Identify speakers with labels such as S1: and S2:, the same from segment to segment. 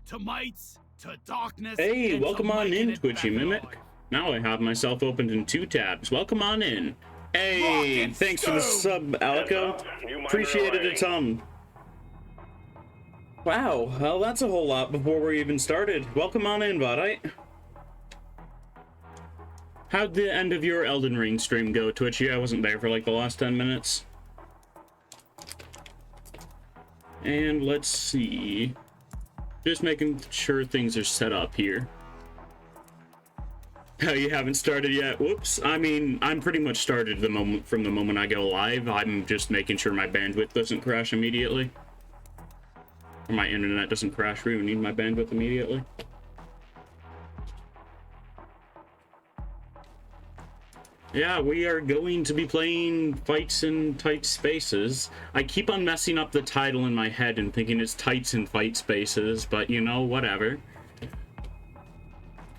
S1: to mites, to darkness.
S2: Hey,
S1: and
S2: welcome
S1: to
S2: on
S1: making
S2: in,
S1: it
S2: Twitchy
S1: back
S2: Mimic.
S1: alive.
S2: Now I have myself opened in 2 tabs. Welcome on in. Hey,
S1: Rock
S2: thanks for the
S1: stone.
S2: sub, Alico. Appreciate it a ton. Wow, well, that's a whole lot before we even started. Welcome on in, Vadite. How'd the end of your Elden Ring stream go, Twitchy? I wasn't there for like the last 10 minutes. And let's see. Just making sure things are set up here. Oh, you haven't started yet? Whoops. I mean, I'm pretty much started from the moment I go live. I'm just making sure my bandwidth doesn't crash immediately. Or my internet doesn't crash. We need my bandwidth immediately. Yeah, we are going to be playing Fights in Tight Spaces. I keep on messing up the title in my head and thinking it's Tights in Fight Spaces, but you know, whatever.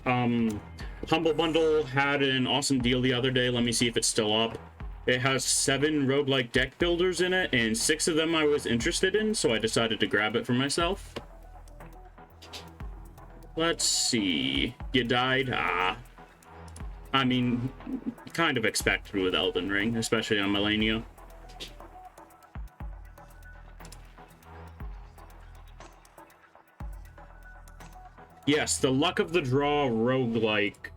S2: Humble Bundle had an awesome deal the other day. Let me see if it's still up. It has 7 roguelike deck builders in it, and 6 of them I was interested in, so I decided to grab it for myself. Let's see. You died? Ah. I mean, kind of expected with Elden Ring, especially on Millennia. Yes, the Luck of the Draw roguelike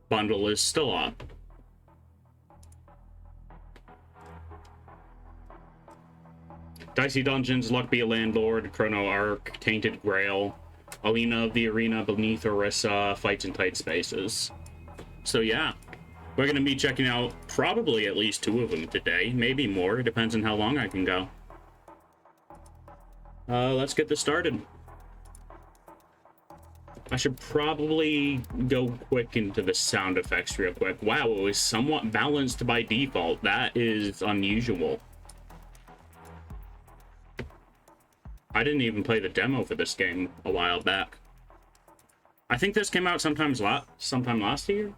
S2: bundle is still up. Dicey Dungeons, Luck Be a Landlord, Chrono Arc, Tainted Grail, Alina of the Arena Beneath Orisa, Fights in Tight Spaces. So yeah, we're going to be checking out probably at least 2 of them today, maybe more, it depends on how long I can go. Let's get this started. I should probably go quick into the sound effects real quick. Wow, it was somewhat balanced by default. That is unusual. I didn't even play the demo for this game a while back. I think this came out sometime last year.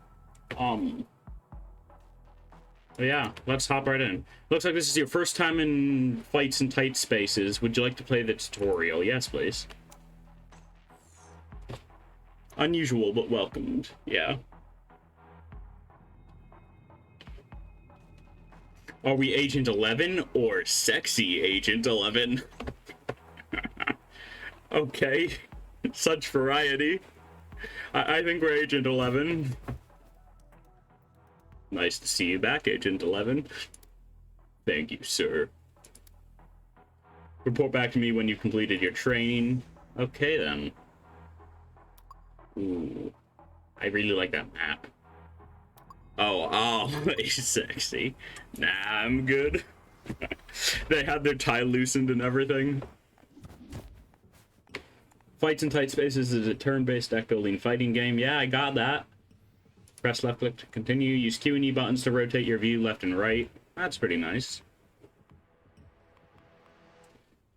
S2: Yeah, let's hop right in. Looks like this is your first time in Fights in Tight Spaces. Would you like to play the tutorial? Yes, please. Unusual, but welcomed. Yeah. Are we Agent 11 or Sexy Agent 11? Okay. Such variety. I think we're Agent 11. Nice to see you back, Agent 11. Thank you, sir. Report back to me when you've completed your training. Okay, then. Ooh. I really like that map. Oh, he's sexy. Nah, I'm good. They had their tie loosened and everything. Fights in Tight Spaces is a turn-based deck-building fighting game. Yeah, I got that. Press left click to continue. Use Q and E buttons to rotate your view left and right. That's pretty nice.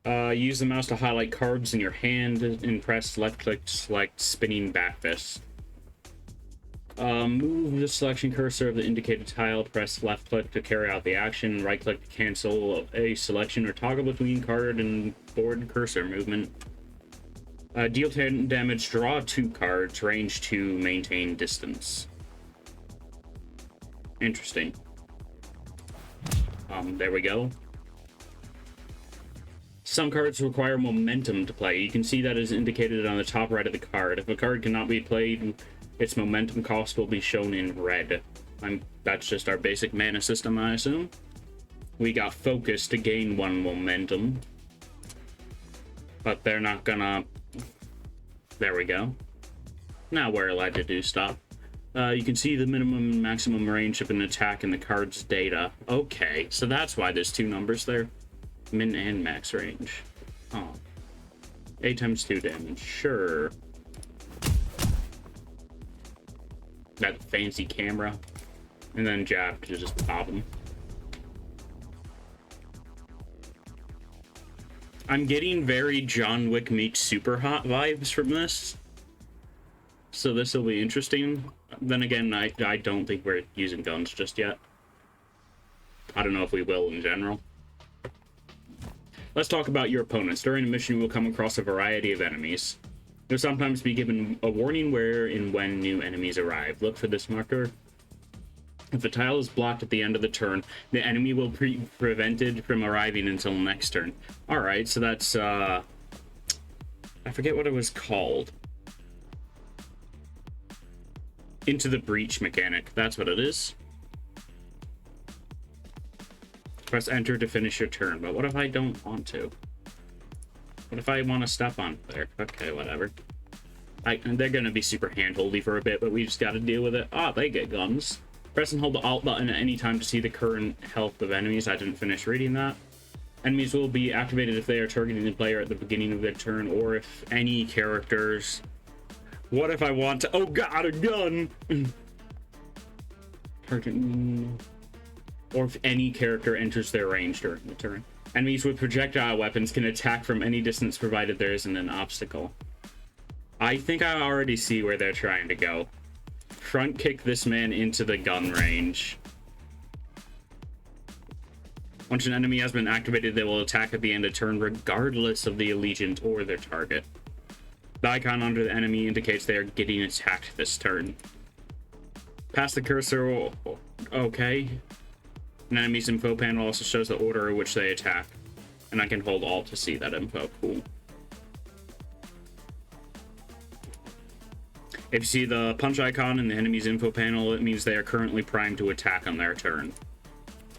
S2: Use the mouse to highlight cards in your hand and press left click to select spinning back fist. Move the selection cursor of the indicated tile. Press left click to carry out the action. Right click to cancel a selection or toggle between card and board cursor movement. Deal 10 damage, draw 2 cards, range 2, maintain distance. Interesting. There we go. Some cards require momentum to play. You can see that is indicated on the top right of the card. If a card cannot be played, its momentum cost will be shown in red. That's just our basic mana system, I assume. We got focus to gain 1 momentum. But they're not gonna... There we go. Now we're allowed to do stuff. You can see the minimum and maximum range of an attack in the card's data. Okay, so that's why there's 2 numbers there. Min and max range. Oh. 8 times 2 damage. Sure. That fancy camera. And then jab to just pop him. I'm getting very John Wick meets Super Hot vibes from this. So this will be interesting. Then again, I don't think we're using guns just yet. I don't know if we will in general. Let's talk about your opponents. During a mission, you will come across a variety of enemies. You'll sometimes be given a warning where and when new enemies arrive. Look for this marker. If a tile is blocked at the end of the turn, the enemy will be prevented from arriving until next turn. Alright, so that's, I forget what it was called. Into the breach mechanic. That's what it is. Press enter to finish your turn. But what if I don't want to? What if I want to step on there? Okay, whatever. They're going to be super handholdy for a bit, but we just got to deal with it. Ah, they get guns. Press and hold the Alt button at any time to see the current health of enemies. I didn't finish reading that. Enemies will be activated if they are targeting the player at the beginning of their turn, or if any characters... What if I want to... Oh god, a gun! Or if any character enters their range during the turn. Enemies with projectile weapons can attack from any distance provided there isn't an obstacle. I think I already see where they're trying to go. Front kick this man into the gun range. Once an enemy has been activated, they will attack at the end of turn regardless of the allegiance or their target. The icon under the enemy indicates they are getting attacked this turn. Pass the cursor. Okay. An enemy's info panel also shows the order in which they attack. And I can hold Alt to see that info. Cool. If you see the punch icon in the enemy's info panel, it means they are currently primed to attack on their turn.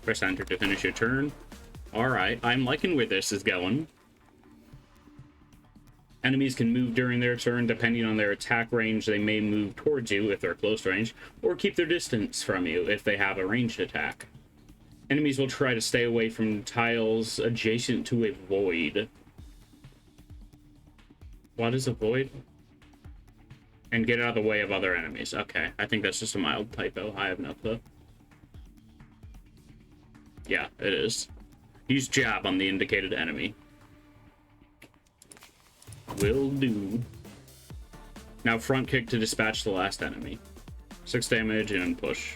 S2: Press enter to finish your turn. Alright, I'm liking where this is going. Enemies can move during their turn. Depending on their attack range, they may move towards you if they're close range, or keep their distance from you if they have a ranged attack. Enemies will try to stay away from tiles adjacent to a void. What is a void? And get out of the way of other enemies. Okay, I think that's just a mild typo. I have no clue. Yeah, it is. Use jab on the indicated enemy. Will do. Now front kick to dispatch the last enemy. 6 damage and push.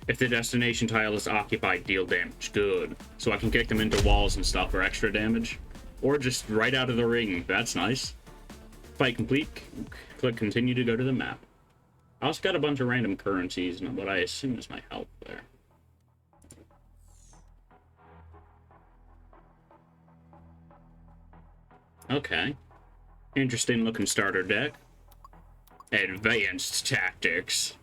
S2: If the destination tile is occupied, deal damage. Good. So I can kick them into walls and stuff for extra damage. Or just right out of the ring. That's nice. Fight complete. Click continue to go to the map. I also got a bunch of random currencies and what I assume is my health there. Okay. Interesting looking starter deck. Advanced tactics.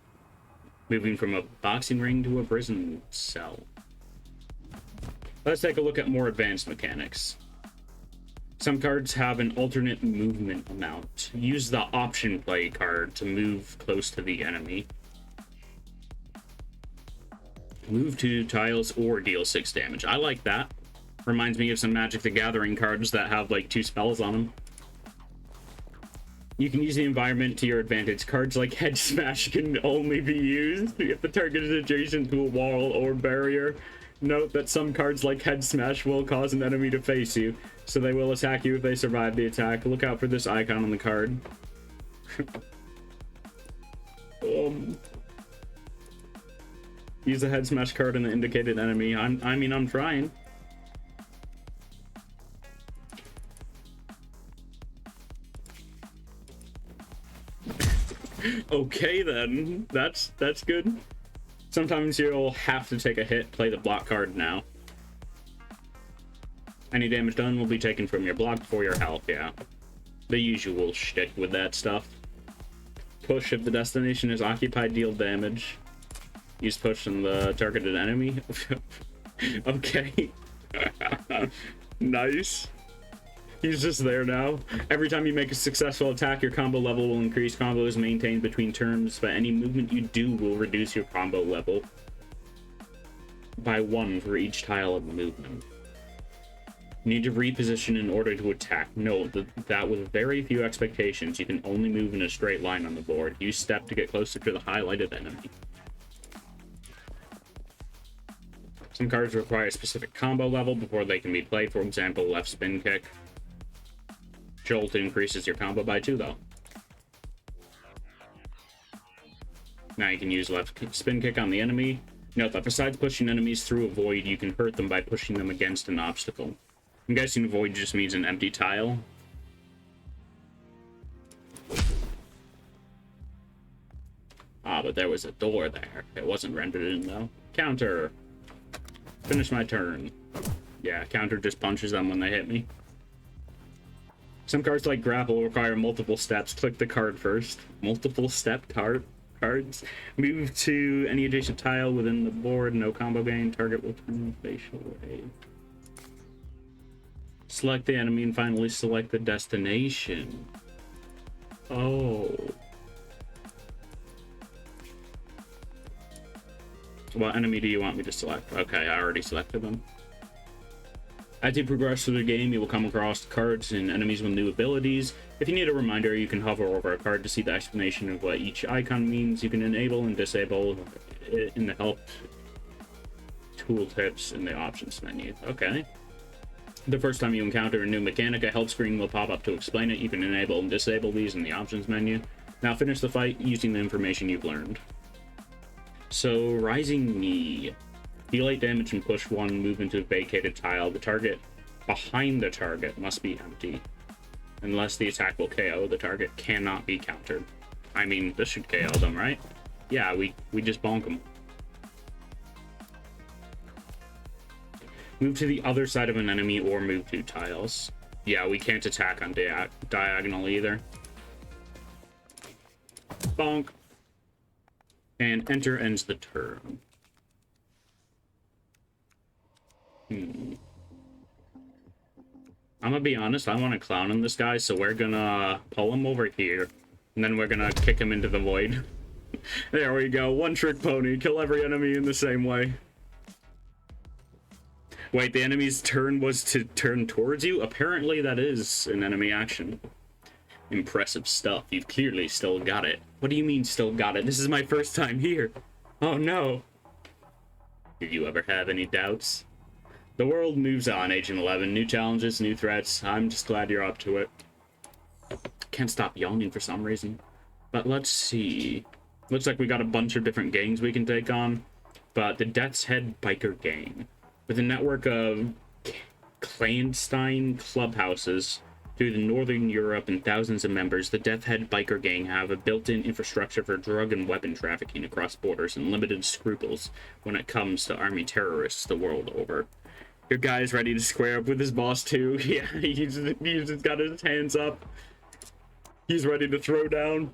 S2: Moving from a boxing ring to a prison cell. Let's take a look at more advanced mechanics. Some cards have an alternate movement amount. Use the option play card to move close to the enemy. Move 2 tiles or deal 6 damage. I like that. Reminds me of some Magic the Gathering cards that have like 2 spells on them. You can use the environment to your advantage. Cards like Head Smash can only be used if the target is adjacent to a wall or barrier. Note that some cards like Head Smash will cause an enemy to face you, so they will attack you if they survive the attack. Look out for this icon on the card. Use a Head Smash card on the indicated enemy. I'm trying. Okay then, that's good. Sometimes you'll have to take a hit. Play the block card now. Any damage done will be taken from your block for your health, yeah. The usual shtick with that stuff. Push if the destination is occupied, deal damage. Use push on the targeted enemy. Okay. Nice. He's just there now. Every time you make a successful attack, your combo level will increase. Combo is maintained between turns, but any movement you do will reduce your combo level by 1 for each tile of movement. You need to reposition in order to attack. Note that with very few expectations, you can only move in a straight line on the board. Use step to get closer to the highlighted enemy. Some cards require a specific combo level before they can be played. For example, left spin kick. Jolt increases your combo by 2 though. Now you can use left spin kick on the enemy. Note that besides pushing enemies through a void, you can hurt them by pushing them against an obstacle. I'm guessing void just means an empty tile. Ah, but there was a door there. It wasn't rendered in, though. Counter. Finish my turn. Yeah, counter just punches them when they hit me. Some cards like Grapple require multiple steps. Click the card first. Multiple step cards. Move to any adjacent tile within the board. No combo gain. Target will turn facial wave. Select the enemy and finally select the destination. Oh. What enemy do you want me to select? Okay, I already selected them. As you progress through the game, you will come across cards and enemies with new abilities. If you need a reminder, you can hover over a card to see the explanation of what each icon means. You can enable and disable it in the help tooltips in the options menu. Okay. The first time you encounter a new mechanic, a help screen will pop up to explain it. You can enable and disable these in the options menu. Now finish the fight using the information you've learned. So, Rising Knee. Deal 8 damage and push 1, move into a vacated tile. The target behind the target must be empty. Unless the attack will KO, the target cannot be countered. I mean, this should KO them, right? Yeah, we just bonk them. Move to the other side of an enemy or move 2 tiles. Yeah, we can't attack on diagonal either. Bonk. And enter ends the turn. I'm gonna be honest, I want to clown on this guy, so we're gonna pull him over here, and then we're gonna kick him into the void. There we go, one trick pony, kill every enemy in the same way. Wait, the enemy's turn was to turn towards you? Apparently that is an enemy action. Impressive stuff, you've clearly still got it. What do you mean still got it? This is my first time here. Oh no. Did you ever have any doubts? The world moves on, Agent 11. New challenges, new threats. I'm just glad you're up to it. Can't stop yawning for some reason. But let's see. Looks like we got a bunch of different gangs we can take on. But the Death's Head Biker Gang. With a network of clandestine clubhouses through the Northern Europe and thousands of members, the Death Head Biker Gang have a built-in infrastructure for drug and weapon trafficking across borders and limited scruples when it comes to army terrorists the world over. Your guy's ready to square up with his boss too. Yeah, he's just got his hands up. He's ready to throw down.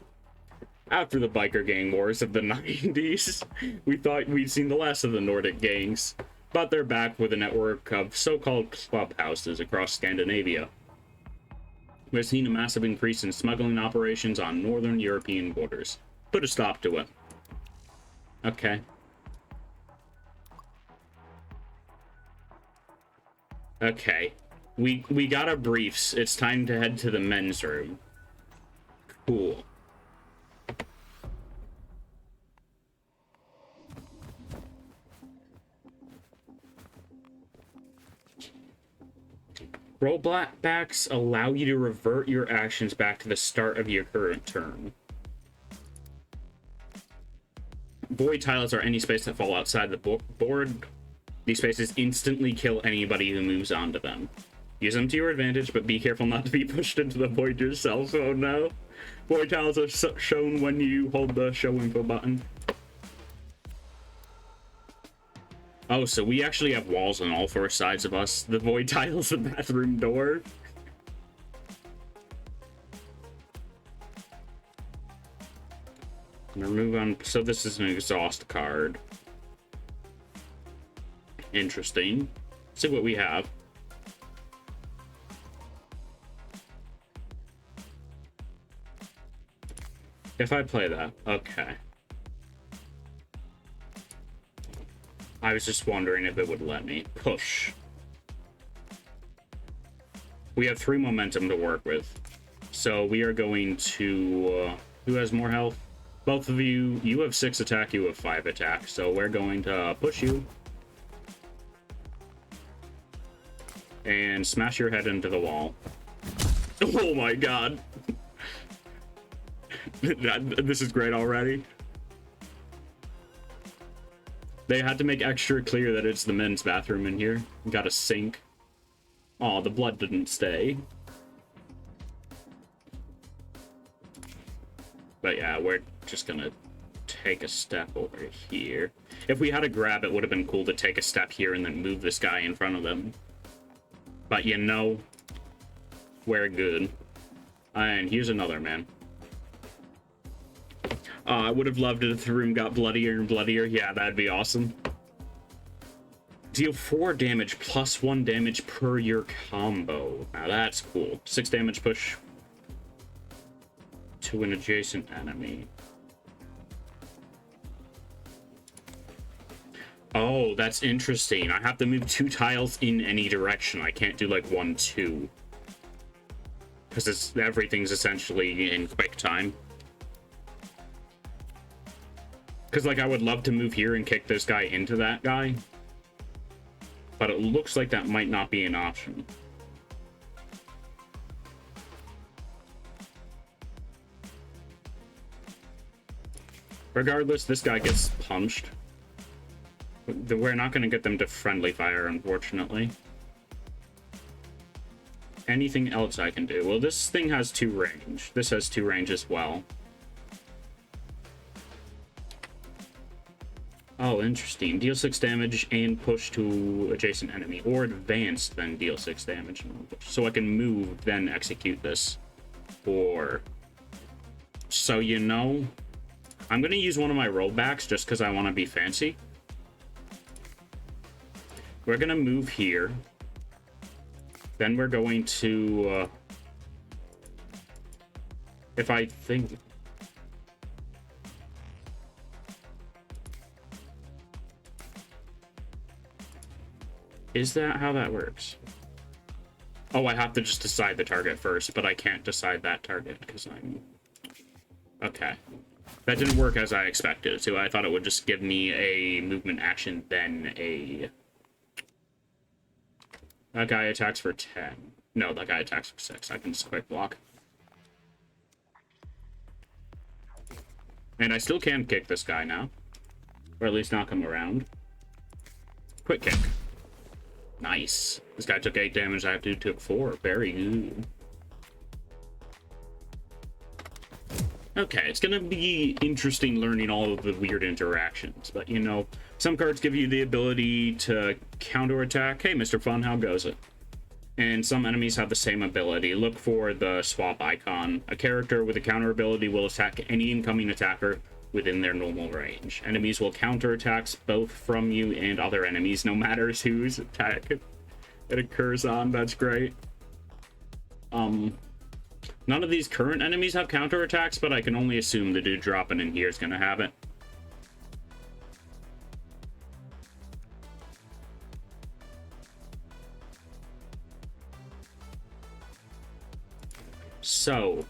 S2: After the biker gang wars of the 90s, we thought we'd seen the last of the Nordic gangs, but they're back with a network of so-called clubhouses across Scandinavia. We've seen a massive increase in smuggling operations on northern European borders. Put a stop to it. Okay. Okay. We got our briefs. It's time to head to the men's room. Cool. Rollbacks allow you to revert your actions back to the start of your current turn. Void tiles are any space that fall outside the board. These spaces instantly kill anybody who moves onto them. Use them to your advantage, but be careful not to be pushed into the void yourself. Oh no. Void tiles are shown when you hold the show info button. Oh, so we actually have walls on all 4 sides of us. The void tile's the bathroom door. I'm gonna move on. So this is an exhaust card. Interesting. Let's see what we have. If I play that, okay. I was just wondering if it would let me push. We have 3 momentum to work with. So we are going to... who has more health? Both of you. You have 6 attack, you have 5 attack. So we're going to push you. And smash your head into the wall. Oh my god. This is great already. They had to make extra clear that it's the men's bathroom in here. Got a sink. Aw, the blood didn't stay. But yeah, we're just gonna take a step over here. If we had a grab, it would have been cool to take a step here and then move this guy in front of them. But you know, we're good. And here's another man. I would have loved it if the room got bloodier and bloodier. Yeah, that'd be awesome. Deal 4 damage plus 1 damage per your combo. Now that's cool. 6 damage push to an adjacent enemy. Oh, that's interesting. I have to move 2 tiles in any direction. I can't do like 1, 2. Because everything's essentially in quick time. Because, like, I would love to move here and kick this guy into that guy. But it looks like that might not be an option. Regardless, this guy gets punched. We're not going to get them to friendly fire, unfortunately. Anything else I can do? Well, this thing has 2 range. This has 2 range as well. Oh, interesting. Deal 6 damage and push to adjacent enemy. Or advanced, then deal 6 damage. So I can move, then execute this. Or... So, you know... I'm going to use one of my rollbacks just because I want to be fancy. We're going to move here. Then we're going to... if I think... Is that how that works? Oh, I have to just decide the target first, but I can't decide that target because I'm... Okay. That didn't work as I expected it to. I thought it would just give me a movement action, then a... That guy attacks for 10. No, that guy attacks for 6. I can just quick block. And I still can kick this guy now. Or at least knock him around. Quick kick. Nice. This guy took 8 damage. I have to took 4. Very good. Okay, it's gonna be interesting learning all of the weird interactions, but you know, some cards give you the ability to counterattack. Hey, Mr. Fun, how goes it? And some enemies have the same ability. Look for the swap icon. A character with a counter ability will attack any incoming attacker within their normal range. Enemies will counterattacks both from you and other enemies, no matter whose attack it occurs on. That's great. None of these current enemies have counterattacks, but I can only assume the dude dropping in here is going to have it. So,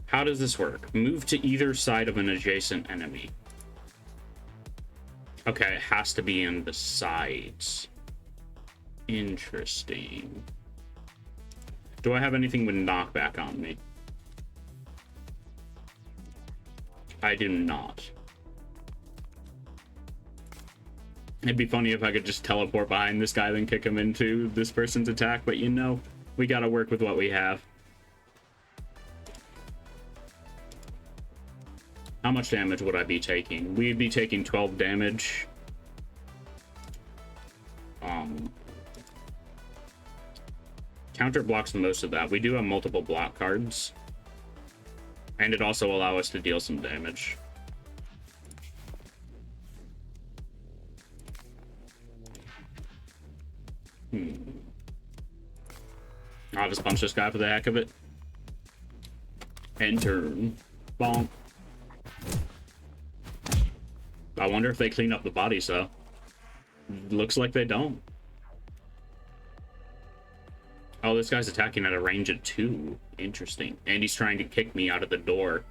S2: how does this work? Move to either side of an adjacent enemy. Okay, it has to be in the sides. Interesting. Do I have anything with knockback on me? I do not. It'd be funny if I could just teleport behind this guy, then kick him into this person's attack, but you know, we gotta work with what we have. How much damage would I be taking? We'd be taking 12 damage. Counter blocks most of that. We do have multiple block cards. And it also allows us to deal some damage. I'll just punch this guy for the heck of it. And turn. Bonk. I wonder if they clean up the bodies, though. Looks like they don't. Oh, this guy's attacking at a range of 2. Interesting. And he's trying to kick me out of the door.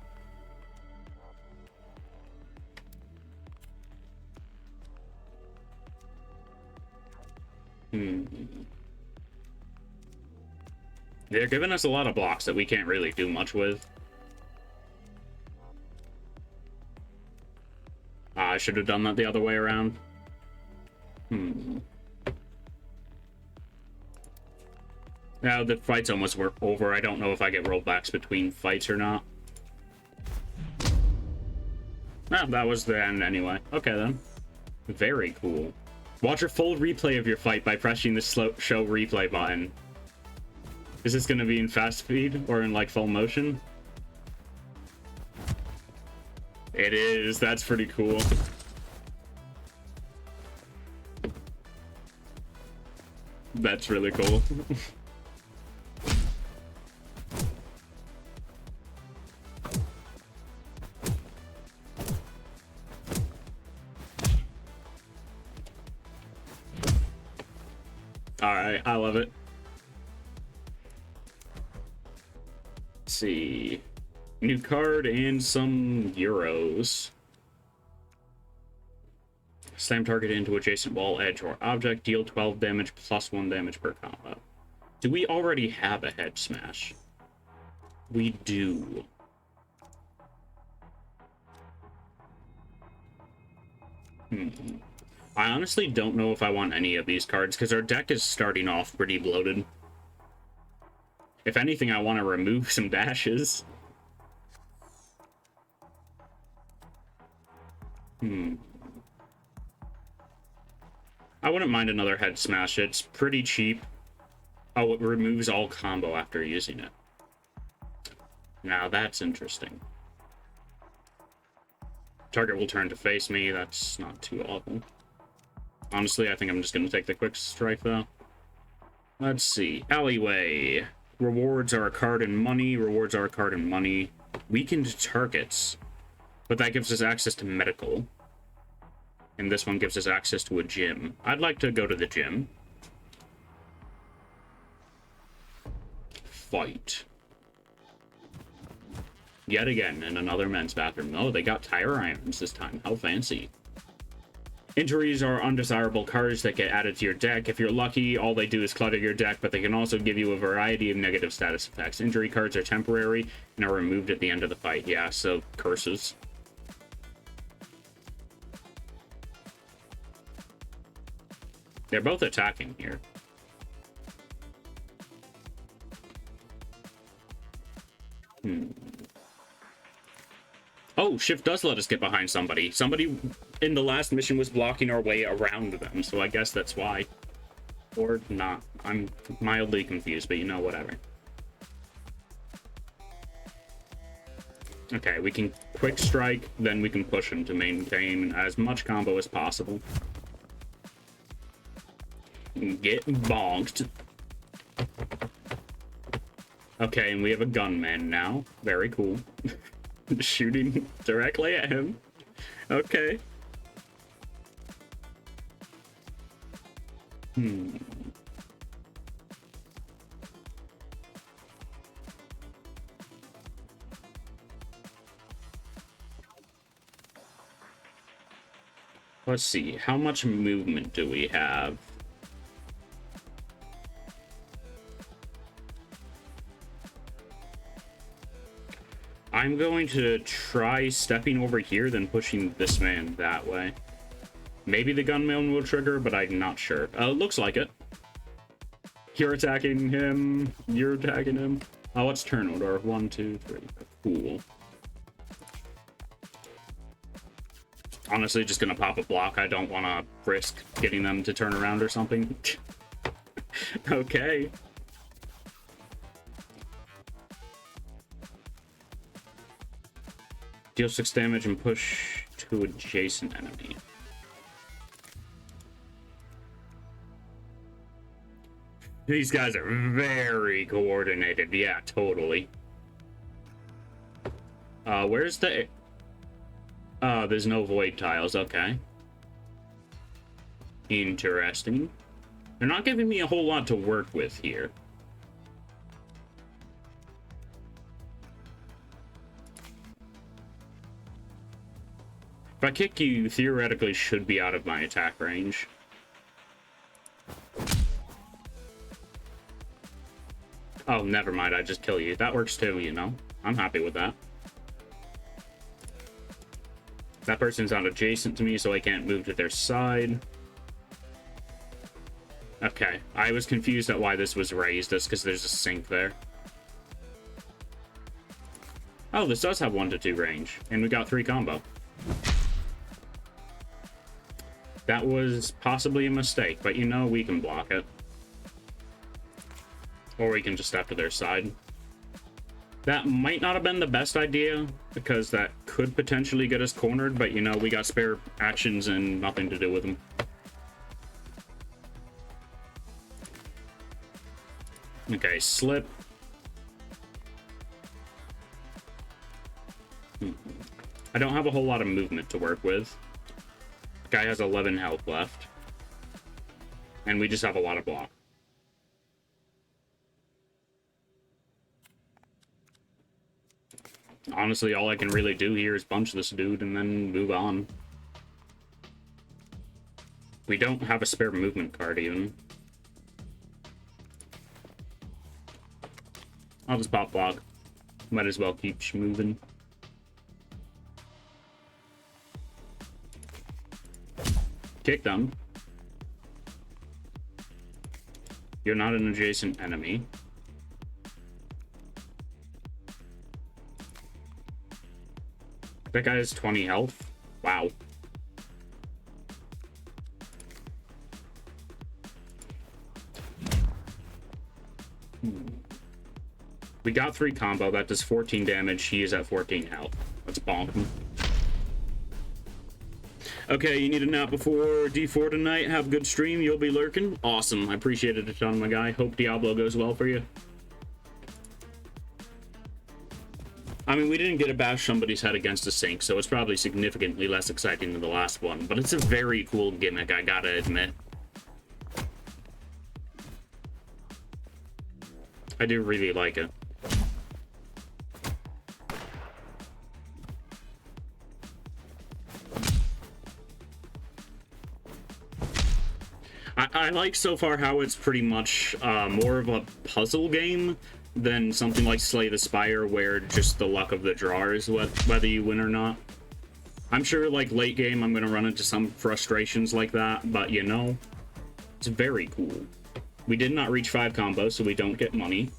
S2: They're giving us a lot of blocks that we can't really do much with. I should have done that the other way around. Now the fight's almost over. I don't know if I get rollbacks between fights or not. Ah, that was the end anyway. Okay then. Very cool. Watch a full replay of your fight by pressing the show replay button. Is this going to be in fast speed or in like full motion? It is. That's pretty cool. That's really cool. Alright, I love it. Let's see. New card and some euros. Slam target into adjacent wall, edge, or object. Deal 12 damage plus 1 damage per combat. Do we already have a head smash? We do. I honestly don't know if I want any of these cards, because our deck is starting off pretty bloated. If anything, I want to remove some dashes. I wouldn't mind another head smash. It's pretty cheap. Oh, it removes all combo after using it. Now that's interesting. Target will turn to face me. That's not too awful. Honestly, I think I'm just going to take the quick strike, though. Let's see. Alleyway. Rewards are a card and money. Rewards are a card and money. Weakened targets. But that gives us access to medical. And this one gives us access to a gym. I'd like to go to the gym. Fight. Yet again, in another men's bathroom. Oh, they got tire irons this time. How fancy. Injuries are undesirable cards that get added to your deck. If you're lucky, all they do is clutter your deck, but they can also give you a variety of negative status effects. Injury cards are temporary and are removed at the end of the fight. Yeah, so curses. They're both attacking here. Oh, shift does let us get behind somebody. Somebody in the last mission was blocking our way around them, so I guess that's why. Or not. I'm mildly confused, but you know, whatever. Okay, we can quick strike, then we can push him to maintain as much combo as possible. Get bonked. Okay, and we have a gunman now. Very cool. Shooting directly at him. Okay. Let's see. How much movement do we have? I'm going to try stepping over here, then pushing this man that way. Maybe the gunman will trigger, but I'm not sure. Looks like it. You're attacking him. You're attacking him. Oh, what's turn order? 1, 2, 3. Cool. Honestly, just gonna pop a block. I don't want to risk getting them to turn around or something. Okay. Deal 6 damage and push to adjacent enemy. These guys are very coordinated. Yeah, totally. Where's the... there's no void tiles. Okay. Interesting. They're not giving me a whole lot to work with here. If I kick you, you theoretically should be out of my attack range. Oh, never mind. I just kill you. That works too, you know? I'm happy with that. That person's not adjacent to me, so I can't move to their side. Okay, I was confused at why this was raised. That's because there's a sink there. Oh, this does have 1 to 2 range, and we got 3 combo. That was possibly a mistake, but you know we can block it. Or we can just step to their side. That might not have been the best idea, because that could potentially get us cornered, but you know, we got spare actions and nothing to do with them. Okay, slip. I don't have a whole lot of movement to work with. The guy has 11 health left. And we just have a lot of block. Honestly, all I can really do here is punch this dude and then move on. We don't have a spare movement card even. I'll just pop block. Might as well keep moving. Kick them. You're not an adjacent enemy. That guy has 20 health. Wow. We got 3 combo. That does 14 damage. He is at 14 health. Let's bonk him. Okay, you need a nap before D4 tonight. Have a good stream. You'll be lurking. Awesome. I appreciate it a ton, my guy. Hope Diablo goes well for you. I mean, we didn't get to bash somebody's head against a sink, so it's probably significantly less exciting than the last one, but it's a very cool gimmick, I gotta admit. I do really like it. I like so far how it's pretty much more of a puzzle game than something like Slay the Spire, where just the luck of the draw is whether you win or not. I'm sure, like, late game, I'm gonna run into some frustrations like that, but, you know, it's very cool. We did not reach 5 combos, so we don't get money.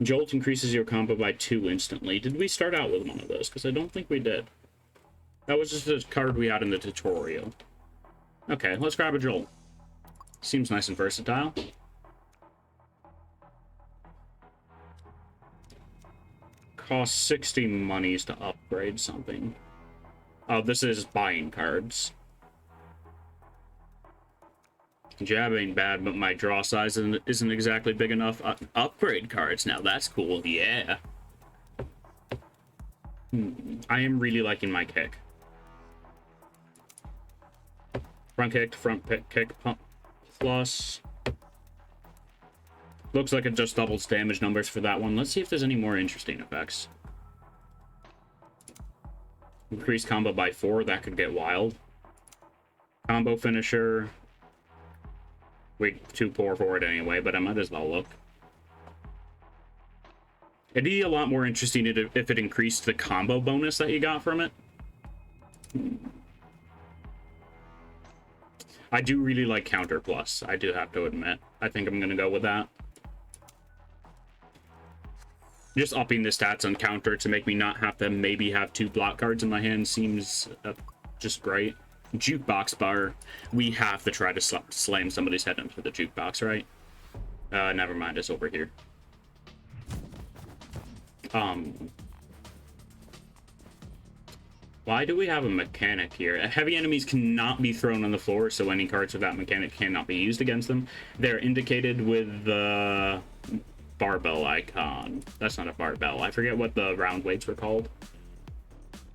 S2: Jolt increases your combo by 2 instantly. Did we start out with one of those? Because I don't think we did. That was just a card we had in the tutorial. Okay, let's grab a Jolt. Seems nice and versatile. Costs 60 monies to upgrade something. Oh, this is buying cards. Jab ain't bad, but my draw size isn't exactly big enough. Upgrade cards, now that's cool, yeah. I am really liking my kick. Front kick to front kick, pump plus. Looks like it just doubles damage numbers for that one. Let's see if there's any more interesting effects. Increase combo by 4, that could get wild. Combo finisher. We're too poor for it anyway, but I might as well look. It'd be a lot more interesting if it increased the combo bonus that you got from it. I do really like counter plus, I do have to admit. I think I'm gonna go with that. Just upping the stats on counter to make me not have to maybe have 2 block cards in my hand seems just great. Jukebox bar. We have to try to slam somebody's head into the jukebox, right? Never mind, it's over here. Why do we have a mechanic here? Heavy enemies cannot be thrown on the floor, so any cards with that mechanic cannot be used against them. They're indicated with the barbell icon. That's not a barbell. I forget what the round weights were called.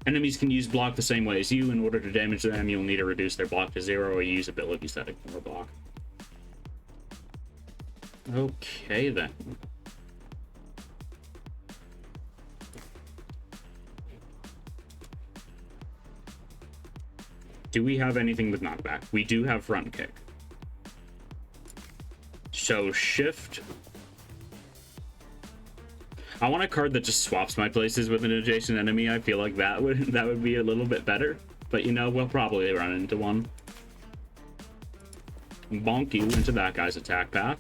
S2: Enemies can use block the same way as you. In order to damage them, you'll need to reduce their block to 0 or use abilities that ignore block. Okay, then. Do we have anything with knockback? We do have front kick. So shift. I want a card that just swaps my places with an adjacent enemy. I feel like that would be a little bit better. But you know, we'll probably run into one. Bonk you into that guy's attack path.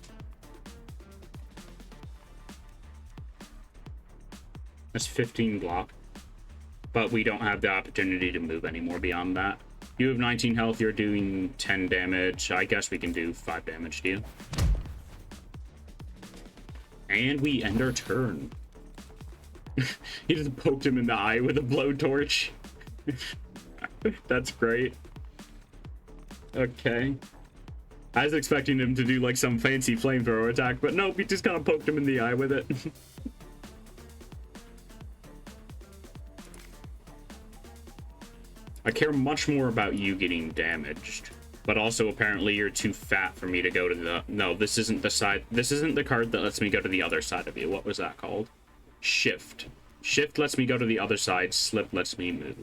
S2: That's 15 block. But we don't have the opportunity to move anymore beyond that. You have 19 health, you're doing 10 damage. I guess we can do 5 damage to you. And we end our turn. He just poked him in the eye with a blowtorch. That's great. Okay. I was expecting him to do like some fancy flamethrower attack, but nope, he just kind of poked him in the eye with it. I care much more about you getting damaged, but also apparently you're too fat for me to go to the... No, this isn't the side... This isn't the card that lets me go to the other side of you. What was that called? Shift. Shift lets me go to the other side. Slip lets me move.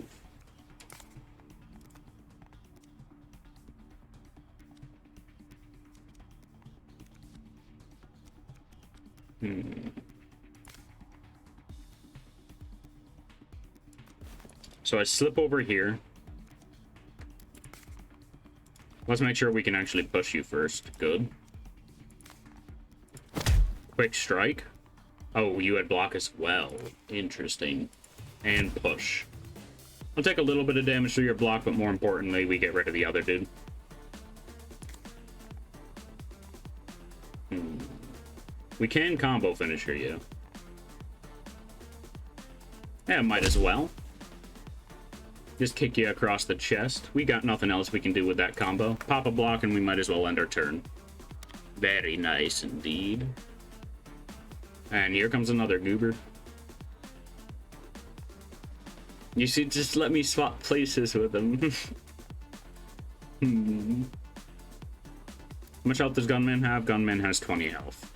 S2: So I slip over here. Let's make sure we can actually push you first. Good. Quick strike. Oh, you had block as well. Interesting. And push. I'll take a little bit of damage through your block, but more importantly, we get rid of the other dude. We can combo finisher you. Yeah, might as well. Just kick you across the chest. We got nothing else we can do with that combo. Pop a block and we might as well end our turn. Very nice indeed. And here comes another goober. You should just let me swap places with him. How much health does Gunman have? Gunman has 20 health.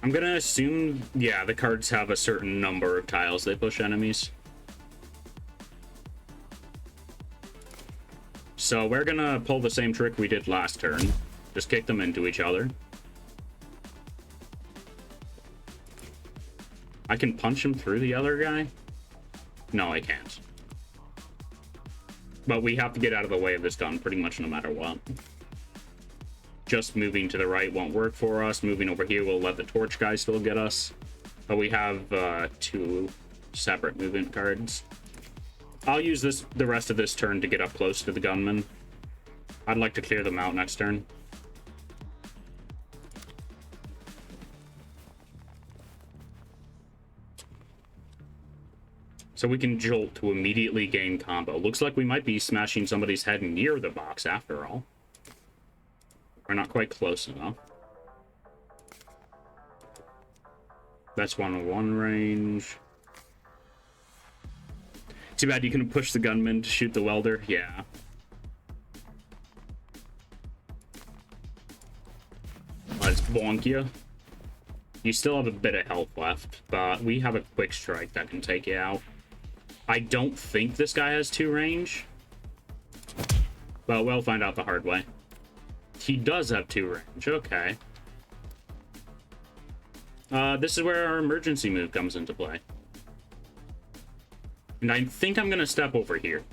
S2: I'm gonna assume, yeah, the cards have a certain number of tiles they push enemies. So we're gonna pull the same trick we did last turn. Just kick them into each other. I can punch him through the other guy? No, I can't. But we have to get out of the way of this gun pretty much no matter what. Just moving to the right won't work for us. Moving over here will let the torch guy still get us. But we have 2 separate movement cards. I'll use the rest of this turn to get up close to the gunman. I'd like to clear them out next turn. So we can jolt to immediately gain combo. Looks like we might be smashing somebody's head near the box after all. We're not quite close enough. That's 1-on-1 range. Too bad you couldn't push the gunman to shoot the welder. Yeah. Let's bonk you. You still have a bit of health left, but we have a quick strike that can take you out. I don't think this guy has 2 range. But we'll find out the hard way. He does have 2 range. Okay. This is where our emergency move comes into play. And I think I'm going to step over here.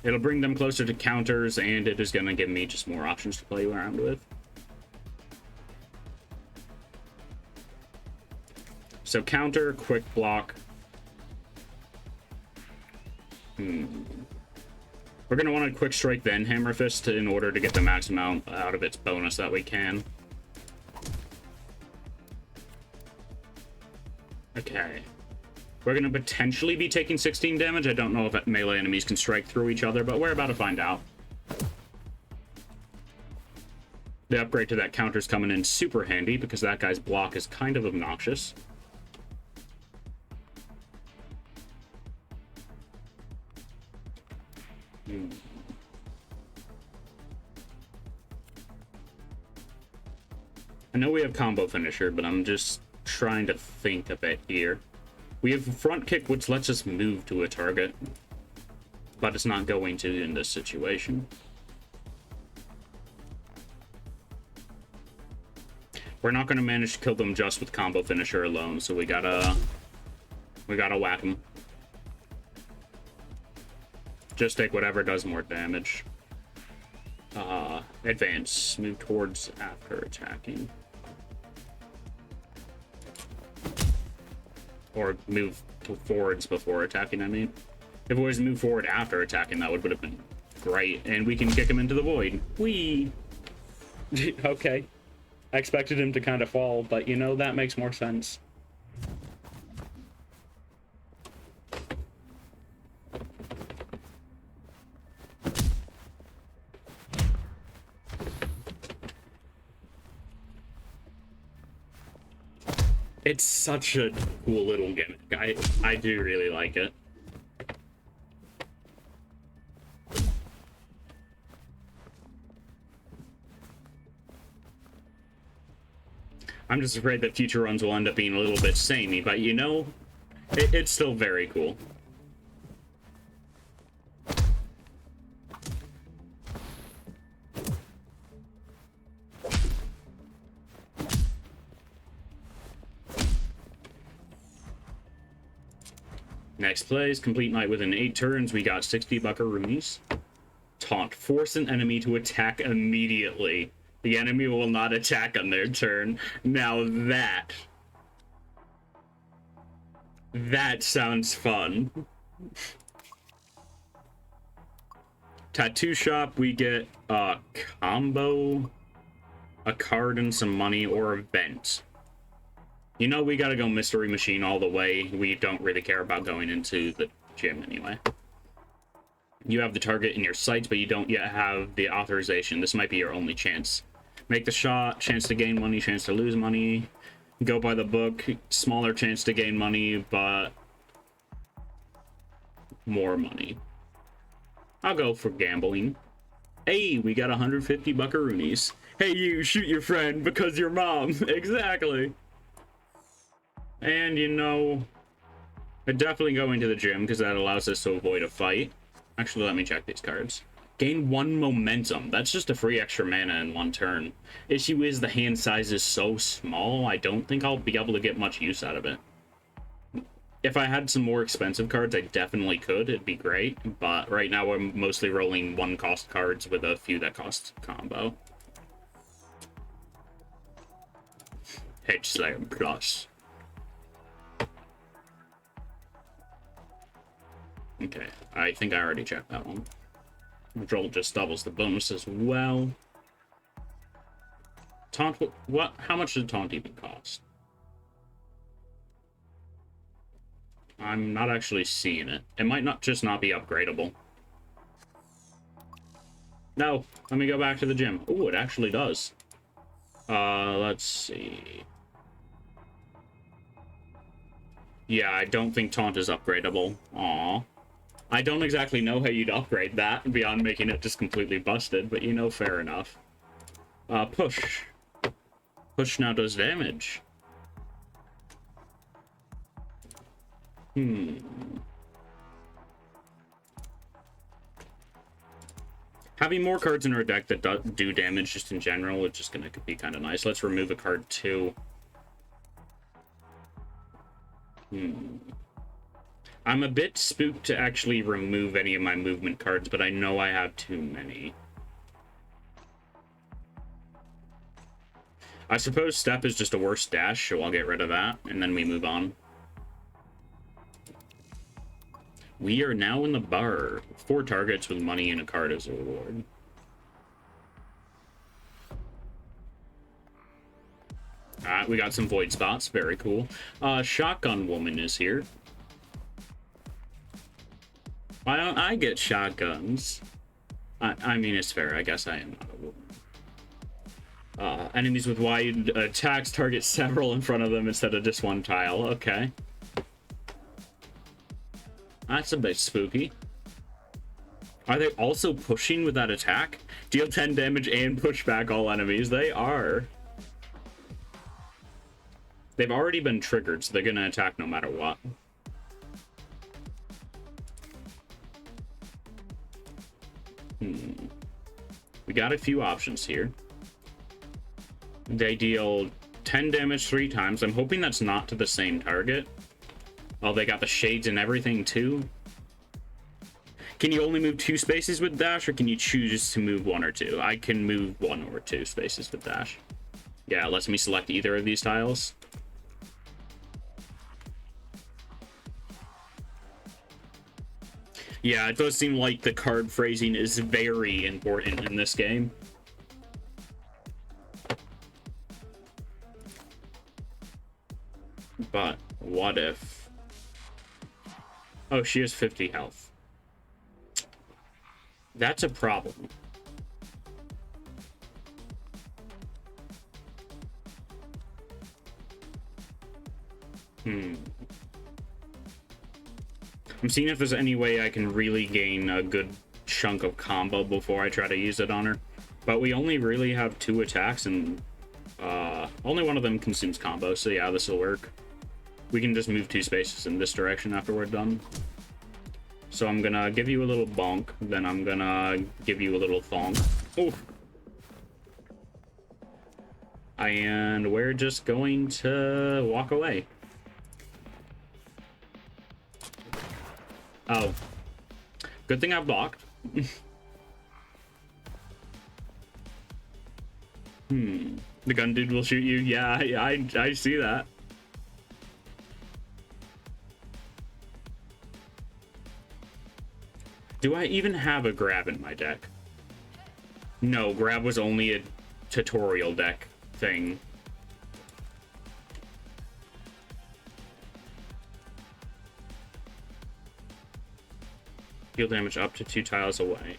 S2: It'll bring them closer to counters, and it is going to give me just more options to play around with. So counter, quick block. We're going to want to quick strike then hammer fist in order to get the maximum amount out of its bonus that we can. Okay. We're going to potentially be taking 16 damage. I don't know if melee enemies can strike through each other, but we're about to find out. The upgrade to that counter's coming in super handy because that guy's block is kind of obnoxious. I know we have combo finisher, but I'm just trying to think a bit here. We have front kick, which lets us move to a target, but it's not going to in this situation. We're not gonna manage to kill them just with combo finisher alone, so we gotta whack them. Just take whatever does more damage. Advance. Move towards after attacking. Or move forwards before attacking, I mean. If it was move forward after attacking, that would have been great. And we can kick him into the void. Whee! Okay. I expected him to kind of fall, but you know, that makes more sense. It's such a cool little gimmick. I do really like it. I'm just afraid that future runs will end up being a little bit samey, but you know, it's still very cool. Next plays, complete night within 8 turns. We got 60 buckaroonies. Taunt. Force an enemy to attack immediately. The enemy will not attack on their turn. Now that sounds fun. Tattoo shop, we get a combo, a card and some money, or a vent. You know, we gotta go Mystery Machine all the way. We don't really care about going into the gym anyway. You have the target in your sights, but you don't yet have the authorization. This might be your only chance. Make the shot, chance to gain money, chance to lose money. Go by the book, smaller chance to gain money, but more money. I'll go for gambling. Hey, we got 150 buckaroonies. Hey, you, shoot your friend because your mom. Exactly. And, you know, I definitely go into the gym because that allows us to avoid a fight. Actually, let me check these cards. Gain 1 momentum. That's just a free extra mana in 1 turn. Issue is the hand size is so small, I don't think I'll be able to get much use out of it. If I had some more expensive cards, I definitely could. It'd be great. But right now, we're mostly rolling 1-cost cards with a few that cost combo. Hedge Slam Plus. Okay, I think I already checked that one. Roll just doubles the bonus as well. Taunt, what? How much did Taunt even cost? I'm not actually seeing it. It might not just not be upgradable. No, let me go back to the gym. Oh, it actually does. Let's see. Yeah, I don't think Taunt is upgradable. Aww. I don't exactly know how you'd upgrade that beyond making it just completely busted, but you know, fair enough. Push. Push now does damage. Having more cards in our deck that do damage just in general is just gonna be kind of nice. Let's remove a card too. I'm a bit spooked to actually remove any of my movement cards, but I know I have too many. I suppose Step is just a worse dash, so I'll get rid of that, and then we move on. We are now in the bar. 4 targets with money and a card as a reward. Alright, we got some void spots. Very cool. Shotgun Woman is here. Why don't I get shotguns? I mean, it's fair. I guess I am not a woman. Enemies with wide attacks target several in front of them instead of just 1 tile. Okay. That's a bit spooky. Are they also pushing with that attack? Deal 10 damage and push back all enemies. They are. They've already been triggered, so they're going to attack no matter what. We got a few options here. They deal 10 damage 3 times. I'm hoping that's not to the same target. Oh, they got the shades and everything too. Can you only move 2 spaces with dash, or can you choose to move 1 or 2? I can move 1 or 2 spaces with dash. Yeah, it lets me select either of these tiles. Yeah, it does seem like the card phrasing is very important in this game. But what if... Oh, she has 50 health. That's a problem. I'm seeing if there's any way I can really gain a good chunk of combo before I try to use it on her. But we only really have 2 attacks, and only one of them consumes combo, so yeah, this will work. We can just move 2 spaces in this direction after we're done. So I'm gonna give you a little bonk, then I'm gonna give you a little thonk. Oh! And we're just going to walk away. Oh. Good thing I blocked. The gun dude will shoot you. Yeah, I see that. Do I even have a grab in my deck? No, grab was only a tutorial deck thing. Deal damage up to 2 tiles away.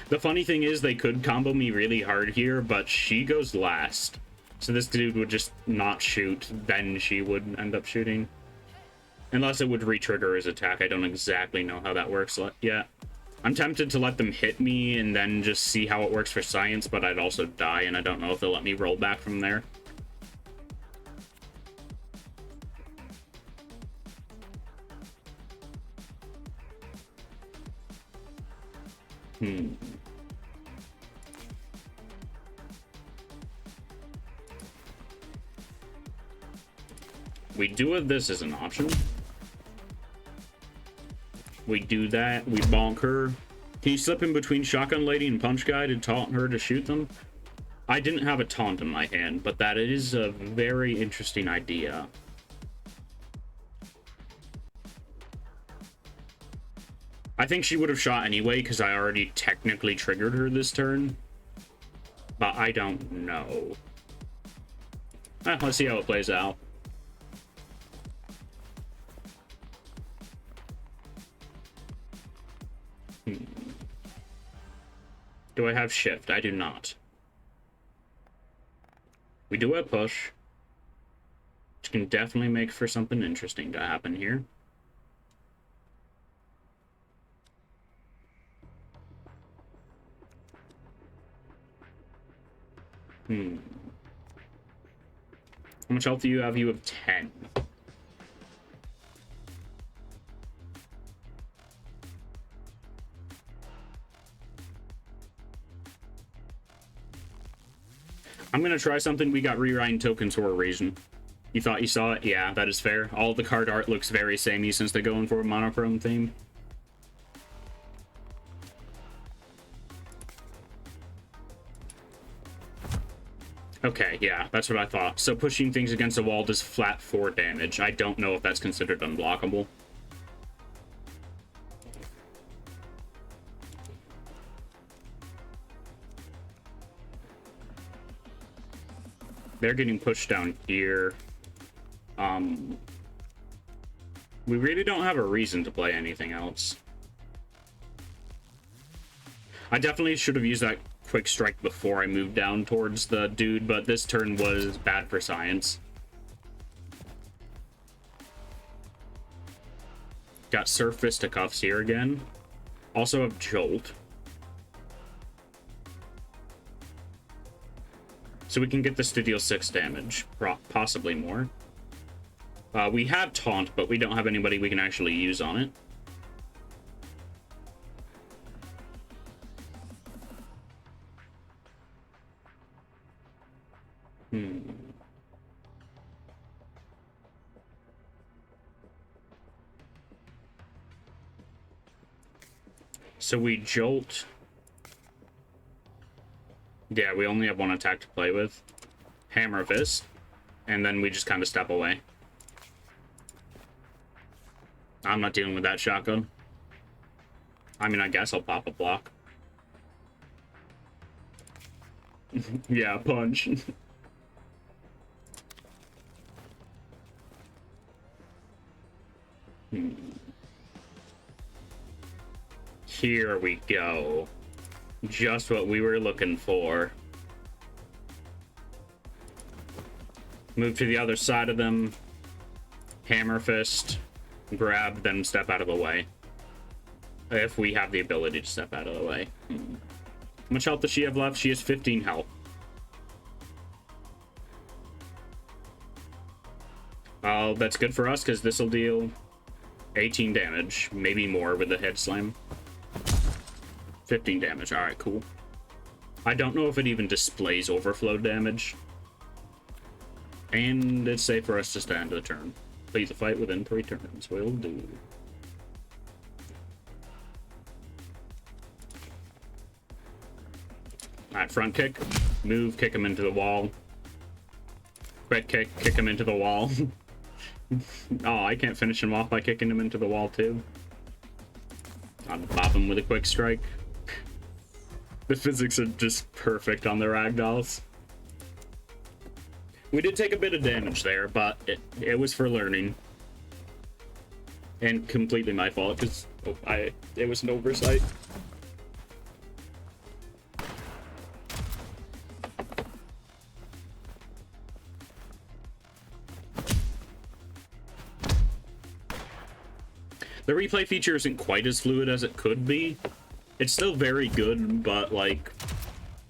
S2: The funny thing is they could combo me really hard here, but she goes last. So this dude would just not shoot, then she would end up shooting. Unless it would re-trigger his attack. I don't exactly know how that works yet. I'm tempted to let them hit me and then just see how it works for science, but I'd also die, and I don't know if they'll let me roll back from there. We do have this as an option. We do that. We bonk her. Can you slip in between Shotgun Lady and Punch Guy to taunt her to shoot them? I didn't have a taunt in my hand, but that is a very interesting idea. I think she would have shot anyway because I already technically triggered her this turn. But I don't know. Let's see how it plays out. Do I have shift? I do not. We do have push, which can definitely make for something interesting to happen here. How much health do you have? You have 10. I'm gonna try something. We got rewriting tokens for a reason. You thought you saw it? Yeah, that is fair. All the card art looks very samey since they're going for a monochrome theme. Okay, yeah, that's what I thought. So pushing things against the wall does flat 4 damage. I don't know if that's considered unblockable. They're getting pushed down here. We really don't have a reason to play anything else. I definitely should have used that quick strike before I moved down towards the dude, but this turn was bad for science. Got Surf Fisticuffs here again. Also have Jolt. So we can get this to deal 6 damage, possibly more. We have Taunt, but we don't have anybody we can actually use on it. Hmm. So we jolt. Yeah, we only have one attack to play with. Hammer Fist. And then we just kind of step away. I'm not dealing with that shotgun. I mean, I guess I'll pop a block. Yeah, punch. Here we go. Just what we were looking for. Move to the other side of them. Hammer Fist. Grab, then step out of the way. If we have the ability to step out of the way. How much health does she have left? She has 15 health. That's good for us, because this will deal 18 damage. Maybe more with the head slam. 15 damage. Alright, cool. I don't know if it even displays overflow damage. And it's safe for us just to end the turn. Please a fight within 3 turns. Will do. Alright, front kick. Move, kick him into the wall. Quick kick, kick him into the wall. Oh, I can't finish him off by kicking him into the wall too. I'll pop him with a quick strike. The physics are just perfect on the ragdolls. We did take a bit of damage there, but it was for learning. And completely my fault, because it was an oversight. The replay feature isn't quite as fluid as it could be. It's still very good, but like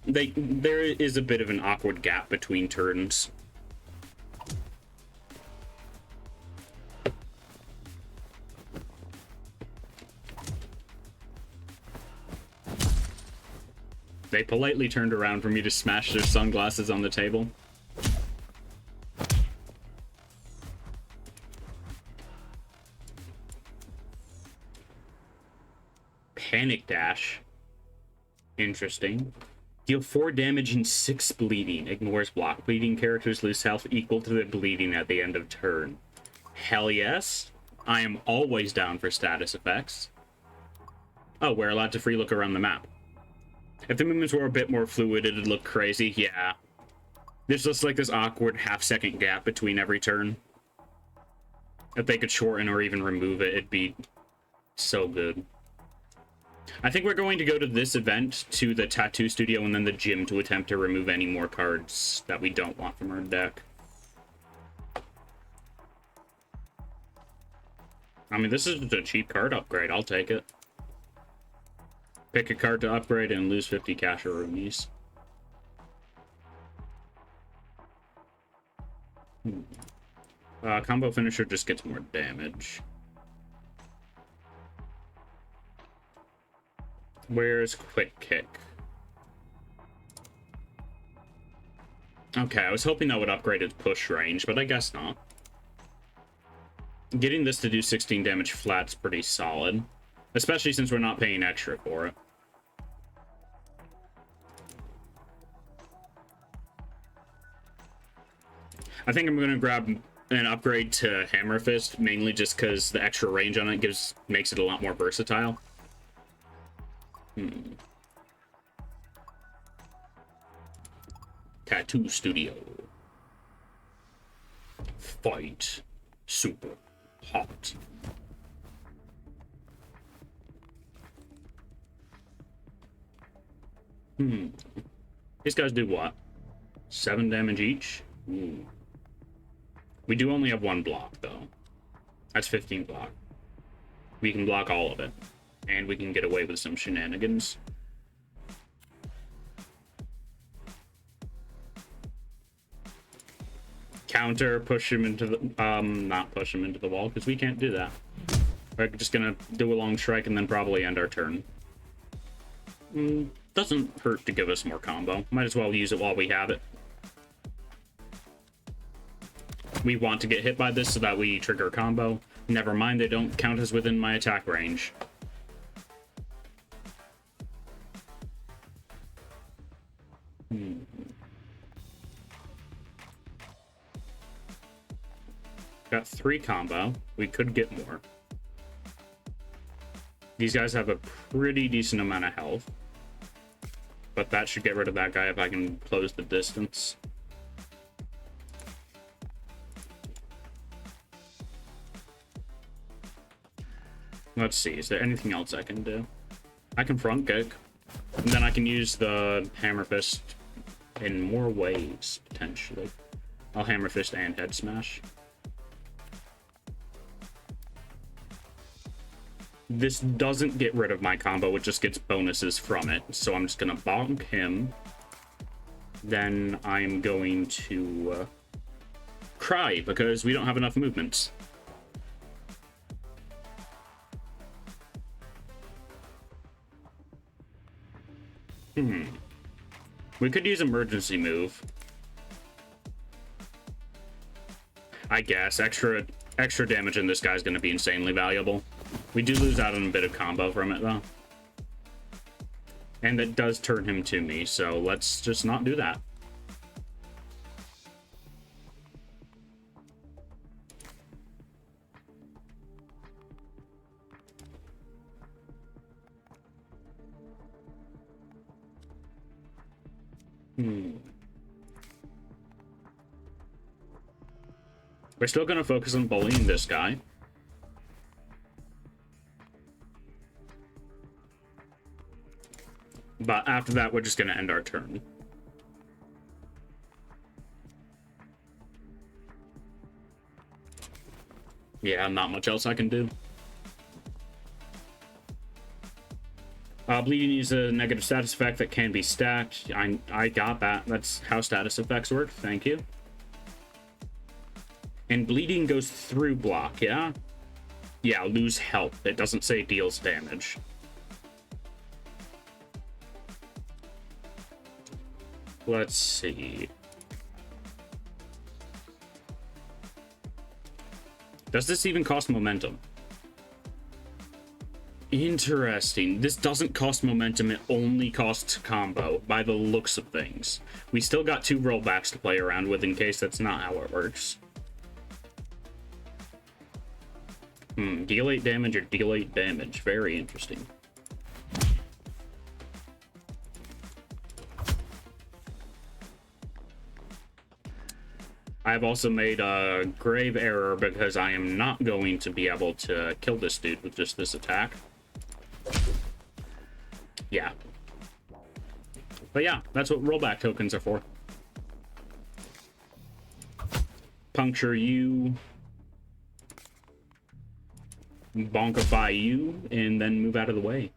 S2: there is a bit of an awkward gap between turns. They politely turned around for me to smash their sunglasses on the table. Panic Dash. Interesting. Deal 4 damage and 6 bleeding. Ignores block bleeding. Characters lose health equal to the bleeding at the end of turn. Hell yes. I am always down for status effects. Oh, we're allowed to free look around the map. If the movements were a bit more fluid, it'd look crazy. Yeah. There's just like this awkward half-second gap between every turn. If they could shorten or even remove it, it'd be so good. I think we're going to go to this event, to the tattoo studio, and then the gym to attempt to remove any more cards that we don't want from our deck. I mean, this is a cheap card upgrade. I'll take it. Pick a card to upgrade and lose 50 cash or rupees. Combo finisher just gets more damage. Where's quick kick? Okay, I was hoping that would upgrade its push range, but I guess not. Getting this to do 16 damage flat's pretty solid. Especially since we're not paying extra for it. I think I'm going to grab an upgrade to Hammer Fist, mainly just because the extra range on it makes it a lot more versatile. Tattoo Studio. Fight. Super hot. These guys do what? 7 damage each? Ooh. We do only have 1 block, though. That's 15 block. We can block all of it. And we can get away with some shenanigans. Counter, push him into the... not push him into the wall, because we can't do that. We're just gonna do a long strike and then probably end our turn. Doesn't hurt to give us more combo. Might as well use it while we have it. We want to get hit by this so that we trigger a combo. Never mind, they don't count as within my attack range. Got 3 combo. We could get more. These guys have a pretty decent amount of health. But that should get rid of that guy if I can close the distance. Let's see, is there anything else I can do? I can front kick. And then I can use the hammer fist in more ways, potentially. I'll hammer fist and head smash. This doesn't get rid of my combo, it just gets bonuses from it. So I'm just gonna bonk him. Then I'm going to cry because we don't have enough movements. We could use emergency move. I guess extra damage in this guy's going to be insanely valuable. We do lose out on a bit of combo from it though. And it does turn him to me, so let's just not do that. We're still going to focus on bullying this guy. But after that, we're just going to end our turn. Yeah, not much else I can do. Bleeding is a negative status effect that can be stacked. I got that. That's how status effects work. Thank you. And bleeding goes through block, yeah? Yeah, lose health. It doesn't say deals damage. Let's see. Does this even cost momentum? Interesting. This doesn't cost momentum, it only costs combo, by the looks of things. We still got 2 rollbacks to play around with in case that's not how it works. Deal 8 damage or deal 8 damage. Very interesting. I've also made a grave error because I am not going to be able to kill this dude with just this attack. Yeah. But yeah, that's what rollback tokens are for. Puncture you. Bonkify you, and then move out of the way.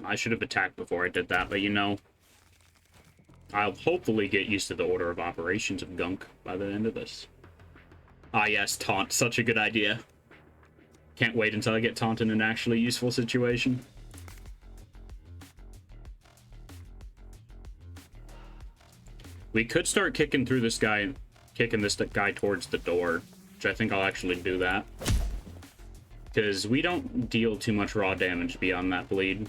S2: I should have attacked before I did that, but you know, I'll hopefully get used to the order of operations of Gunk by the end of this. Ah yes, taunt, such a good idea. Can't wait until I get taunt in an actually useful situation. We could start kicking this guy towards the door, which I think I'll actually do that. Because we don't deal too much raw damage beyond that bleed.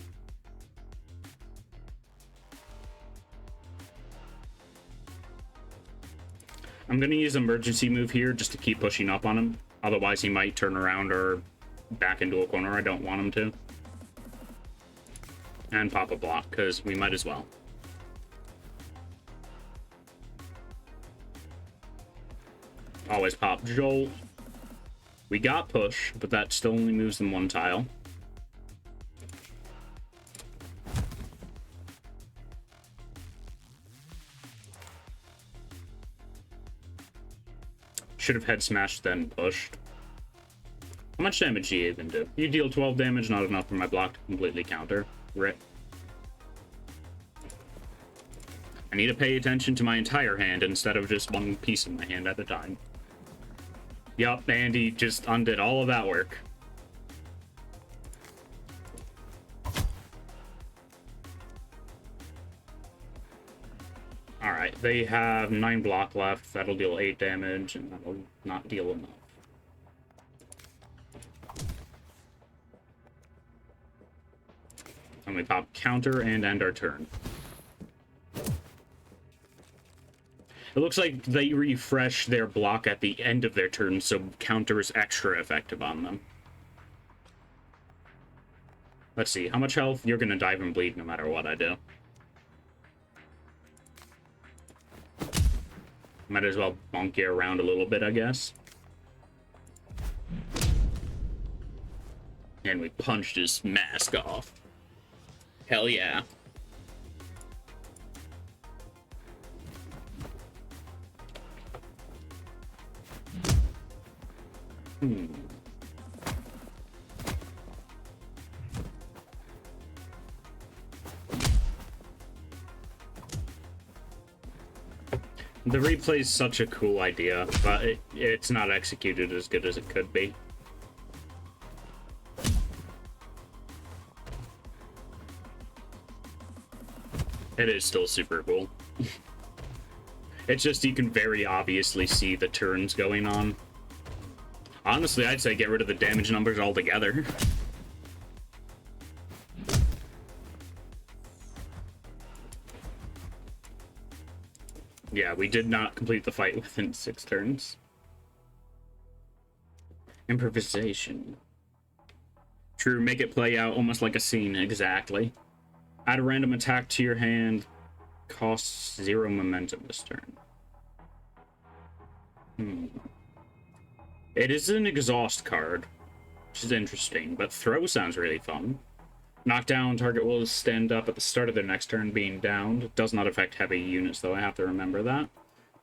S2: I'm going to use emergency move here just to keep pushing up on him. Otherwise he might turn around or back into a corner. I don't want him to. And pop a block, because we might as well. Always pop Jolt. We got push, but that still only moves them 1 tile. Should have head smashed, then pushed. How much damage do you even do? You deal 12 damage, not enough for my block to completely counter. Rip. I need to pay attention to my entire hand instead of just one piece of my hand at a time. Yup, and he just undid all of that work. Alright, they have 9 block left. That'll deal 8 damage, and that'll not deal enough. And we pop counter and end our turn. It looks like they refresh their block at the end of their turn, so counter is extra effective on them. Let's see, how much health? You're gonna dive and bleed no matter what I do. Might as well bonk you around a little bit, I guess. And we punched his mask off. Hell yeah. The replay is such a cool idea, but it's not executed as good as it could be. It is still super cool. It's just you can very obviously see the turns going on. Honestly, I'd say get rid of the damage numbers altogether. Yeah, we did not complete the fight within 6 turns. Improvisation. True, make it play out almost like a scene, exactly. Add a random attack to your hand. Costs 0 momentum this turn. It is an exhaust card, which is interesting, but throw sounds really fun. Knockdown, target will stand up at the start of their next turn being downed. It does not affect heavy units, though, I have to remember that.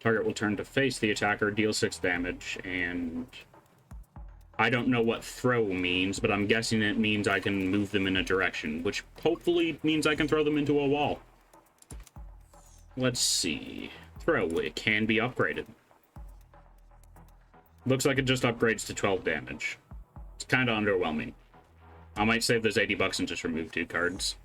S2: Target will turn to face the attacker, deal 6 damage, and I don't know what throw means, but I'm guessing it means I can move them in a direction, which hopefully means I can throw them into a wall. Let's see. Throw, it can be upgraded. Looks like it just upgrades to 12 damage. It's kind of underwhelming. I might save those 80 bucks and just remove 2 cards.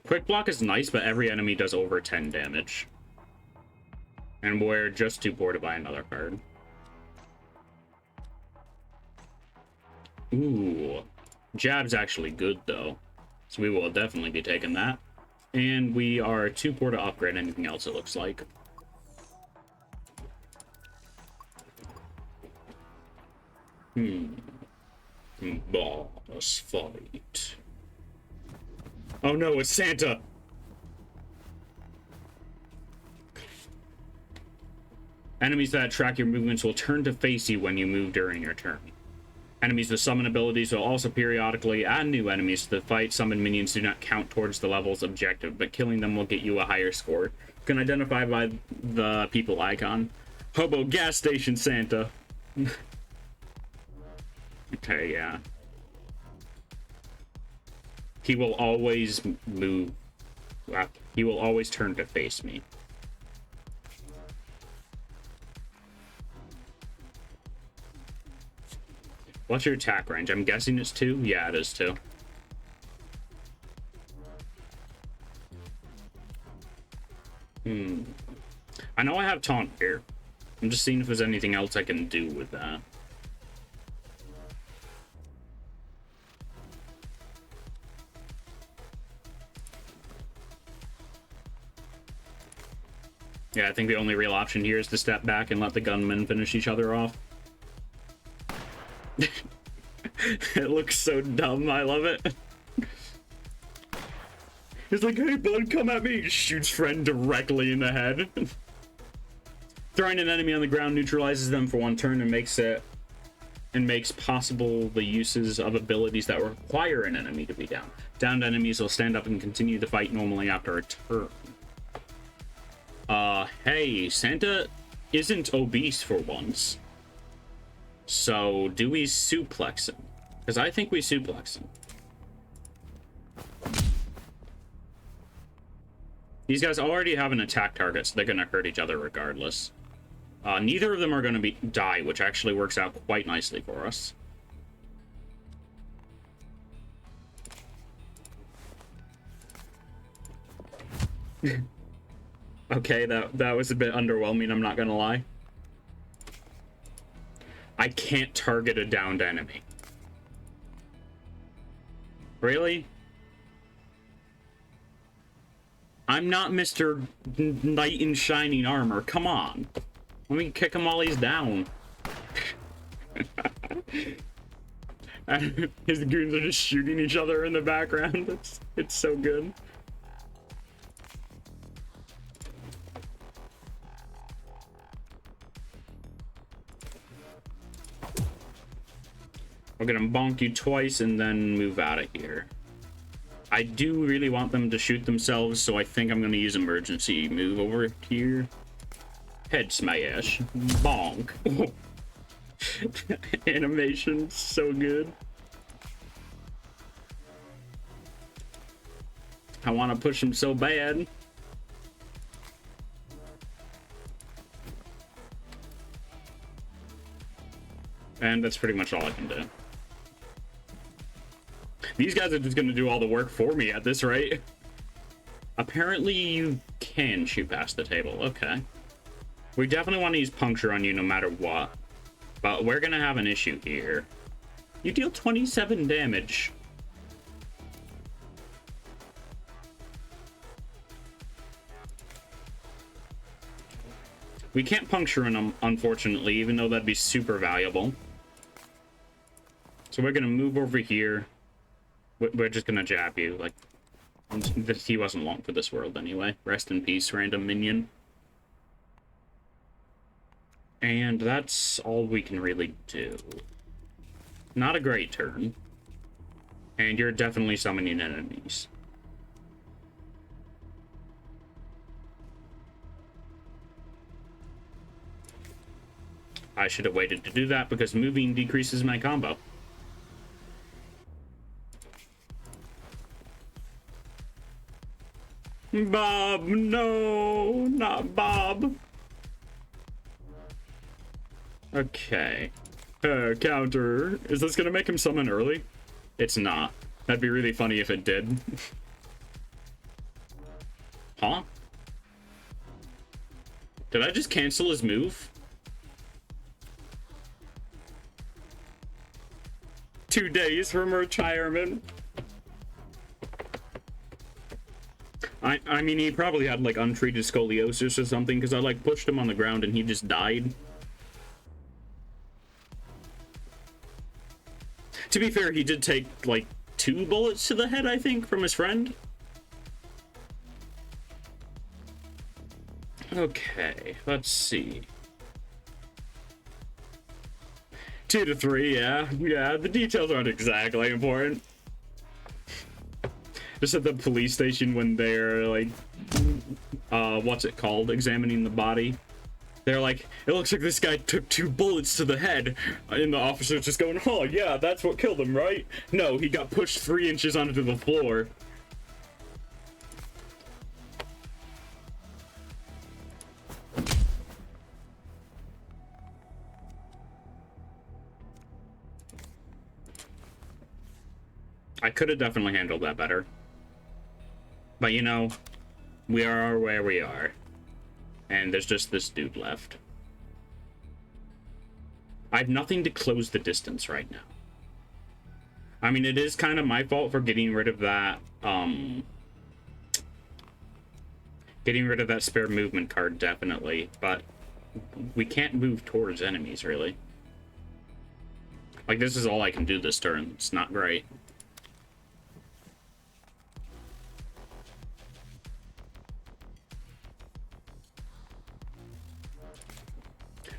S2: Quick block is nice, but every enemy does over 10 damage. And we're just too poor to buy another card. Ooh. Jab's actually good, though. So we will definitely be taking that. And we are too poor to upgrade anything else, it looks like. Boss fight. Oh no, it's Santa! Enemies that track your movements will turn to face you when you move during your turn. Enemies with summon abilities will also periodically add new enemies to the fight. Summon minions do not count towards the level's objective, but killing them will get you a higher score. You can identify by the people icon. Hobo gas station Santa. Okay, yeah. He will always move. He will always turn to face me. What's your attack range? I'm guessing it's 2? Yeah, it is 2. I know I have taunt here. I'm just seeing if there's anything else I can do with that. Yeah, I think the only real option here is to step back and let the gunmen finish each other off. It looks so dumb, I love it. He's like, hey bud, come at me! Shoots friend directly in the head. Throwing an enemy on the ground neutralizes them for 1 turn and makes possible the uses of abilities that require an enemy to be down. Downed enemies will stand up and continue the fight normally after a turn. Hey, Santa isn't obese for once. So, do we suplex him? Because I think we suplex him. These guys already have an attack target, so they're going to hurt each other regardless. Neither of them are going to die, which actually works out quite nicely for us. Okay, that was a bit underwhelming, I'm not gonna lie. I can't target a downed enemy. Really? I'm not Mr. Knight in shining armor. Come on. Let me kick him while he's down. His goons are just shooting each other in the background. It's so good. We're gonna bonk you twice and then move out of here. I do really want them to shoot themselves, so I think I'm gonna use emergency move over here. Head smash. Bonk. Animation so good. I want to push him so bad. And that's pretty much all I can do. These guys are just going to do all the work for me at this rate. Apparently you can shoot past the table. Okay. We definitely want to use puncture on you no matter what. But we're going to have an issue here. You deal 27 damage. We can't puncture him, unfortunately, even though that'd be super valuable. So we're going to move over here. We're just going to jab you. Like, he wasn't long for this world anyway. Rest in peace, random minion. And that's all we can really do. Not a great turn. And you're definitely summoning enemies. I should have waited to do that because moving decreases my combo. Bob, no, not Bob. Okay. Counter. Is this gonna make him summon early? It's not. That'd be really funny if it did. Huh? Did I just cancel his move? 2 days from retirement. I mean, he probably had like untreated scoliosis or something because I like pushed him on the ground and he just died. To be fair, he did take like 2 bullets to the head, I think, from his friend. Okay, let's see. 2 to 3, yeah. Yeah, the details aren't exactly important. Just at the police station when they're like, what's it called? Examining the body. They're like, it looks like this guy took 2 bullets to the head. And the officer's just going, oh yeah, that's what killed him, right? No, he got pushed 3 inches onto the floor. I could have definitely handled that better. But you know, we are where we are. And there's just this dude left. I have nothing to close the distance right now. I mean, it is kind of my fault for getting rid of that, spare movement card, definitely. But we can't move towards enemies, really. Like, this is all I can do this turn. It's not great.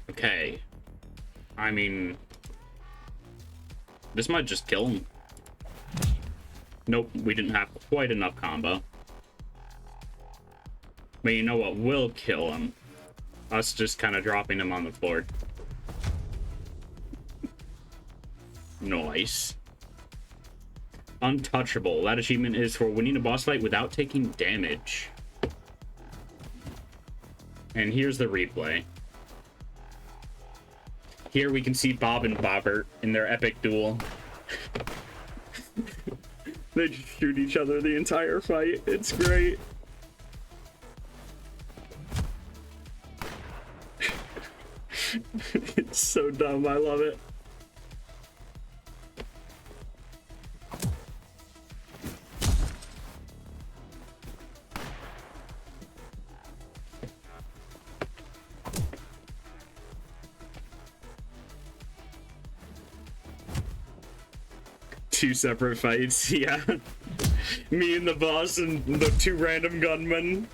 S2: Okay. I mean, this might just kill him. Nope, we didn't have quite enough combo. But you know what will kill him? Us just kind of dropping him on the floor. Nice. Untouchable. That achievement is for winning a boss fight without taking damage. And here's the replay. Here we can see Bob and Bobbert in their epic duel. They just shoot each other the entire fight. It's great. It's so dumb, I love it. Two separate fights, yeah. Me and the boss and the two random gunmen.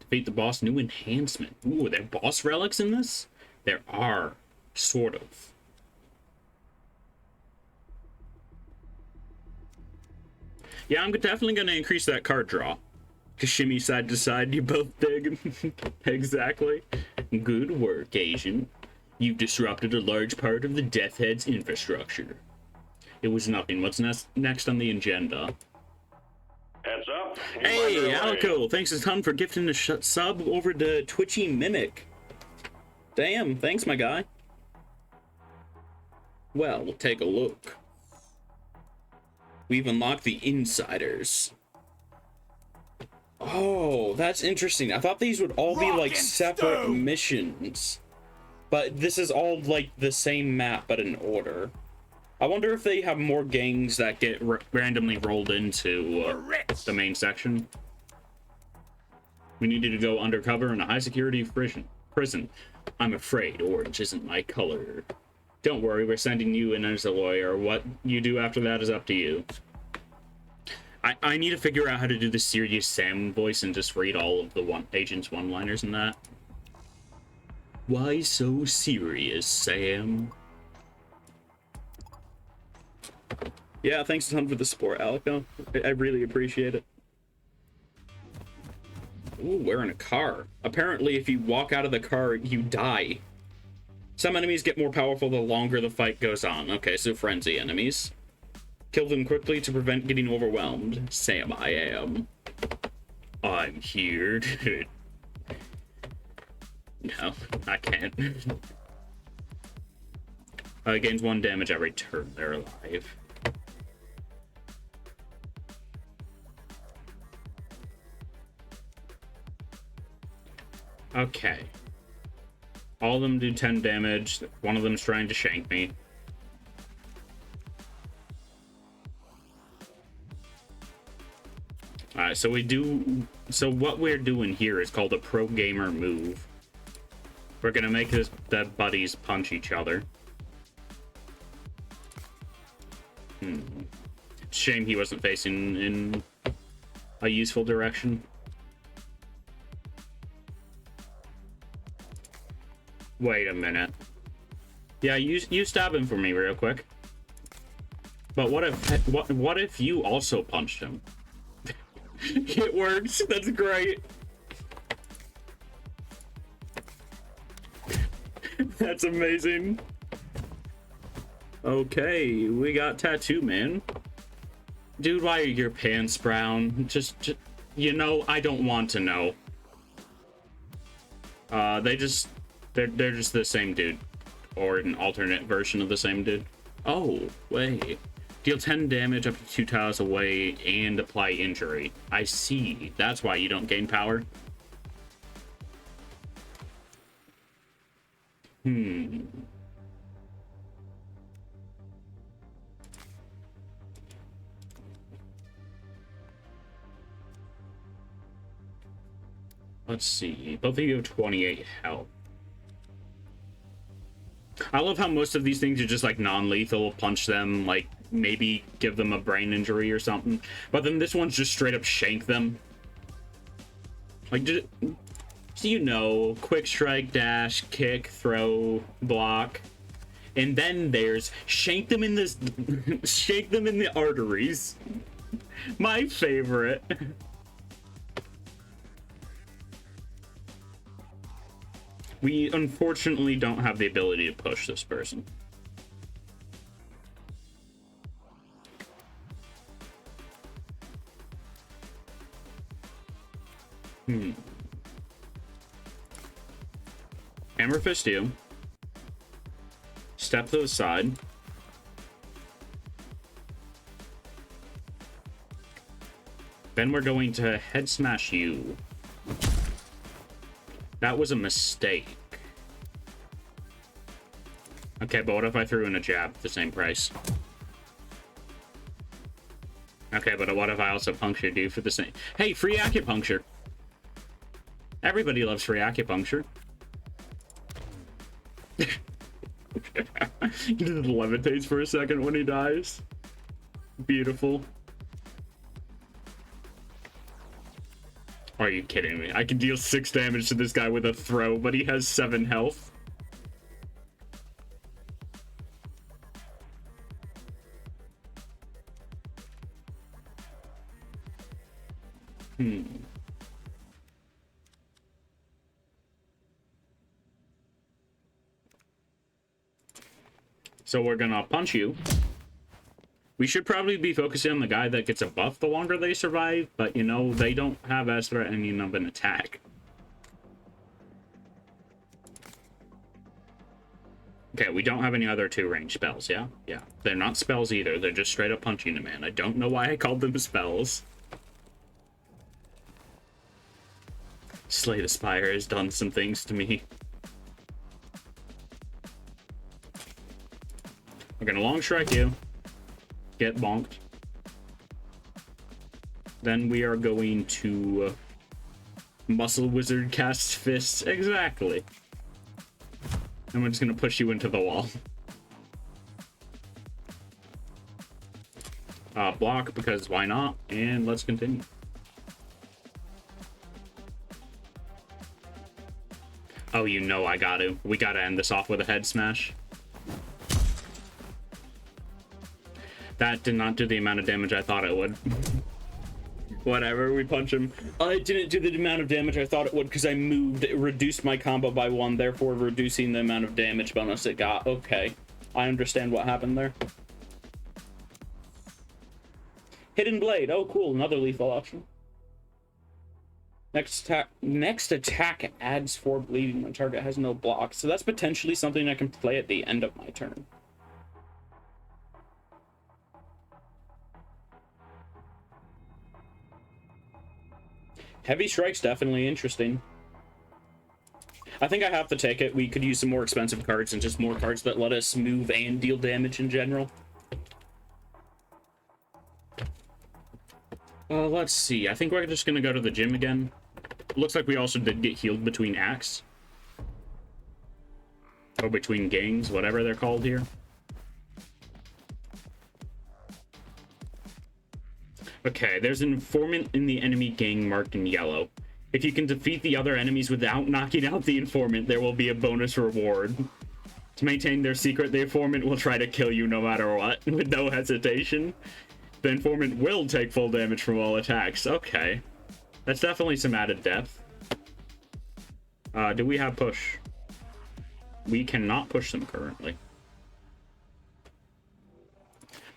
S2: Defeat the boss, new enhancement. Ooh, are there boss relics in this? There are, sort of. Yeah, I'm definitely gonna increase that card draw. To shimmy side to side, you both dig. Exactly. Good work, Asian. You've disrupted a large part of the Death Head's infrastructure. It was nothing. What's next on the agenda?
S3: Heads up.
S2: Hey, Alico, thanks a ton for gifting a sub over to Twitchy Mimic. Damn, thanks, my guy. Well, we'll take a look. We've unlocked the Insiders. Oh, that's interesting. I thought these would all be like separate missions. But this is all like the same map, but in order. I wonder if they have more gangs that get randomly rolled into the main section. We needed to go undercover in a high security prison. I'm afraid orange isn't my color. Don't worry, we're sending you in as a lawyer. What you do after that is up to you. I need to figure out how to do the Serious Sam voice and just read all of the agent's one-liners in that. Why so serious, Sam? Yeah, thanks a ton for the support, Alico. I really appreciate it. Ooh, we're in a car. Apparently, if you walk out of the car, you die. Some enemies get more powerful the longer the fight goes on. Okay, so frenzy enemies. Kill them quickly to prevent getting overwhelmed. Sam, I am. I'm here. No, I can't. Gains 1 damage every turn they're alive. Okay. All of them do 10 damage. One of them's trying to shank me. Alright, so what we're doing here is called a pro gamer move. We're gonna make the buddies punch each other. Shame he wasn't facing in a useful direction. Wait a minute. Yeah, you stab him for me real quick. But what if you also punched him? It works. That's great. That's amazing. Okay, we got Tattoo Man. Dude, why are your pants brown? Just you know, I don't want to know. They're just the same dude, or an alternate version of the same dude. Oh, wait. Deal 10 damage up to 2 tiles away and apply injury. I see. That's why you don't gain power. Let's see. Both of you have 28 health. I love how most of these things are just like non-lethal. Punch them, like maybe give them a brain injury or something. But then this one's just straight up shank them. Like, so you know, quick strike, dash, kick, throw, block. And then there's shank them in this, shank them in the arteries. My favorite. We unfortunately don't have the ability to push this person. Hammer fist you. Step to the side. Then we're going to head smash you. That was a mistake. Okay, but what if I threw in a jab at the same price? Okay, but what if I also punctured you for the same... Hey, free acupuncture! Everybody loves free acupuncture. He just levitates for a second when he dies. Beautiful. Are you kidding me? I can deal 6 damage to this guy with a throw, but he has 7 health. So we're gonna punch you. We should probably be focusing on the guy that gets a buff the longer they survive, but you know, they don't have as threatening of an attack. Okay, we don't have any other 2-range spells, yeah? Yeah. They're not spells either, they're just straight up punching a man. I don't know why I called them spells. Slay the Spire has done some things to me. We're gonna long strike you. Get bonked. Then we are going to Muscle Wizard cast fists. Exactly. And we're just gonna push you into the wall. Block, because why not? And let's continue. Oh, you know I got to. We gotta end this off with a head smash. That did not do the amount of damage I thought it would. Whatever, we punch him. It didn't do the amount of damage I thought it would because I moved. It reduced my combo by 1, therefore reducing the amount of damage bonus it got. Okay, I understand what happened there. Hidden Blade. Oh, cool. Another lethal option. Next attack adds 4 bleeding when target has no block. So that's potentially something I can play at the end of my turn. Heavy Strike's definitely interesting. I think I have to take it. We could use some more expensive cards and just more cards that let us move and deal damage in general. Let's see. I think we're just going to go to the gym again. Looks like we also did get healed between acts. Or between gangs, whatever they're called here. Okay, there's an informant in the enemy gang marked in yellow. If you can defeat the other enemies without knocking out the informant, there will be a bonus reward. To maintain their secret, the informant will try to kill you no matter what, with no hesitation. The informant will take full damage from all attacks. Okay. That's definitely some added depth. Do we have push? We cannot push them currently.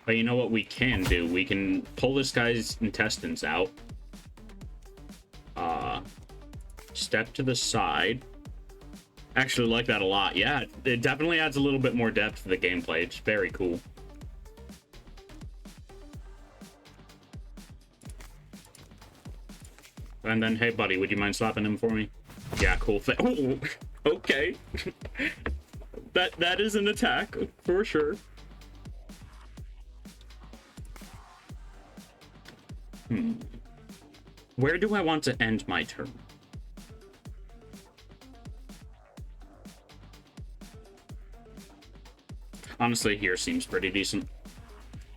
S2: But you know what we can do? We can pull this guy's intestines out. Step to the side. Actually like that a lot. Yeah, it definitely adds a little bit more depth to the gameplay. It's very cool. And then, hey buddy, would you mind slapping him for me? Yeah, cool. Oh, okay. That is an attack, for sure. Where do I want to end my turn? Honestly, here seems pretty decent.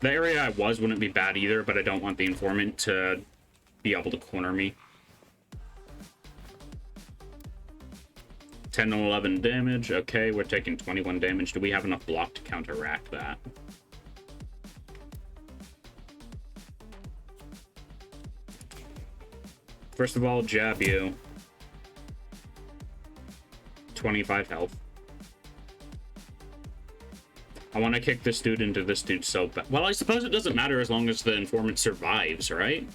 S2: The area I was wouldn't be bad either, but I don't want the informant to be able to corner me. 10 and 11 damage. Okay, we're taking 21 damage. Do we have enough block to counteract that? First of all, jab you. 25 health. I want to kick this dude into this dude so bad. Well, I suppose it doesn't matter as long as the informant survives, right?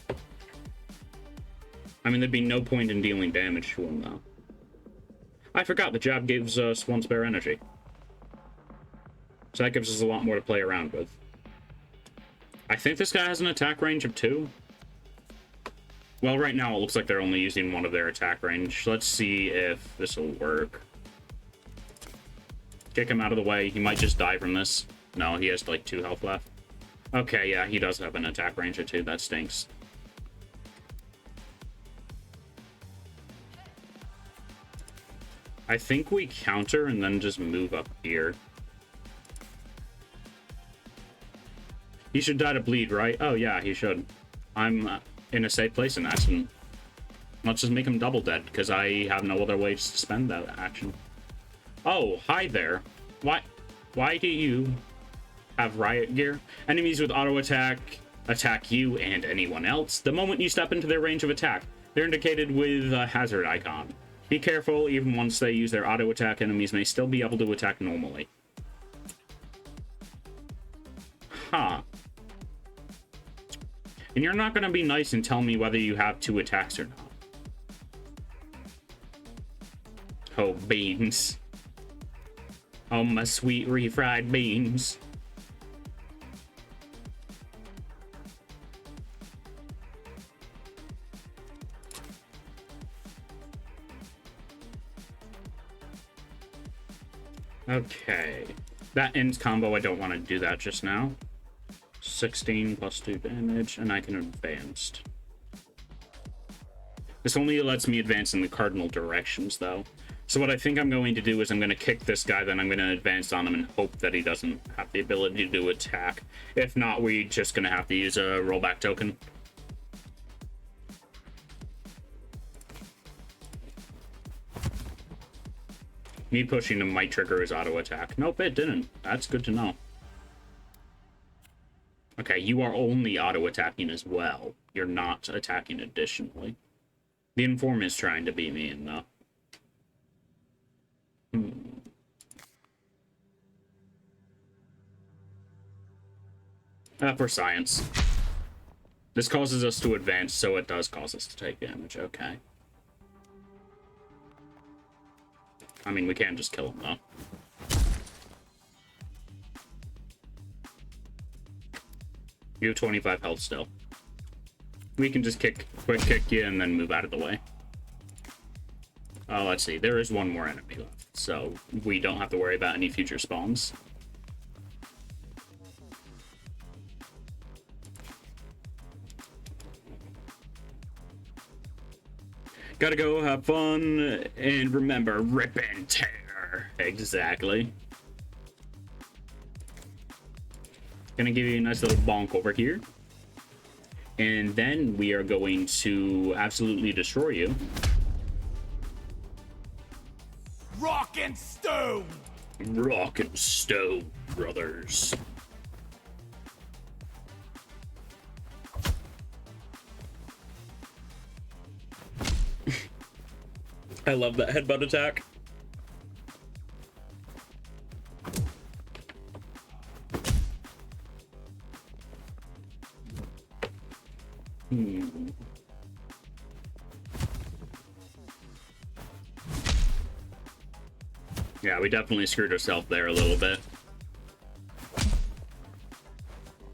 S2: I mean, there'd be no point in dealing damage to him, though. I forgot the jab gives us 1 spare energy. So that gives us a lot more to play around with. I think this guy has an attack range of 2. Well, right now it looks like they're only using one of their attack range. Let's see if this will work. Kick him out of the way. He might just die from this. No, he has like 2 health left. Okay, yeah, he does have an attack range or 2. That stinks. I think we counter and then just move up here. He should die to bleed, right? Oh, yeah, he should. I'm in a safe place in that. And let's just make him double dead, because I have no other ways to spend that action. Oh, hi there. Why do you have riot gear? Enemies with auto attack attack you and anyone else the moment you step into their range of attack. They're indicated with a hazard icon. Be careful, even once they use their auto attack, enemies may still be able to attack normally. Huh. And you're not going to be nice and tell me whether you have 2 attacks or not. Oh, beans. Oh, my sweet refried beans. Okay. That ends combo. I don't want to do that just now. 16 plus 2 damage, and I can advance. This only lets me advance in the cardinal directions, though. So what I think I'm going to do is I'm going to kick this guy, then I'm going to advance on him and hope that he doesn't have the ability to attack. If not, we're just going to have to use a rollback token. Me pushing him might trigger his auto attack. Nope, it didn't. That's good to know. Okay, you are only auto-attacking as well. You're not attacking additionally. The informant's trying to be mean, though. For science. This causes us to advance, so it does cause us to take damage. Okay. I mean, we can't just kill him, though. You have 25 health still. We can just quick kick you and then move out of the way. Let's see. There is one more enemy left, so we don't have to worry about any future spawns. Gotta go have fun and remember, rip and tear. Exactly. Gonna give you a nice little bonk over here. And then we are going to absolutely destroy you.
S1: Rock and stone!
S2: Rock and stone, brothers. I love that headbutt attack. Yeah, we definitely screwed ourselves there a little bit.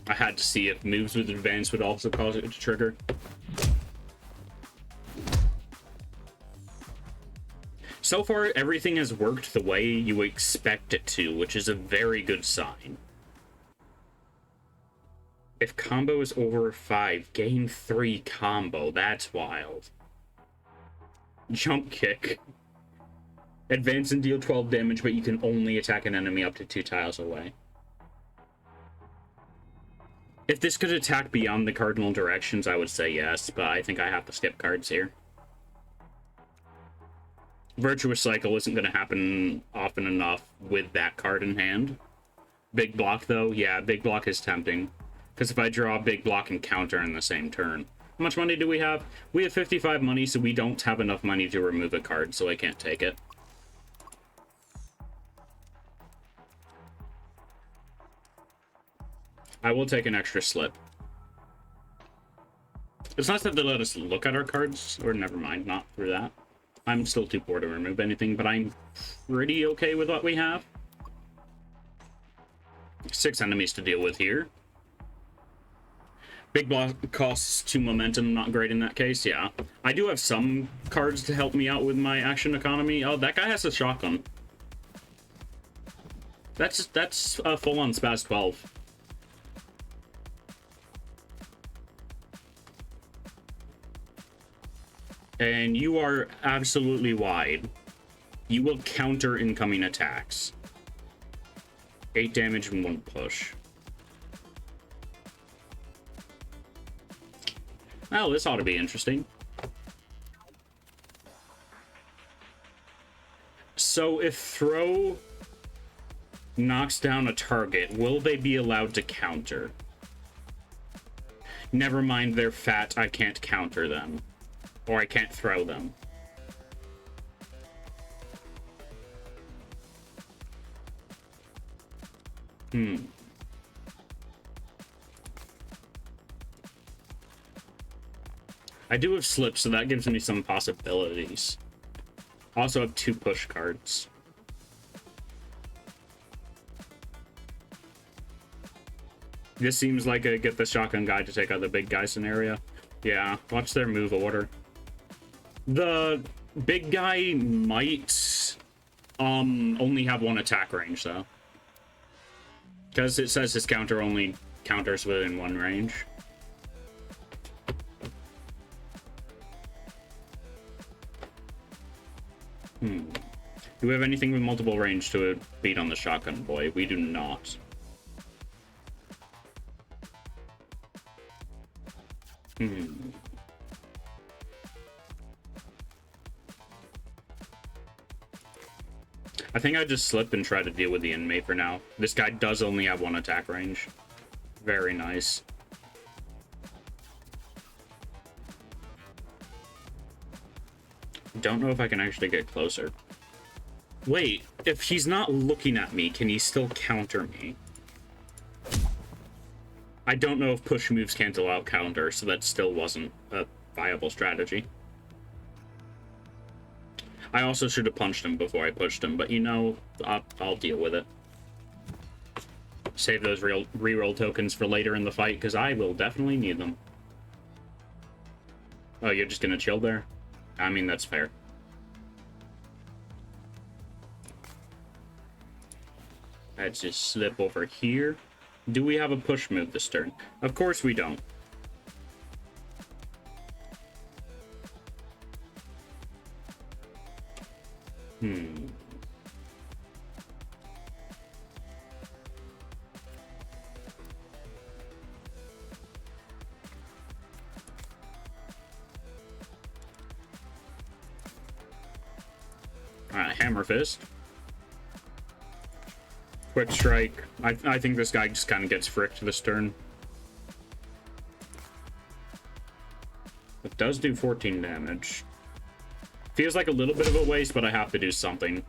S2: I had to see if moves with advance would also cause it to trigger. So far, everything has worked the way you expect it to, which is a very good sign. If combo is over 5, gain 3 combo. That's wild. Jump kick. Advance and deal 12 damage, but you can only attack an enemy up to 2 tiles away. If this could attack beyond the cardinal directions, I would say yes, but I think I have to skip cards here. Virtuous Cycle isn't going to happen often enough with that card in hand. Big Block, though, yeah, Big Block is tempting. Because if I draw a Big Block and counter in the same turn. How much money do we have? We have 55 money, so we don't have enough money to remove a card, so I can't take it. I will take an extra slip. It's nice that they let us look at our cards, or never mind, not through that. I'm still too poor to remove anything, but I'm pretty okay with what we have. 6 enemies to deal with here. Big block costs 2 momentum, not great in that case, yeah. I do have some cards to help me out with my action economy. Oh, that guy has a shotgun. That's a full-on Spaz 12. And you are absolutely wide. You will counter incoming attacks. 8 damage and 1 push. Well, this ought to be interesting. So if throw knocks down a target, will they be allowed to counter? Never mind, they're fat, I can't counter them. Or I can't throw them. I do have slip, so that gives me some possibilities. Also have 2 push cards. This seems like a get the shotgun guy to take out the big guy scenario. Yeah, watch their move order. The big guy might only have 1 attack range though. Because it says his counter only counters within 1 range. Do we have anything with multiple range to beat on the shotgun boy? We do not. I think I just slip and try to deal with the inmate for now. This guy does only have 1 attack range. Very nice. Don't know if I can actually get closer. Wait, if he's not looking at me, can he still counter me? I don't know if push moves cancel out counter, so that still wasn't a viable strategy. I also should have punched him before I pushed him, but you know, I'll deal with it. Save those reroll tokens for later in the fight, because I will definitely need them. Oh, you're just gonna chill there? I mean, that's fair. Let's just slip over here. Do we have a push move this turn? Of course we don't. Alright, Hammer Fist. Quick Strike. I think this guy just kind of gets fricked this turn. It does do 14 damage. Feels like a little bit of a waste, but I have to do something.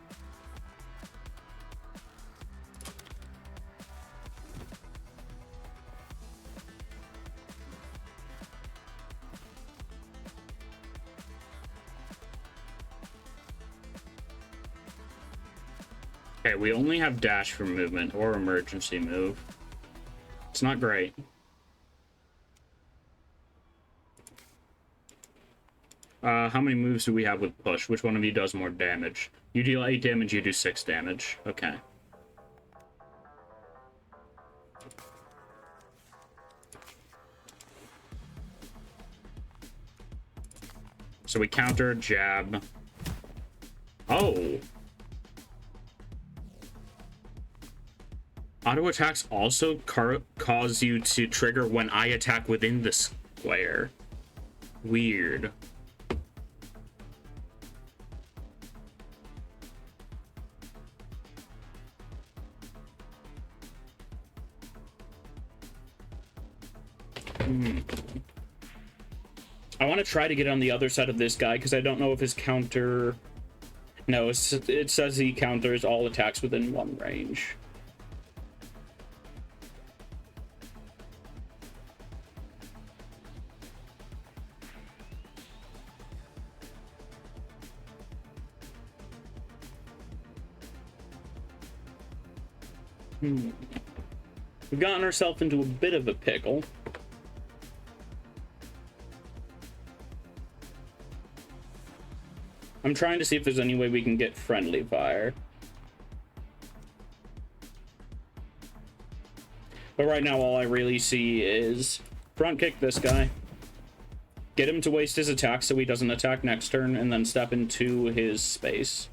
S2: Okay, we only have dash for movement or emergency move. It's not great. How many moves do we have with push? Which one of you does more damage? You deal 8 damage, you do 6 damage. Okay. So we counter, jab. Oh! Auto attacks also cause you to trigger when I attack within the square. Weird. I want to try to get on the other side of this guy because I don't know if his counter... No, it says he counters all attacks within 1 range. We've gotten ourselves into a bit of a pickle. I'm trying to see if there's any way we can get friendly fire. But right now, all I really see is front kick this guy. Get him to waste his attack so he doesn't attack next turn, and then step into his space.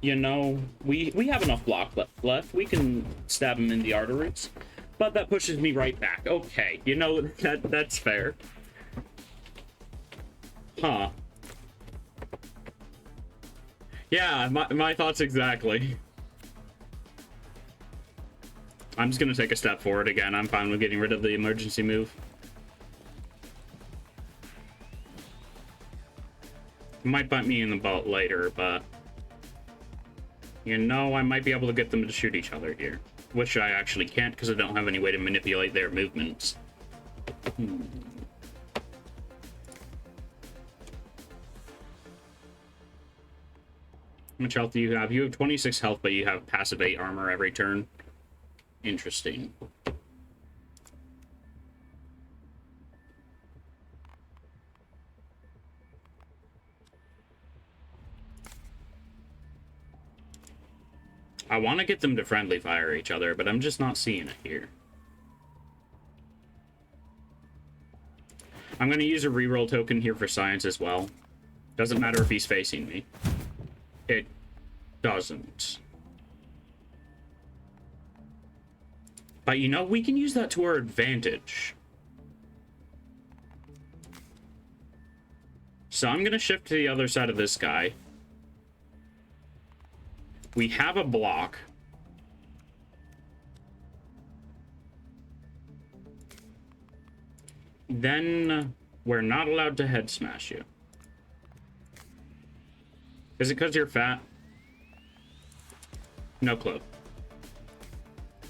S2: You know, we have enough block left. We can stab him in the arteries. But that pushes me right back. Okay, you know, that's fair. Huh. Yeah, my thoughts exactly. I'm just gonna take a step forward again. I'm fine with getting rid of the emergency move. Might bite me in the butt later, but... You know, I might be able to get them to shoot each other here. Which I actually can't, because I don't have any way to manipulate their movements. How much health do you have? You have 26 health, but you have passive 8 armor every turn. Interesting. I want to get them to friendly fire each other, but I'm just not seeing it here. I'm going to use a reroll token here for science as well. Doesn't matter if he's facing me. It doesn't. But you know, we can use that to our advantage. So I'm going to shift to the other side of this guy. We have a block. Then we're not allowed to head smash you. Is it because you're fat? No clue.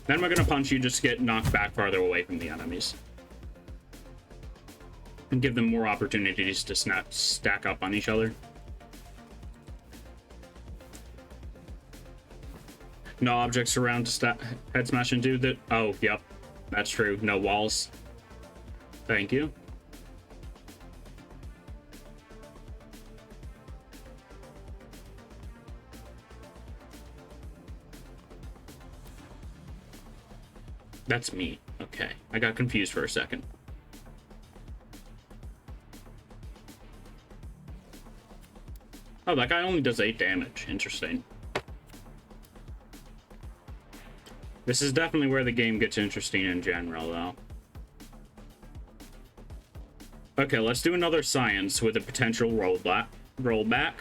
S2: Then we're gonna punch you just to get knocked back farther away from the enemies. And give them more opportunities to stack up on each other. No objects around to head smash into that. Oh, yep. That's true. No walls. Thank you. That's me. Okay. I got confused for a second. Oh, that guy only does 8 damage. Interesting. This is definitely where the game gets interesting in general, though. Okay, let's do another science with a potential rollback.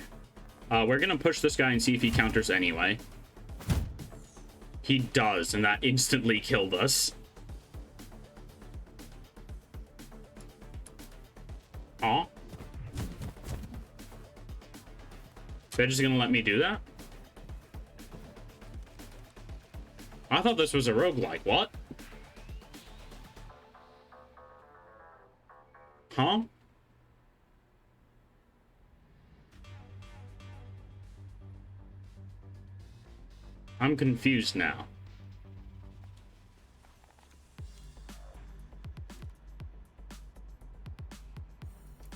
S2: We're gonna push this guy and see if he counters anyway. He does, and that instantly killed us. Aw. They're just gonna let me do that? I thought this was a roguelike. What? Huh? I'm confused now.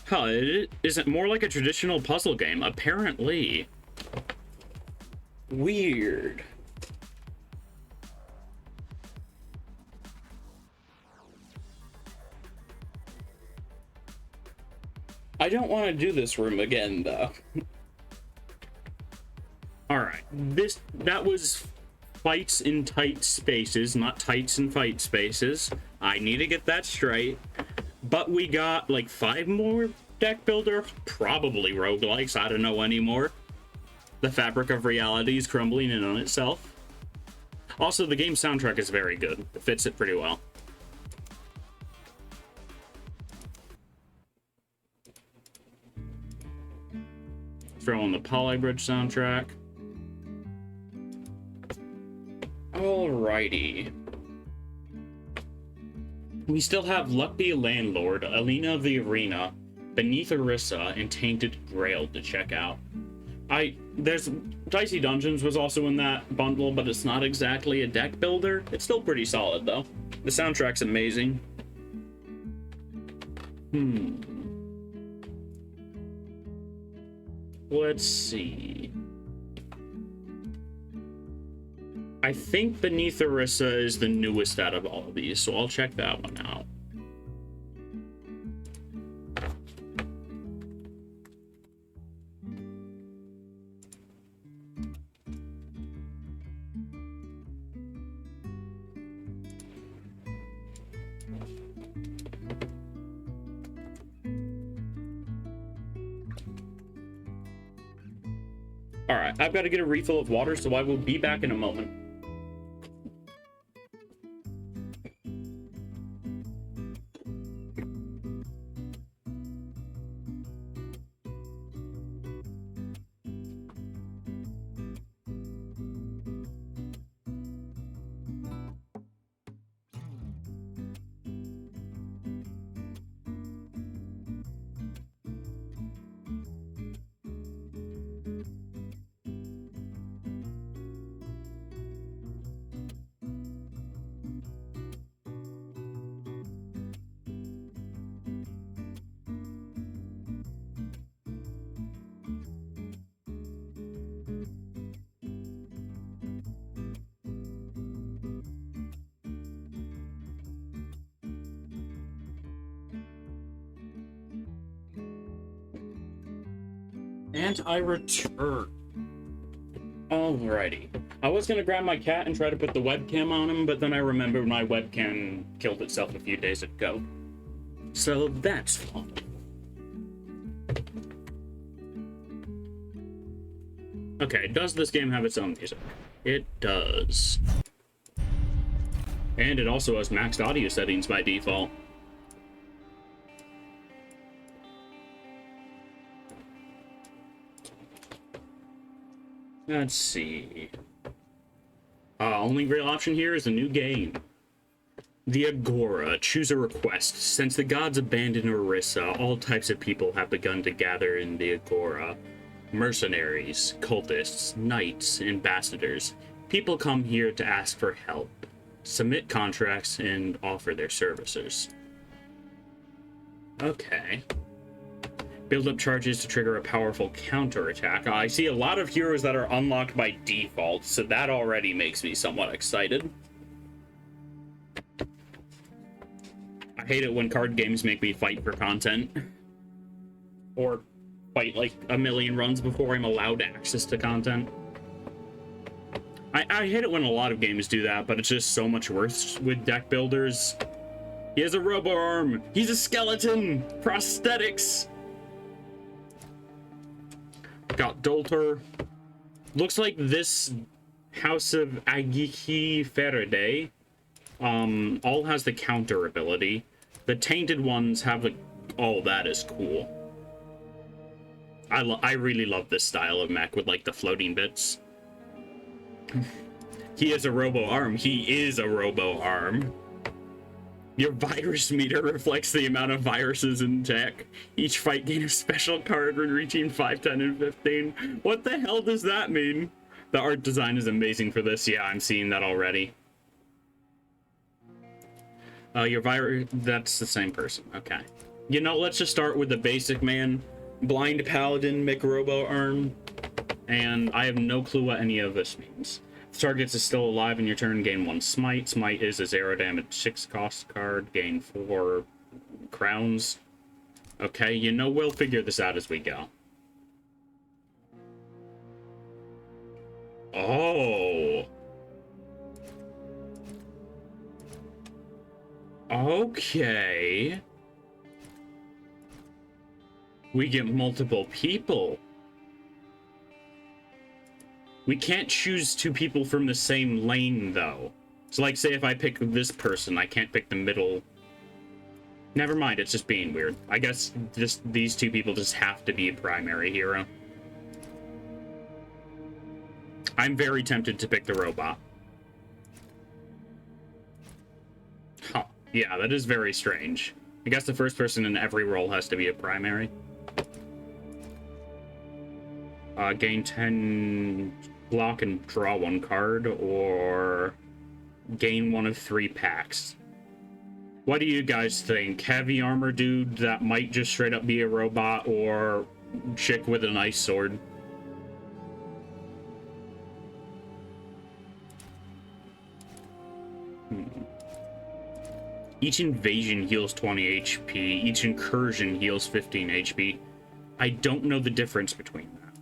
S2: Huh, is it more like a traditional puzzle game? Apparently. Weird. I don't want to do this room again, though. Alright, that was fights in tight spaces, not tights in fight spaces. I need to get that straight. But we got, like, 5 more deck builder, probably roguelikes, I don't know anymore. The fabric of reality is crumbling in on itself. Also, the game's soundtrack is very good. It fits it pretty well. Throw in the Polybridge soundtrack. Alrighty. We still have Luck Be a Landlord, Alina of the Arena, Beneath Orisa, and Tainted Grail to check out. There's Dicey Dungeons was also in that bundle, but it's not exactly a deck builder. It's still pretty solid though. The soundtrack's amazing. Let's see. I think Beneath Orisa is the newest out of all of these, so I'll check that one out. All right, I've got to get a refill of water, so I will be back in a moment. And I return. Alrighty. I was gonna grab my cat and try to put the webcam on him, but then I remembered my webcam killed itself a few days ago. So that's fun. Okay, does this game have its own music? It does. And it also has maxed audio settings by default. Let's see. Only real option here is a new game. The Agora. Choose a request. Since the gods abandoned Orisa, all types of people have begun to gather in the Agora. Mercenaries, cultists, knights, ambassadors. People come here to ask for help, submit contracts, and offer their services. Okay. Build up charges to trigger a powerful counterattack. I see a lot of heroes that are unlocked by default, so that already makes me somewhat excited. I hate it when card games make me fight for content. Or fight like a million runs before I'm allowed access to content. I hate it when a lot of games do that, but it's just so much worse with deck builders. He has a robo arm. He's a skeleton. Prosthetics. Got Dolter. Looks like this House of Agihi Faraday all has the counter ability. The Tainted ones have the... Oh, that is cool. I really love this style of mech with like the floating bits. He has a robo arm. He is a robo arm. Your virus meter reflects the amount of viruses in tech. Each fight gain a special card when reaching 5, 10, and 15. What the hell does that mean? The art design is amazing for this. Yeah, I'm seeing that already. Your virus... That's the same person. Okay. You know, let's just start with the basic man. Blind Paladin, McRobo Arm. And I have no clue what any of this means. If targets is still alive in your turn, gain 1 smite. Smite is a 0 damage 6 cost card. Gain 4 crowns. Okay, you know, we'll figure this out as we go. Oh. Okay. We get multiple people. We can't choose 2 people from the same lane, though. So, like, say if I pick this person, I can't pick the middle. Never mind, it's just being weird. I guess just these 2 people just have to be a primary hero. I'm very tempted to pick the robot. Huh. Yeah, that is very strange. I guess the first person in every role has to be a primary. Gain 10... block and draw 1 card, or gain 1 of 3 packs. What do you guys think? Heavy armor dude that might just straight up be a robot, or chick with an ice sword? Each invasion heals 20 HP. Each incursion heals 15 HP. I don't know the difference between that.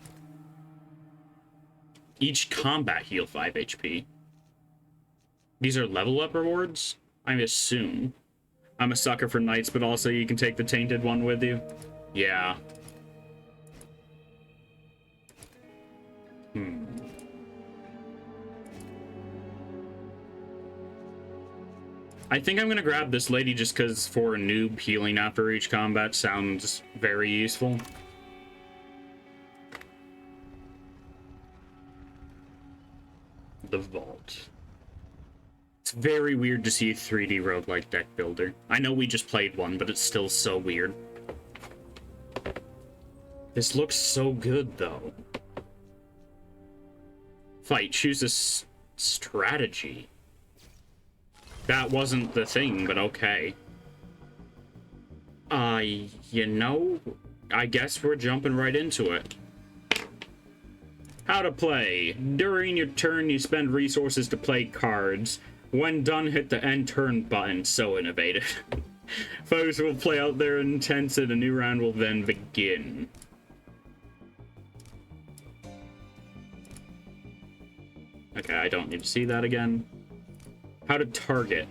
S2: Each combat heal 5 HP. These are level up rewards? I assume. I'm a sucker for knights, but also you can take the tainted one with you. Yeah. I think I'm gonna grab this lady just because for a noob, healing after each combat sounds very useful. The vault. It's very weird to see a 3D roguelike deck builder. I know we just played one, but it's still so weird. This looks so good, though. Fight. Choose a strategy. That wasn't the thing, but okay. You know, I guess we're jumping right into it. How to play. During your turn, you spend resources to play cards. When done, hit the end turn button. So innovative. Foes will play out their intents and a new round will then begin. Okay, I don't need to see that again. How to target.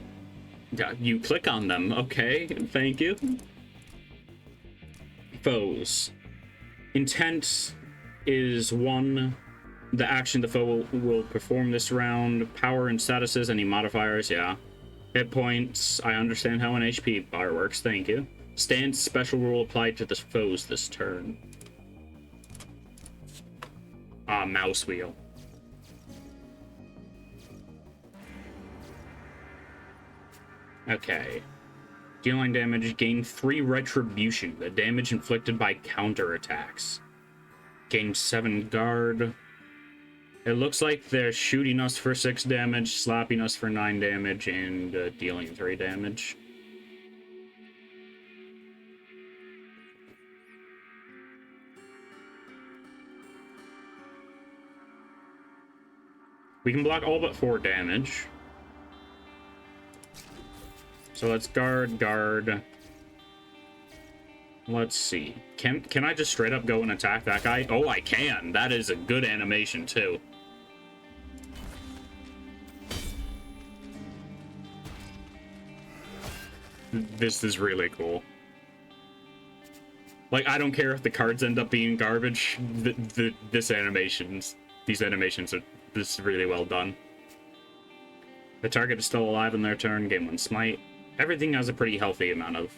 S2: Yeah, you click on them. Okay, thank you. Foes. Intent is 1. The action the foe will perform this round. Power and statuses, any modifiers, yeah. Hit points, I understand how an HP bar works, thank you. Stance, special rule applied to the foes this turn. Mouse wheel. Okay. Dealing damage, gain 3 retribution, the damage inflicted by counterattacks. Gain 7 guard. It looks like they're shooting us for 6 damage, slapping us for 9 damage, and dealing 3 damage. We can block all but 4 damage. So let's guard. Let's see. Can I just straight up go and attack that guy? Oh, I can. That is a good animation, too. This is really cool. Like, I don't care if the cards end up being garbage. These animations are this is really well done. The target is still alive in their turn. Gain 1 smite. Everything has a pretty healthy amount of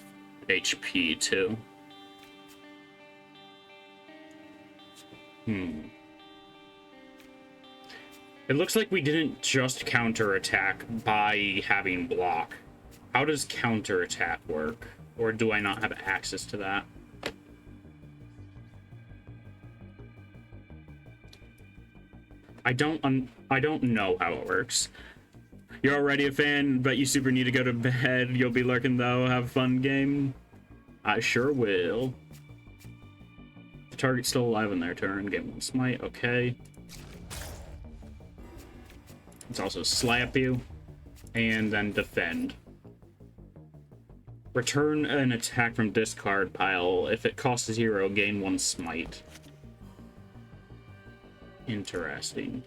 S2: HP, too. It looks like we didn't just counterattack by having block. How does counterattack work? Or do I not have access to that? I don't know how it works. You're already a fan, but you super need to go to bed. You'll be lurking though. Have a fun game. I sure will. The target's still alive in their turn. Gain 1 smite. Okay. Let's also slap you. And then defend. Return an attack from discard pile. If it costs 0, gain 1 smite. Interesting.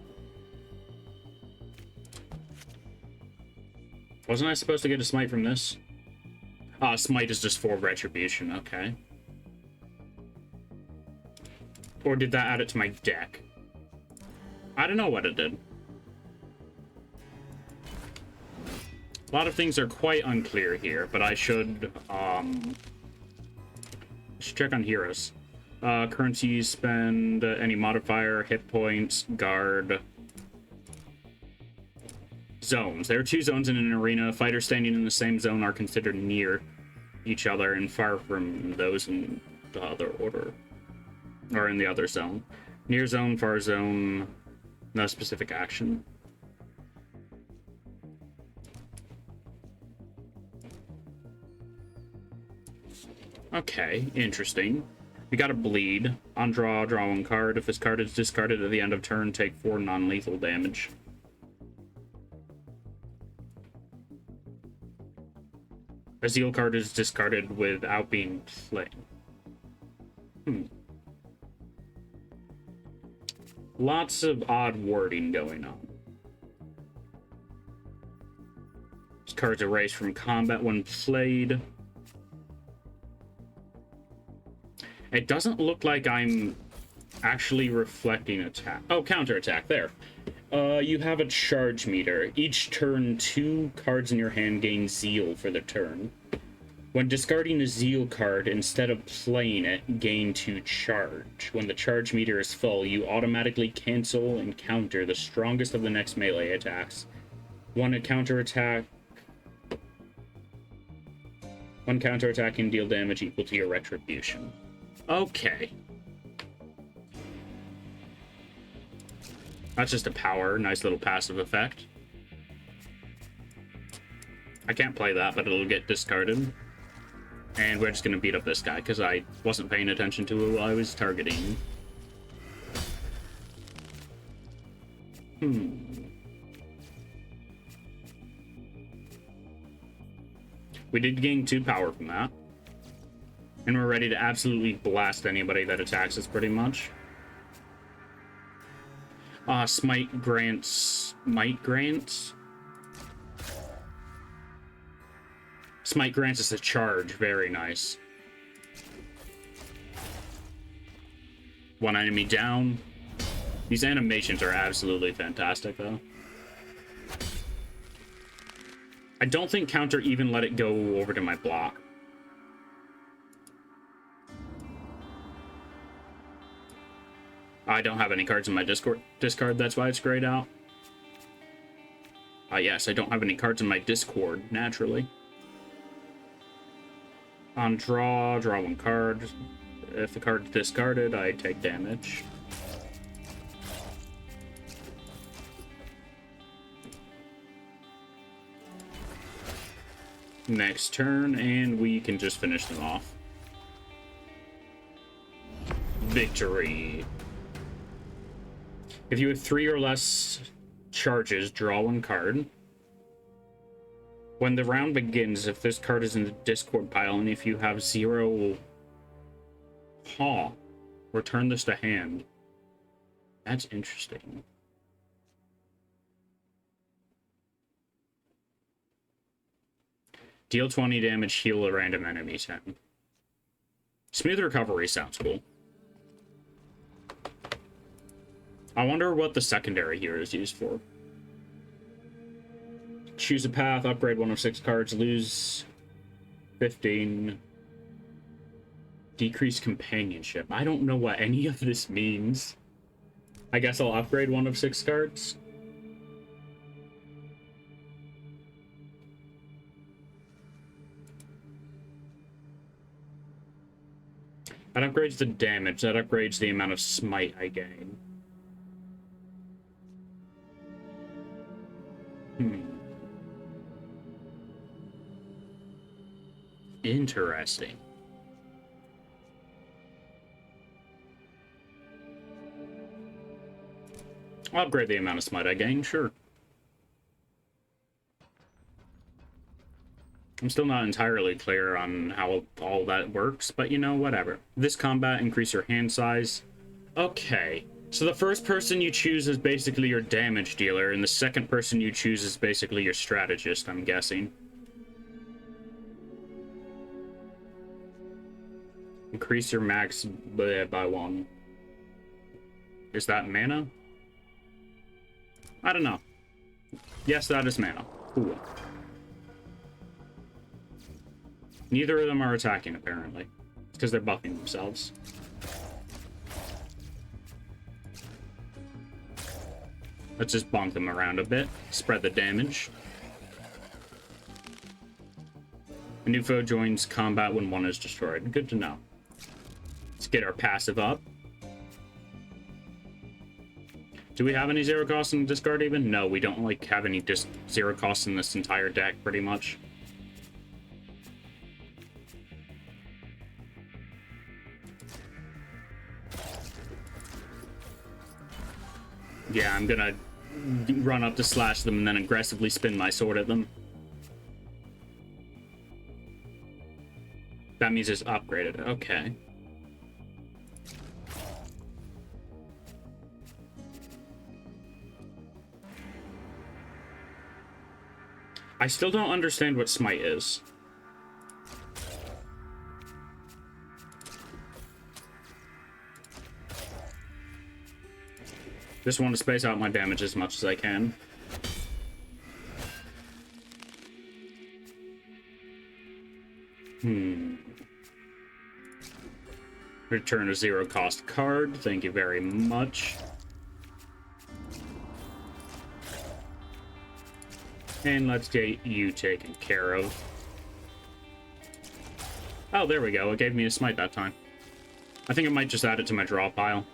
S2: Wasn't I supposed to get a smite from this? Smite is just for retribution, okay. Or did that add it to my deck? I don't know what it did. A lot of things are quite unclear here, but I should check on heroes. Currencies, spend any modifier, hit points, guard. Zones. There are 2 zones in an arena. Fighters standing in the same zone are considered near each other and far from those in the other order. Or in the other zone. Near zone, far zone, no specific action. Okay, interesting. We got a bleed. On draw 1 card. If this card is discarded at the end of turn, take 4 non-lethal damage. A Zeal card is discarded without being played. Lots of odd wording going on. This card's erased from combat when played. It doesn't look like I'm actually reflecting attack. Oh, counterattack, there. You have a charge meter. Each turn, 2 cards in your hand gain Zeal for the turn. When discarding a Zeal card, instead of playing it, gain 2 charge. When the charge meter is full, you automatically cancel and counter the strongest of the next melee attacks. One counterattack can deal damage equal to your retribution. Okay. That's just a power, nice little passive effect. I can't play that, but it'll get discarded. And we're just gonna beat up this guy, because I wasn't paying attention to who I was targeting. We did gain 2 power from that. And we're ready to absolutely blast anybody that attacks us, pretty much. Smite grants... Might grants? Smite grants us a charge. Very nice. 1 enemy down. These animations are absolutely fantastic, though. I don't think counter even let it go over to my block. I don't have any cards in my discard, that's why it's grayed out. Yes, I don't have any cards in my Discord, naturally. On draw 1 card. If the card's discarded, I take damage. Next turn, and we can just finish them off. Victory. If you have 3 or less charges, draw 1 card. When the round begins, if this card is in the discard pile, and if you have 0... return this to hand. That's interesting. Deal 20 damage, heal a random enemy 10. Smooth recovery sounds cool. I wonder what the secondary here is used for. Choose a path, upgrade 1 of 6 cards, lose 15. Decrease companionship. I don't know what any of this means. I guess I'll upgrade 1 of 6 cards. That upgrades the damage. That upgrades the amount of smite I gain. Interesting. I'll upgrade the amount of smite I gain, sure. I'm still not entirely clear on how all that works, but you know, whatever. This combat, increase your hand size. Okay. So the first person you choose is basically your damage dealer, and the second person you choose is basically your strategist, I'm guessing. Increase your max by 1. Is that mana? I don't know. Yes, that is mana. Cool. Neither of them are attacking, apparently. It's because they're buffing themselves. Let's just bonk them around a bit. Spread the damage. A new foe joins combat when 1 is destroyed. Good to know. Let's get our passive up. Do we have any 0 costs in the discard even? No, we don't like have any 0 costs in this entire deck, pretty much. Yeah, I'm gonna run up to slash them and then aggressively spin my sword at them. That means it's upgraded. Okay. I still don't understand what smite is. Just want to space out my damage as much as I can. Return a zero-cost card. Thank you very much. And let's get you taken care of. Oh, there we go. It gave me a smite that time. I think I might just add it to my draw pile.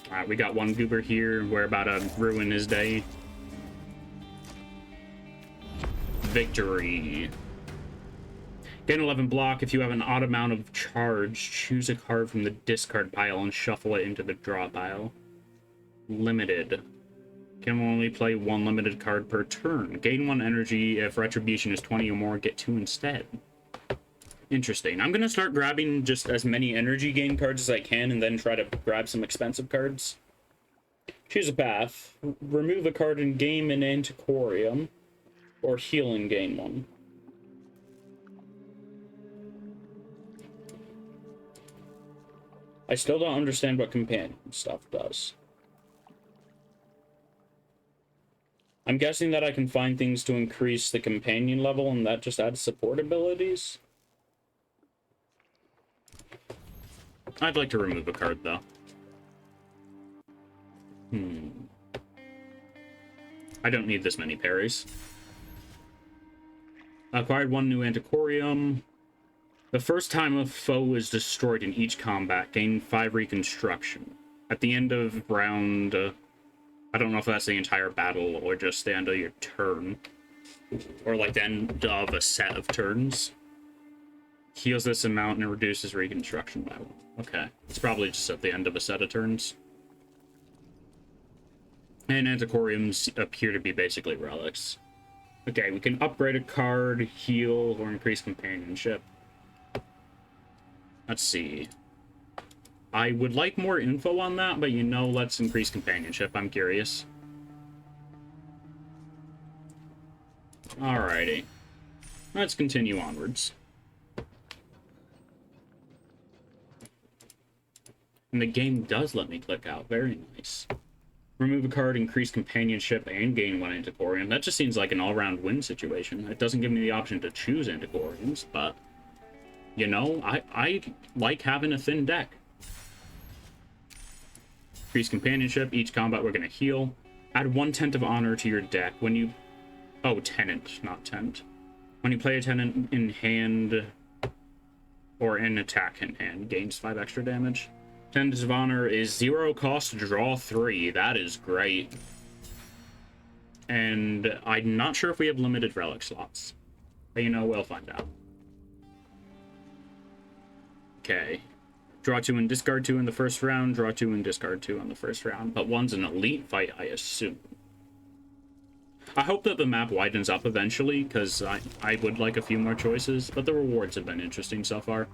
S2: Alright, we got one goober here. We're about to ruin his day. Victory. Gain 11 block. If you have an odd amount of charge, choose a card from the discard pile and shuffle it into the draw pile. Limited. Can only play one limited card per turn. Gain 1 energy. If retribution is 20 or more, get 2 instead. Interesting. I'm gonna start grabbing just as many energy gain cards as I can and then try to grab some expensive cards. Choose a path. Remove a card and gain an Antiquarium. Or heal and gain 1. I still don't understand what companion stuff does. I'm guessing that I can find things to increase the companion level and that just adds support abilities. I'd like to remove a card, though. I don't need this many parries. Acquired 1 new Antiquarium. The first time a foe is destroyed in each combat, gain 5 reconstruction. At the end of round... I don't know if that's the entire battle or just the end of your turn. Or like the end of a set of turns. Heals this amount and reduces reconstruction by 1. Okay. It's probably just at the end of a set of turns. And Antiquariums appear to be basically relics. Okay, we can upgrade a card, heal, or increase companionship. Let's see. I would like more info on that, but you know, let's increase companionship. I'm curious. Alrighty. Let's continue onwards. And the game does let me click out. Very nice. Remove a card, increase companionship, and gain 1 Antiquarium. That just seems like an all-round win situation. It doesn't give me the option to choose Antiquariums, but... You know, I like having a thin deck. Increase companionship. Each combat we're going to heal. Add 1/10 of honor to your deck when you... Oh, tenant, not tent. When you play a tenant in hand or in attack in hand, gains 5 extra damage. 10 of honor is 0 cost to draw 3. That is great. And I'm not sure if we have limited relic slots. But you know, we'll find out. Okay. Draw 2 and discard 2 in the first round. Draw 2 and discard 2 on the first round. But one's an elite fight, I assume. I hope that the map widens up eventually, because I would like a few more choices. But the rewards have been interesting so far.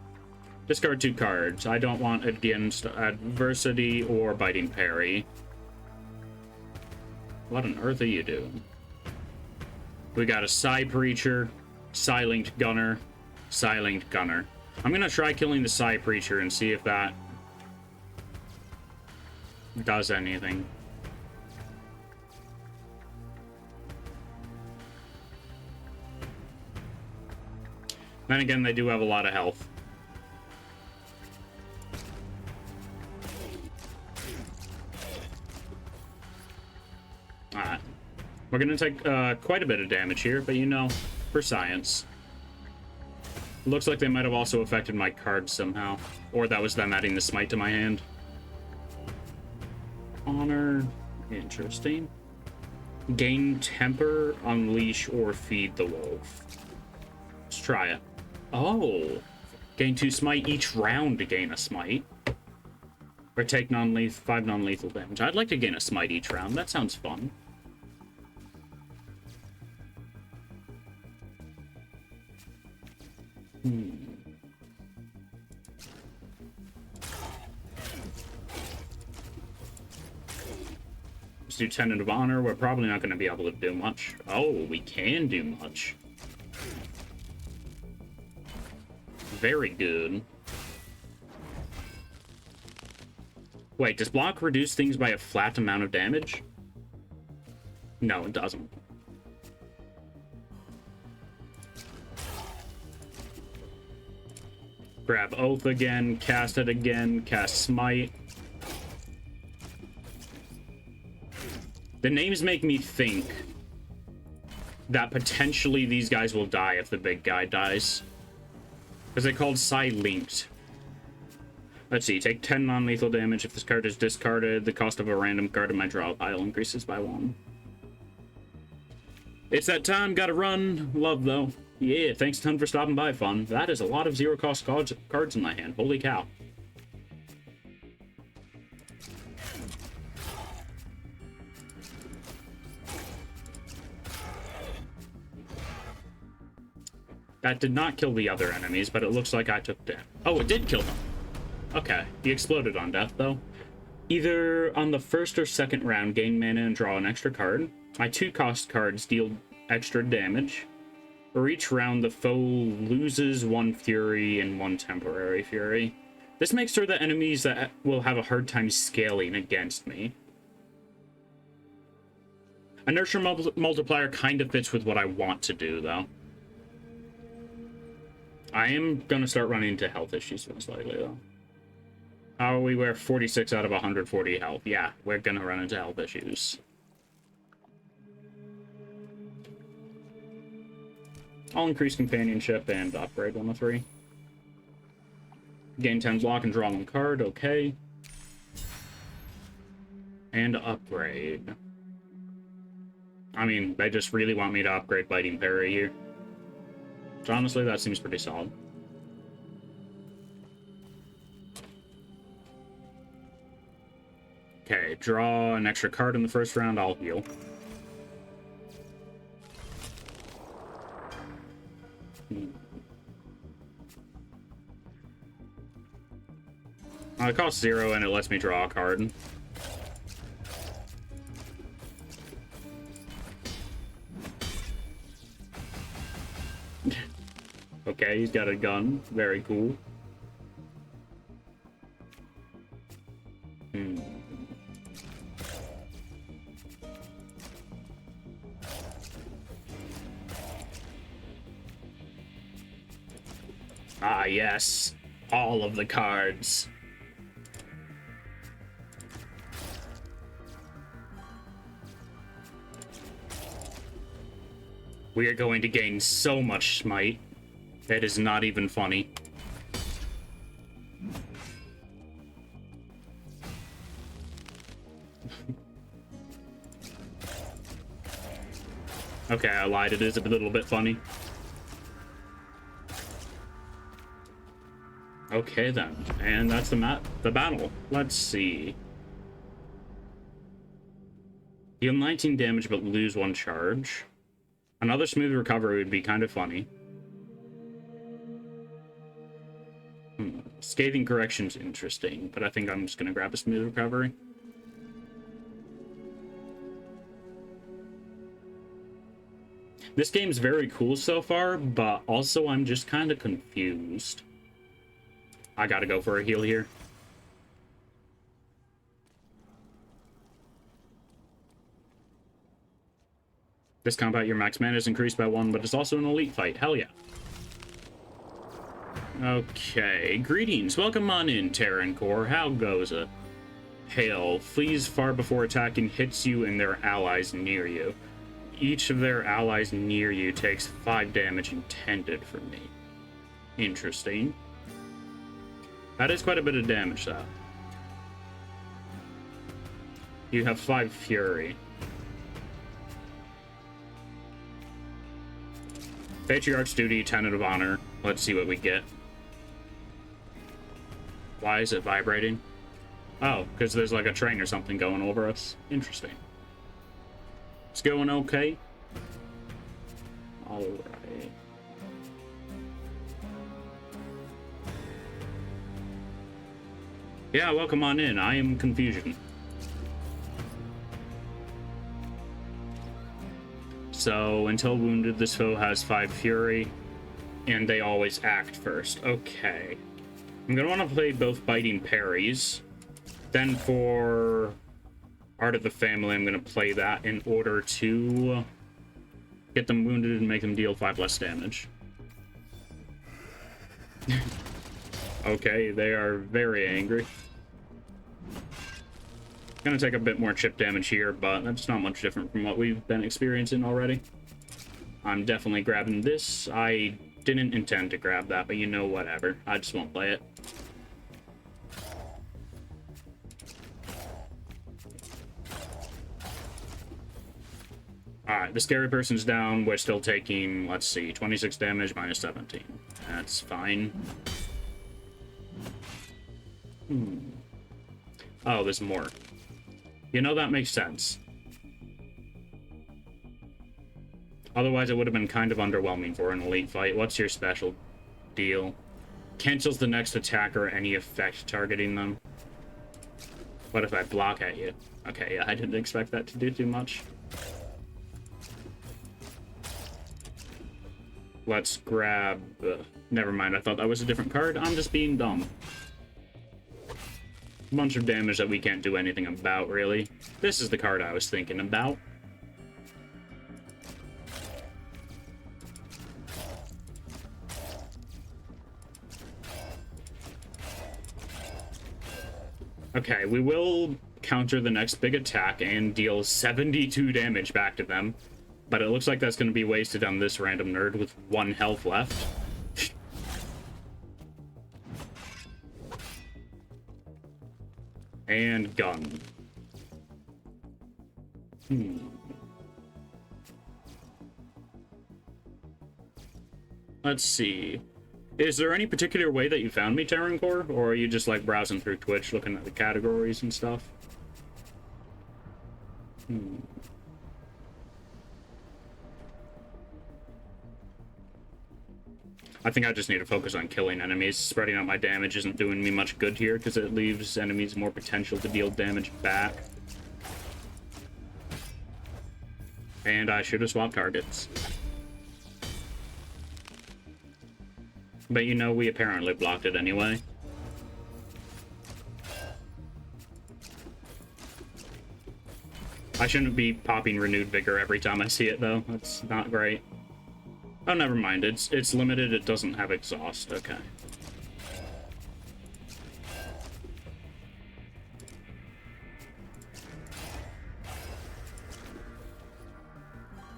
S2: Discard 2 cards. I don't want against adversity or biting parry. What on earth are you doing? We got a Psy Preacher, Silent Gunner, Silent Gunner. I'm gonna try killing the Psy Preacher and see if that does anything. Then again, they do have a lot of health. Alright. We're gonna take quite a bit of damage here, but you know, for science. Looks like they might have also affected my cards somehow. Or that was them adding the smite to my hand. Honor. Interesting. Gain temper, unleash, or feed the wolf. Let's try it. Oh. Gain 2 smite each round to gain a smite. Or take 5 non-lethal damage. I'd like to gain a smite each round. That sounds fun. Let's do Tenet of Honor. We're probably not going to be able to do much. Oh, we can do much. Very good. Wait, does block reduce things by a flat amount of damage? No, it doesn't. Grab Oath again, cast it again, cast Smite. The names make me think that potentially these guys will die if the big guy dies. Because they're called Psi-linked. Let's see, take 10 non-lethal damage. If this card is discarded, the cost of a random card in my draw pile increases by 1. It's that time, gotta run. Love, though. Yeah, thanks a ton for stopping by, Fun. That is a lot of zero-cost cards in my hand. Holy cow. That did not kill the other enemies, but it looks like I took damage. Oh, it did kill them. Okay, he exploded on death, though. Either on the first or second round, gain mana and draw an extra card. My 2-cost cards deal extra damage. For each round, the foe loses 1 fury and 1 temporary fury. This makes sure that enemies that will have a hard time scaling against me. Inertia multiplier kind of fits with what I want to do, though. I am going to start running into health issues most likely, though. How are we? We're 46 out of 140 health. Yeah, we're going to run into health issues. I'll increase companionship and upgrade 1 to 3. Gain 10 block and draw 1 card. Okay. And upgrade. I mean, they just really want me to upgrade Biting Parry here. So honestly, that seems pretty solid. Okay, draw an extra card in the first round. I'll heal. It costs 0 and it lets me draw a card. Okay, he's got a gun. Very cool. Ah, yes. All of the cards. We are going to gain so much smite. That is not even funny. Okay, I lied. It is a little bit funny. Okay, then. And that's the battle. Let's see. Deal 19 damage, but lose 1 charge. Another smooth recovery would be kind of funny. Scathing correction's interesting, but I think I'm just gonna grab a smooth recovery. This game's very cool so far, but also I'm just kind of confused. I gotta go for a heal here. This combat, your max mana is increased by 1, but it's also an elite fight. Hell yeah. Okay, greetings. Welcome on in, Terran Core. How goes it? Hail. Flees far before attacking hits you and their allies near you. Each of their allies near you takes 5 damage intended from me. Interesting. That is quite a bit of damage, though. You have 5 fury. Patriarch's Duty, Tenet of Honor. Let's see what we get. Why is it vibrating? Oh, because there's like a train or something going over us. Interesting. It's going okay. All right. Yeah, welcome on in. I am Confusion. So, until wounded, this foe has 5 fury, and they always act first. Okay. I'm gonna want to play both biting parries. Then for Art of the Family, I'm gonna play that in order to get them wounded and make them deal 5 less damage. Okay, they are very angry. Gonna take a bit more chip damage here, but that's not much different from what we've been experiencing already. I'm definitely grabbing this. I didn't intend to grab that, but you know, whatever. I just won't play it. Alright, the scary person's down. We're still taking, let's see, 26 damage minus 17. That's fine. Oh, there's more. You know, that makes sense. Otherwise, it would have been kind of underwhelming for an elite fight. What's your special deal? Cancels the next attack or any effect targeting them. What if I block at you? Okay, yeah, I didn't expect that to do too much. Let's grab... never mind, I thought that was a different card. I'm just being dumb. A bunch of damage that we can't do anything about, really. This is the card I was thinking about. Okay, we will counter the next big attack and deal 72 damage back to them. But it looks like that's going to be wasted on this random nerd with 1 health left. And gun. Let's see. Is there any particular way that you found me, Terran Core? Or are you just like browsing through Twitch looking at the categories and stuff? I think I just need to focus on killing enemies. Spreading out my damage isn't doing me much good here because it leaves enemies more potential to deal damage back. And I should have swapped targets. But you know, we apparently blocked it anyway. I shouldn't be popping Renewed Vigor every time I see it, though. That's not great. Oh, never mind. It's limited. It doesn't have exhaust. Okay.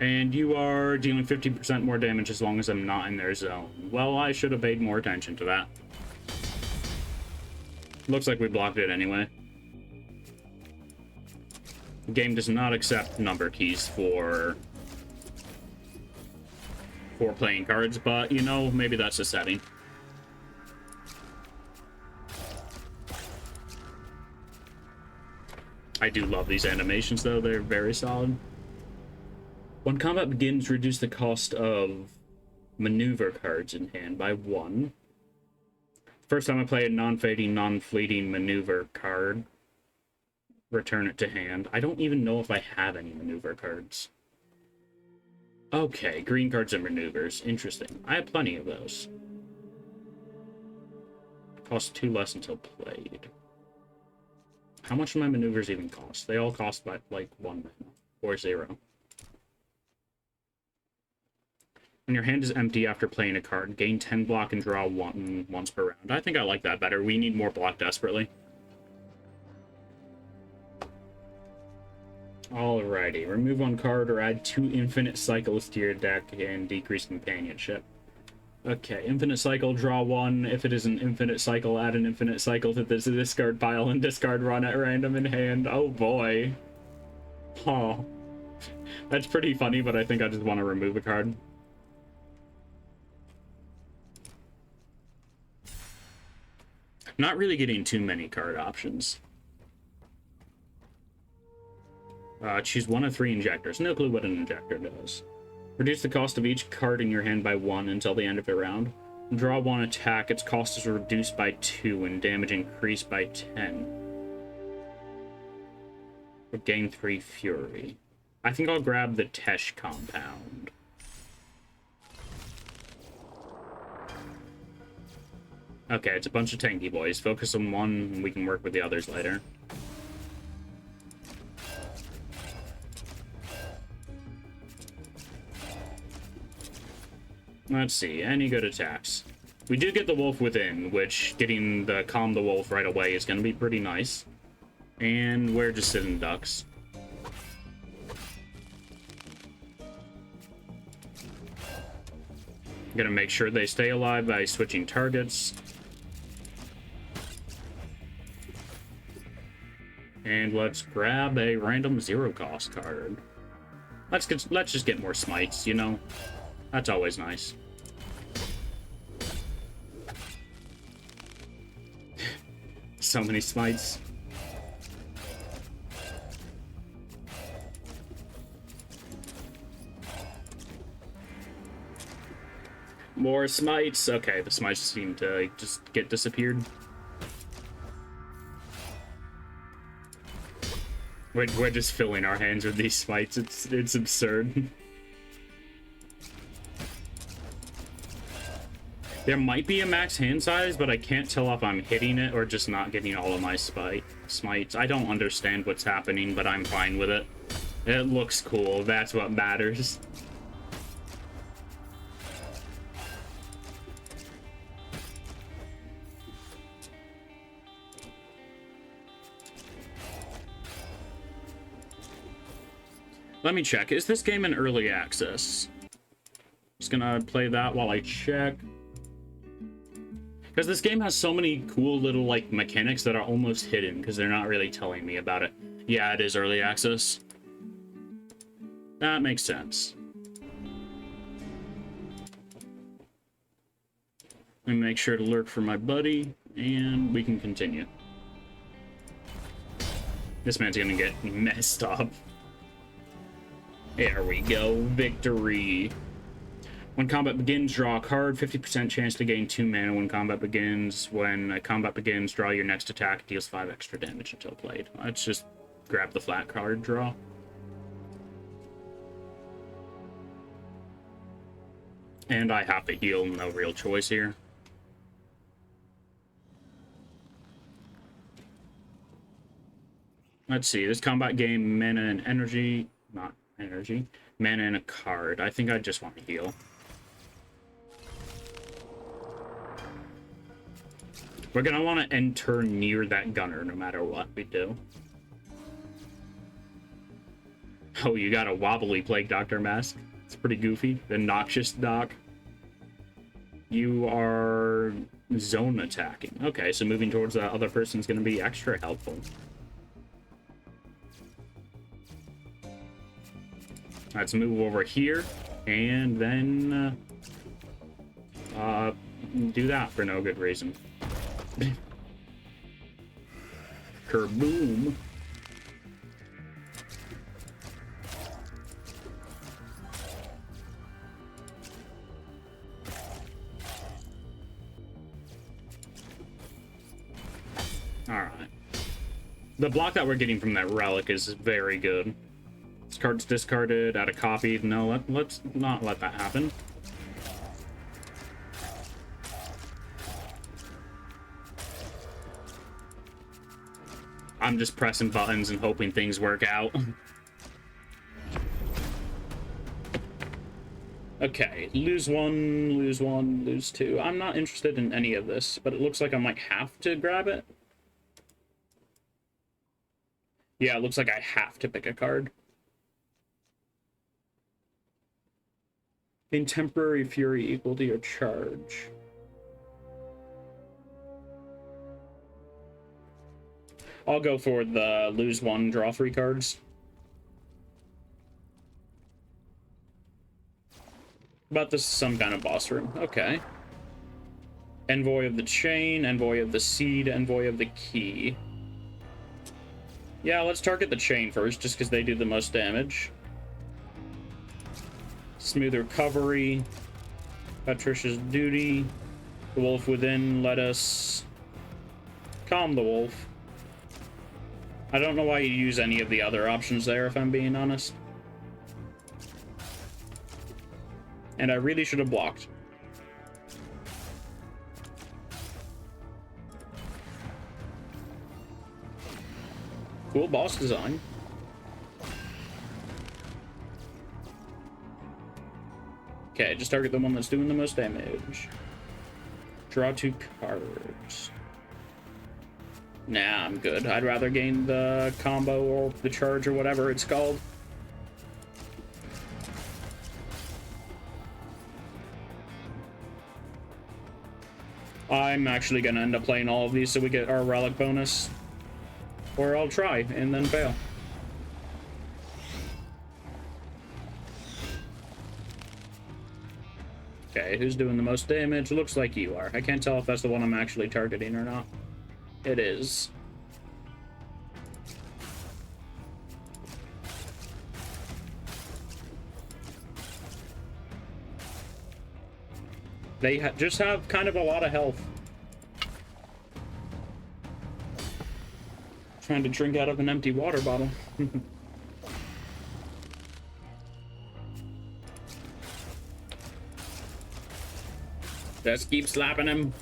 S2: And you are dealing 50% more damage as long as I'm not in their zone. Well, I should have paid more attention to that. Looks like we blocked it anyway. The game does not accept number keys for playing cards, but, you know, maybe that's a setting. I do love these animations, though. They're very solid. When combat begins, reduce the cost of maneuver cards in hand by 1. First time I play a non-fading, non-fleeting maneuver card, return it to hand. I don't even know if I have any maneuver cards. Okay, green cards and maneuvers. Interesting. I have plenty of those. Cost 2 less until played. How much do my maneuvers even cost? They all cost by, like, 1 mana. Or 0. When your hand is empty after playing a card, gain 10 block and draw 1 once per round. I think I like that better. We need more block desperately. Alrighty, remove 1 card or add 2 infinite cycles to your deck and decrease companionship. Okay, infinite cycle, draw 1. If it is an infinite cycle, add an infinite cycle to this discard pile and discard run at random in hand. Oh boy. Oh. That's pretty funny, but I think I just want to remove a card. Not really getting too many card options. Choose one of 3 injectors. No clue what an injector does. Reduce the cost of each card in your hand by 1 until the end of the round. Draw 1 attack. Its cost is reduced by 2 and damage increased by 10. Or gain 3 fury. I think I'll grab the Tesh compound. Okay, it's a bunch of tanky boys. Focus on one, and we can work with the others later. Let's see, any good attacks. We do get the wolf within, which getting the calm the wolf right away is going to be pretty nice. And we're just sitting ducks. Gonna make sure they stay alive by switching targets. And let's grab a random 0-cost card. Let's just get more smites, you know? That's always nice. So many smites. More smites. Okay, the smites seem to just get disappeared. We're just filling our hands with these smites. It's absurd. There might be a max hand size, but I can't tell if I'm hitting it or just not getting all of my smites. I don't understand what's happening, but I'm fine with it. It looks cool. That's what matters. Let me check. Is this game in early access? Just gonna play that while I check. Because this game has so many cool little, like, mechanics that are almost hidden, because they're not really telling me about it. Yeah, it is early access. That makes sense. Let me make sure to lurk for my buddy, and we can continue. This man's gonna get messed up. There we go. Victory. When combat begins, draw a card. 50% chance to gain 2 mana when combat begins. When combat begins, draw your next attack. It deals 5 extra damage until played. Let's just grab the flat card draw. And I have to heal. No real choice here. Let's see. This combat game, mana and energy. Not energy. Mana and a card. I think I just want to heal. We're going to want to enter near that gunner no matter what we do. Oh, you got a wobbly Plague Doctor mask. It's pretty goofy. The Noxious Doc. You are zone attacking. Okay, so moving towards that other person is going to be extra helpful. Let's move over here, and then do that for no good reason. Kerboom. Alright. The block that we're getting from that relic is very good. This card's discarded, add a copy. No, let's not let that happen. I'm just pressing buttons and hoping things work out. Okay, lose 1, lose 1, lose 2. I'm not interested in any of this, but it looks like I might have to grab it. Yeah, it looks like I have to pick a card. In temporary fury equal to your charge. I'll go for the lose 1, draw 3 cards. But this is some kind of boss room. Okay. Envoy of the Chain, Envoy of the Seed, Envoy of the Key. Yeah, let's target the chain first, just because they do the most damage. Smooth recovery. Patricia's duty. The wolf within, let us calm the wolf. I don't know why you use any of the other options there, if I'm being honest. And I really should have blocked. Cool boss design. Okay, just target the one that's doing the most damage. Draw 2 cards. Nah, I'm good. I'd rather gain the combo or the charge or whatever it's called. I'm actually gonna end up playing all of these so we get our relic bonus. Or I'll try and then fail. Okay, who's doing the most damage? Looks like you are. I can't tell if that's the one I'm actually targeting or not. It is. They just have kind of a lot of health. Trying to drink out of an empty water bottle. Just keep slapping him.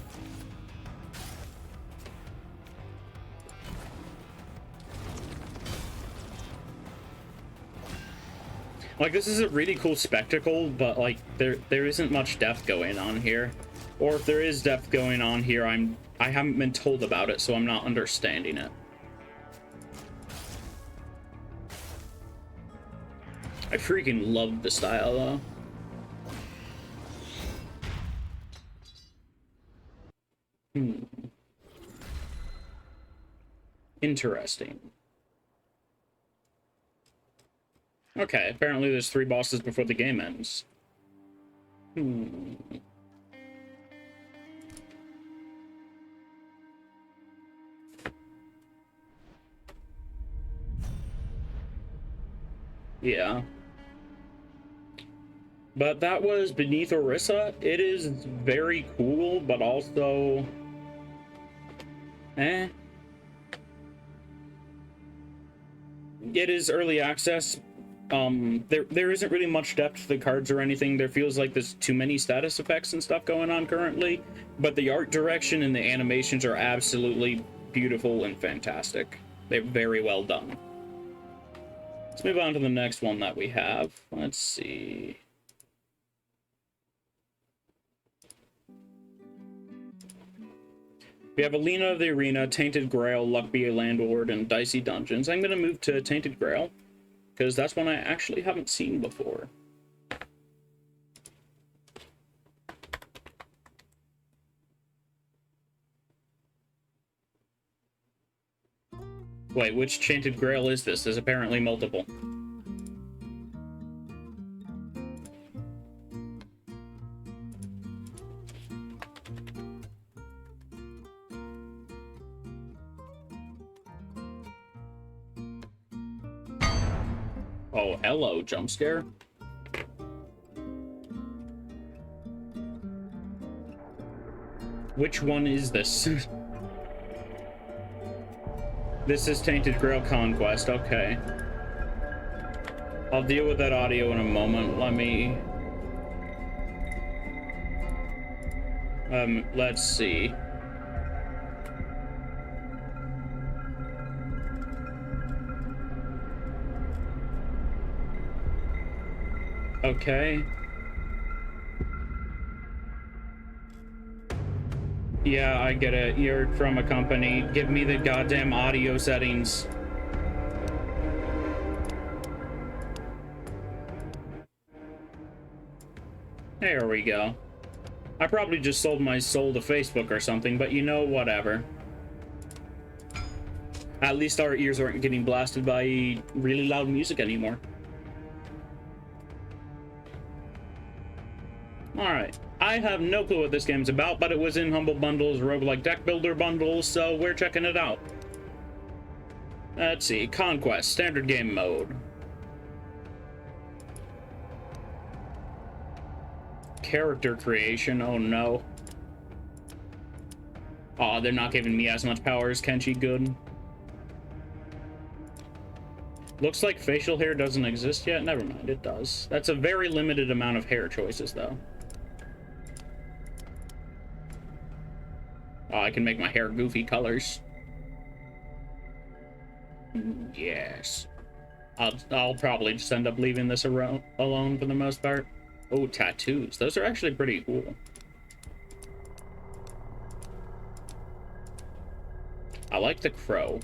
S2: Like, this is a really cool spectacle, but like there isn't much depth going on here. Or if there is depth going on here, I haven't been told about it, so I'm not understanding it. I freaking love the style though. Interesting. Okay, apparently there's 3 bosses before the game ends. Yeah. But that was Beneath Orisa. It is very cool, but also... It is early access. There isn't really much depth to the cards or anything. There feels like there's too many status effects and stuff going on currently, but the art direction and the animations are absolutely beautiful and fantastic. They're very well done. Let's move on to the next one that we have. Let's see. We have Alina of the Arena, Tainted Grail, Luck Be a Landlord, and Dicey Dungeons. I'm going to move to Tainted Grail, because that's one I actually haven't seen before. Wait, which Tainted Grail is this? There's apparently multiple. Oh, hello, jump scare. Which one is this? This is Tainted Grail Conquest, okay. I'll deal with that audio in a moment. Let me... let's see. Okay. Yeah, I get it. You're from a company. Give me the goddamn audio settings. There we go. I probably just sold my soul to Facebook or something, but you know, whatever. At least our ears aren't getting blasted by really loud music anymore. Alright, I have no clue what this game's about, but it was in Humble Bundle's roguelike deck builder bundle, so we're checking it out. Let's see. Conquest. Standard game mode. Character creation. Oh no. Oh, they're not giving me as much power as Kenshi. Good. Looks like facial hair doesn't exist yet. Never mind, it does. That's a very limited amount of hair choices, though. Oh, I can make my hair goofy colors. Yes. I'll probably just end up leaving this alone for the most part. Oh, tattoos. Those are actually pretty cool. I like the crow.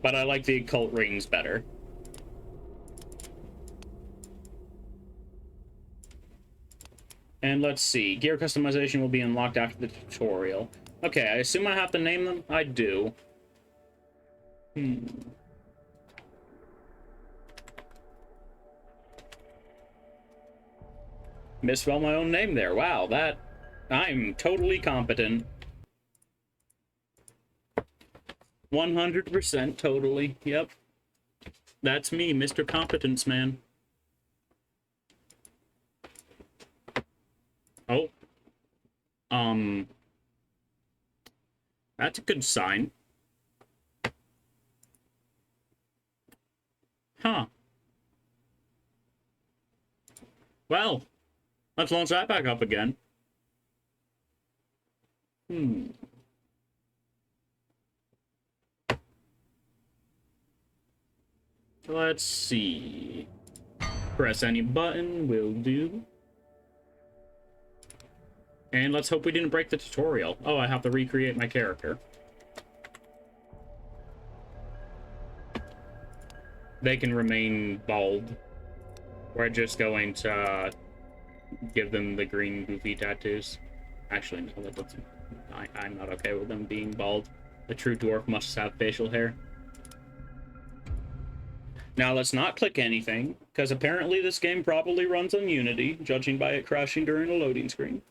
S2: But I like the occult rings better. And let's see. Gear customization will be unlocked after the tutorial. Okay, I assume I have to name them? I do. Misspelled my own name there. Wow, that... I'm totally competent. 100% totally. Yep. That's me, Mr. Competence Man. Oh. That's a good sign. Huh. Well, let's launch that back up again. Let's see. Press any button, will do. And let's hope we didn't break the tutorial. Oh, I have to recreate my character. They can remain bald. We're just going to give them the green goofy tattoos. Actually, no, that doesn't... I'm not okay with them being bald. A true dwarf must have facial hair. Now, let's not click anything, because apparently this game probably runs on Unity, judging by it crashing during a loading screen.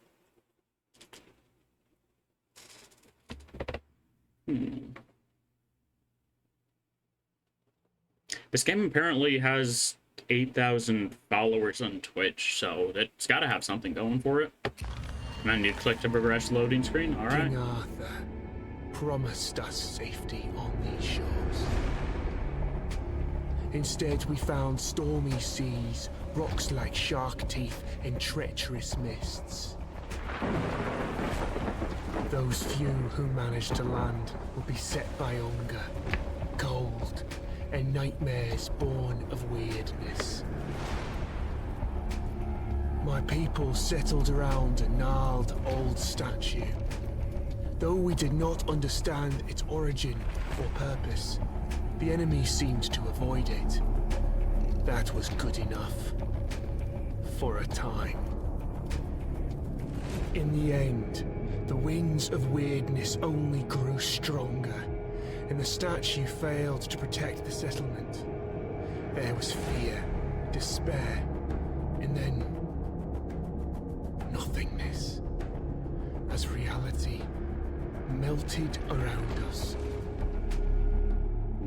S2: This game apparently has 8,000 followers on Twitch, so it's got to have something going for it. And I need to click to progress loading screen. All right.
S4: King Arthur promised us safety on these shores. Instead, we found stormy seas, rocks like shark teeth, and treacherous mists. Those few who managed to land will be set by hunger, cold, and nightmares born of weirdness. My people settled around a gnarled old statue. Though we did not understand its origin or purpose, the enemy seemed to avoid it. That was good enough. For a time. In the end, the winds of weirdness only grew stronger, and the statue failed to protect the settlement. There was fear, despair, and then nothingness, as reality melted around us.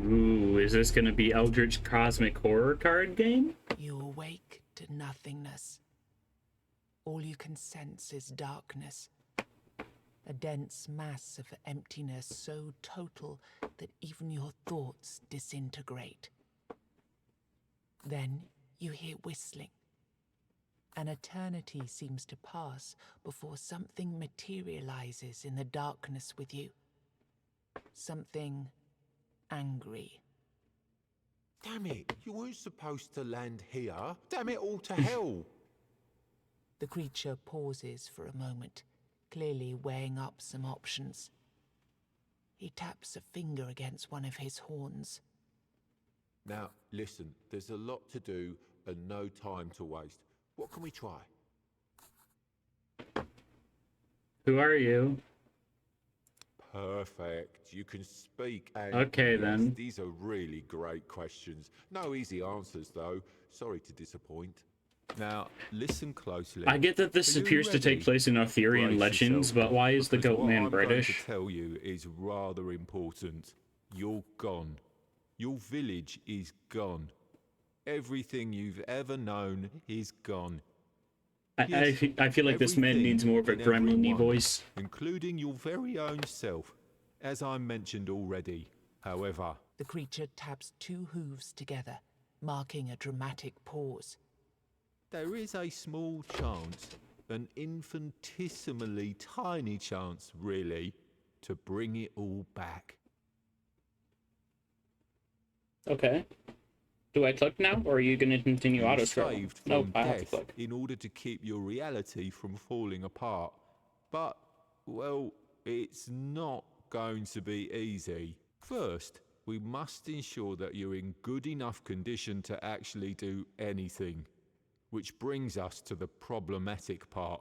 S2: Ooh, is this gonna be Eldritch Cosmic Horror card game?
S5: You awake to nothingness. All you can sense is darkness. A dense mass of emptiness so total that even your thoughts disintegrate. Then you hear whistling. An eternity seems to pass before something materializes in the darkness with you. Something angry.
S6: Damn it, you weren't supposed to land here. Damn it all to hell.
S5: The creature pauses for a moment, clearly weighing up some options. He taps a finger against one of his horns.
S6: Now, listen, there's a lot to do and no time to waste. What can we try?
S2: Who are you?
S6: Perfect. You can speak and...
S2: Okay,
S6: yes,
S2: then.
S6: These are really great questions. No easy answers, though. Sorry to disappoint. Now, listen closely.
S2: I get that this
S6: Are you
S2: appears to take
S6: ready?
S2: place in Arthurian
S6: Brace
S2: legends,
S6: yourself,
S2: but why is the
S6: because
S2: goat
S6: what
S2: man
S6: I'm
S2: British?
S6: going to tell you is rather important. You're gone. Your village is gone. Everything you've ever known is gone.
S2: I feel like this man
S6: Everything
S2: needs more of a
S6: and
S2: gremlin-y
S6: everyone,
S2: voice.
S6: including your very own self, as I mentioned already. However,
S5: The creature taps two hooves together, marking a dramatic pause.
S6: there is a small chance, an infinitesimally tiny chance, really, to bring it all back.
S2: Okay. Do I click now, or are you going to continue
S6: You
S2: auto-scrolling?
S6: saved
S2: Nope,
S6: from
S2: I have to
S6: death
S2: click.
S6: in order to keep your reality from falling apart. But, well, it's not going to be easy. First, we must ensure that you're in good enough condition to actually do anything. Which brings us to the problematic part,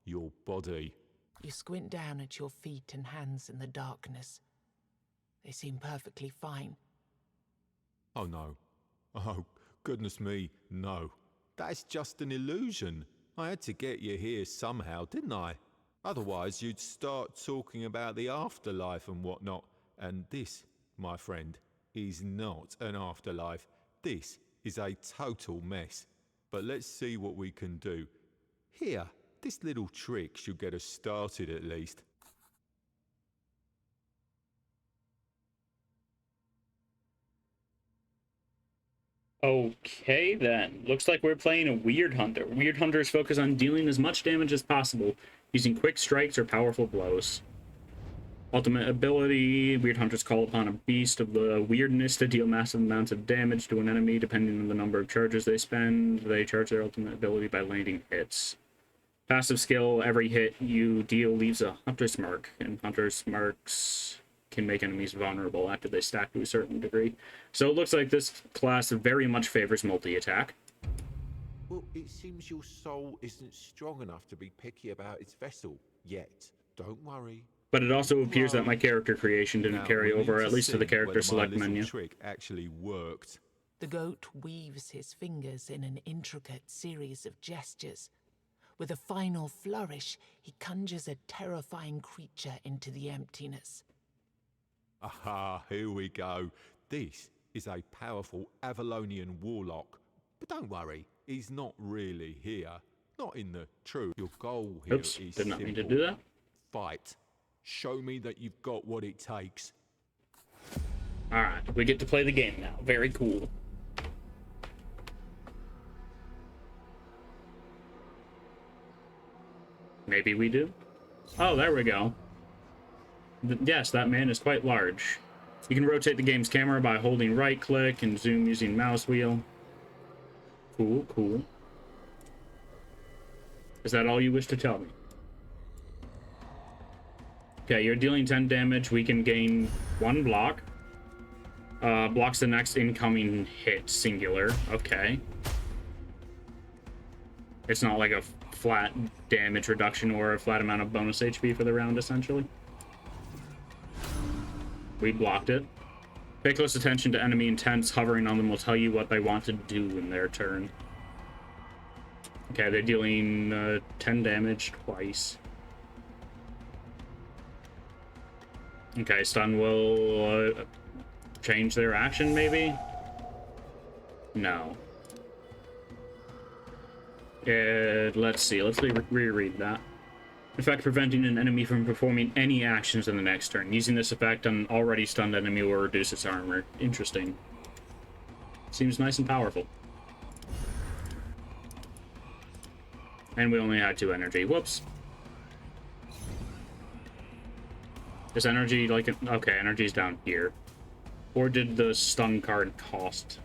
S6: your body.
S5: You squint down at your feet and hands in the darkness. They seem perfectly fine.
S6: Oh no. Oh, goodness me, no. That's just an illusion. I had to get you here somehow, didn't I? Otherwise, you'd start talking about the afterlife and whatnot. And this, my friend, is not an afterlife. This is a total mess. But let's see what we can do. Here, this little trick should get us started at least.
S2: Okay, then. Looks like we're playing a Weird Hunter. Weird Hunters focus on dealing as much damage as possible, using quick strikes or powerful blows. Ultimate ability, Weird Hunters call upon a beast of the weirdness to deal massive amounts of damage to an enemy depending on the number of charges they spend. They charge their ultimate ability by landing hits. Passive skill, every hit you deal leaves a Hunter's Mark, and Hunter's Marks can make enemies vulnerable after they stack to a certain degree. So it looks like this class very much favors multi-attack.
S6: Well, it seems your soul isn't strong enough to be picky about its vessel yet. Don't worry.
S2: But it also appears that my character creation didn't
S6: Now,
S2: carry
S6: we
S2: over,
S6: need
S2: at least to the
S6: see
S2: character
S6: whether my
S2: select
S6: little
S2: menu.
S6: trick actually worked.
S5: The goat weaves his fingers in an intricate series of gestures. With a final flourish, he conjures a terrifying creature into the emptiness.
S6: Aha, here we go. This is a powerful Avalonian warlock. But don't worry, he's not really here. Not in the true. Your goal here
S2: Oops,
S6: is
S2: did not mean to
S6: simple.
S2: do that.
S6: Fight. Show me that you've got what it takes.
S2: Alright, we get to play the game now. Very cool. Maybe we do? Oh, there we go. Yes, that man is quite large. You can rotate the game's camera by holding right-click and zoom using mouse wheel. Cool, cool. Is that all you wish to tell me? Okay, you're dealing 10 damage. We can gain 1 block. Blocks the next incoming hit, singular. Okay. It's not like a flat damage reduction or a flat amount of bonus HP for the round, essentially. We blocked it. Pay close attention to enemy intents. Hovering on them will tell you what they want to do in their turn. Okay, they're dealing 10 damage twice. Okay, stun will change their action, maybe? No. Let's see. Let's reread that. Effect preventing an enemy from performing any actions in the next turn. Using this effect on an already stunned enemy will reduce its armor. Interesting. Seems nice and powerful. And we only had 2 energy. Whoops. Is energy like... Okay, energy's down here. Or did the stun card cost...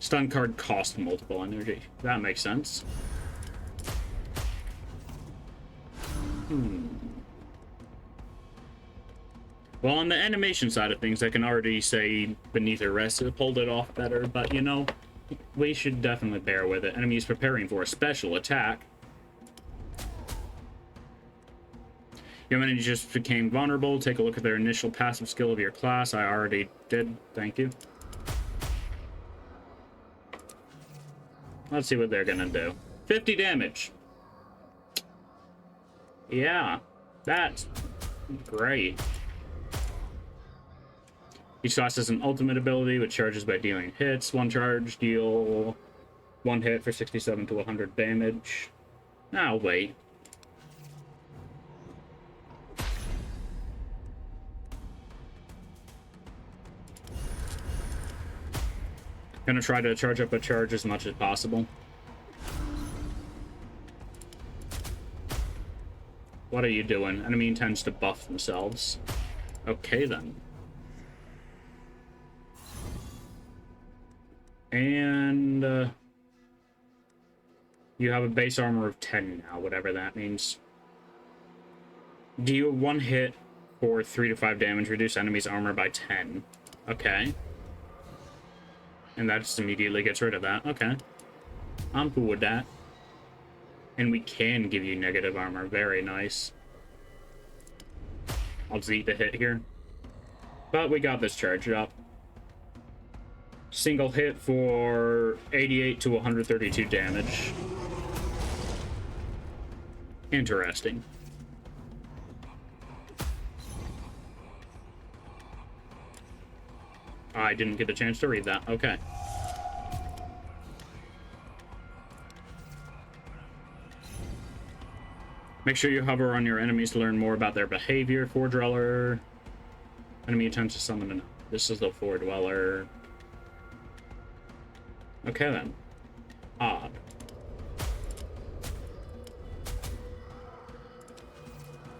S2: Stun card cost multiple energy. That makes sense. Well, on the animation side of things, I can already say Beneath Arrest pulled it off better, but you know, we should definitely bear with it. Enemies preparing for a special attack. Your enemy just became vulnerable. Take a look at their initial passive skill of your class. I already did. Thank you. Let's see what they're gonna do. 50 damage. Yeah, that's great. Each class has an ultimate ability which charges by dealing hits. One charge, deal one hit for 67 to 100 damage. I'll wait. Gonna try to charge up a charge as much as possible. What are you doing? Enemy intends to buff themselves. Okay then. And you have a base armor of 10 now, whatever that means. Deal one hit for 3 to 5 damage, reduce enemy's armor by 10. Okay. And that just immediately gets rid of that. Okay. I'm cool with that. And we can give you negative armor. Very nice. I'll just eat the hit here. But we got this charged up. Single hit for 88 to 132 damage. Interesting. I didn't get a chance to read that. Okay. Make sure you hover on your enemies to learn more about their behavior. Four Dweller. Enemy attempts to summon an... This is the Four Dweller. Okay then. Odd.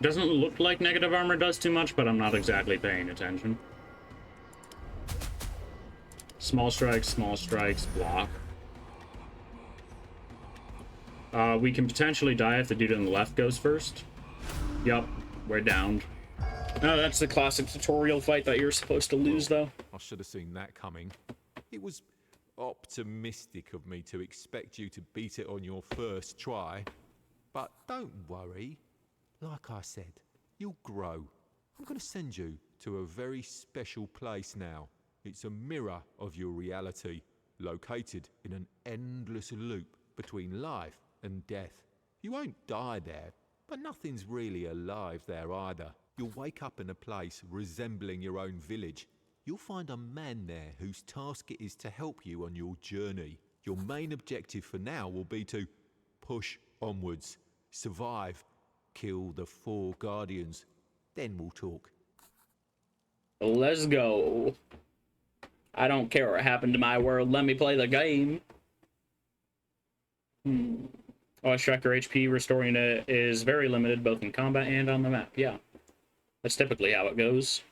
S2: Doesn't look like negative armor does too much, but I'm not exactly paying attention. Small strikes, block. We can potentially die if the dude on the left goes first. Yup, we're downed. Oh, that's the classic tutorial fight that you're supposed to lose, though.
S6: I should have seen that coming. It was optimistic of me to expect you to beat it on your first try. But don't worry. Like I said, you'll grow. I'm going to send you to a very special place now. It's a mirror of your reality, located in an endless loop between life and death. You won't die there, but nothing's really alive there either. You'll wake up in a place resembling your own village. You'll find a man there whose task it is to help you on your journey. Your main objective for now will be to push onwards, survive, kill the 4 guardians. Then we'll talk.
S2: Let's go. I don't care what happened to my world. Let me play the game. Oh, Striker HP restoring it is very limited, both in combat and on the map. Yeah, that's typically how it goes.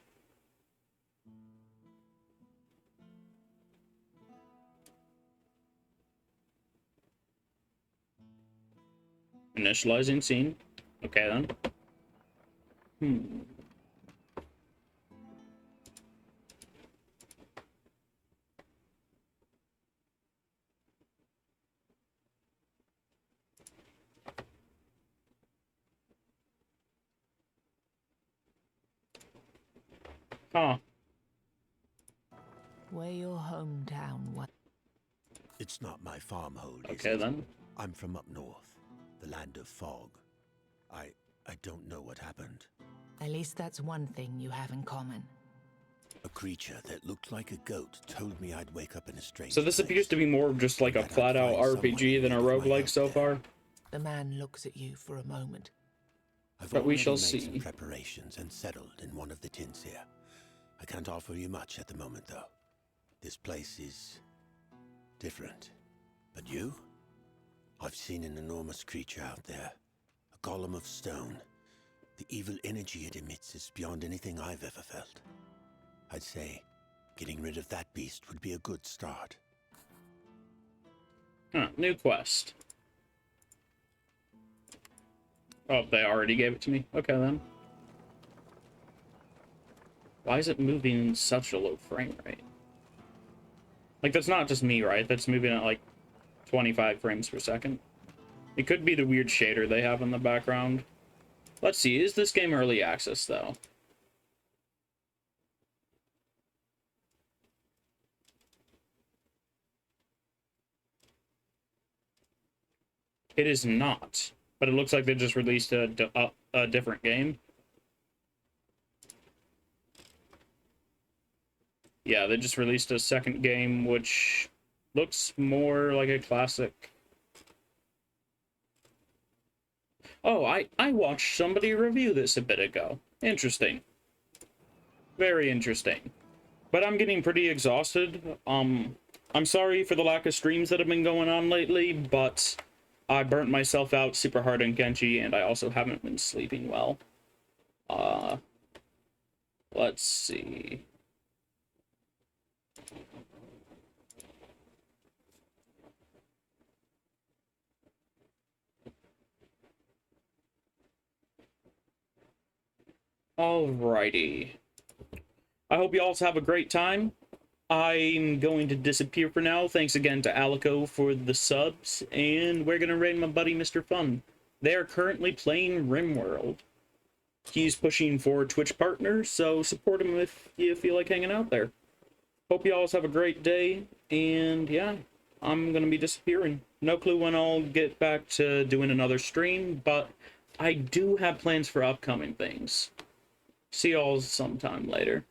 S2: Initializing scene. Okay then. Huh.
S5: Where your hometown was.
S7: It's not my farmhold.
S2: Okay then.
S7: I'm from up north, the land of fog. I don't know what happened.
S5: At least that's one thing you have in common.
S7: A creature that looked like a goat told me I'd wake up in a strange
S2: So this
S7: place,
S2: appears to be more of just like a
S7: that I'd
S2: flat-out
S7: find
S2: RPG
S7: someone
S2: than a
S7: who put my
S2: roguelike
S7: help
S2: so
S7: there.
S2: far.
S5: The man looks at you for a moment.
S7: I've
S2: But we
S7: already
S2: shall
S7: made
S2: see.
S7: some preparations and settled in one of the tents here. I can't offer you much at the moment, though. This place is different. But you? I've seen an enormous creature out there. A golem of stone. The evil energy it emits is beyond anything I've ever felt. I'd say getting rid of that beast would be a good start.
S2: Huh, new quest. Oh, they already gave it to me. Okay then. Why is it moving in such a low frame rate? Like, that's not just me, right? That's moving at like 25 frames per second. It could be the weird shader they have in the background. Let's see, is this game early access though? It is not, but it looks like they just released a different game. Yeah, they just released a second game, which looks more like a classic. Oh, I watched somebody review this a bit ago. Interesting. Very interesting. But I'm getting pretty exhausted. I'm sorry for the lack of streams that have been going on lately, but I burnt myself out super hard in Genji, and I also haven't been sleeping well. Let's see. Alrighty. I hope you all have a great time. I'm going to disappear for now. Thanks again to Alico for the subs, and we're gonna raid my buddy Mr. Fun. They are currently playing RimWorld. He's pushing for Twitch partners, so support him if you feel like hanging out there. Hope you all have a great day, and yeah, I'm gonna be disappearing. No clue when I'll get back to doing another stream, but I do have plans for upcoming things. See y'all sometime later.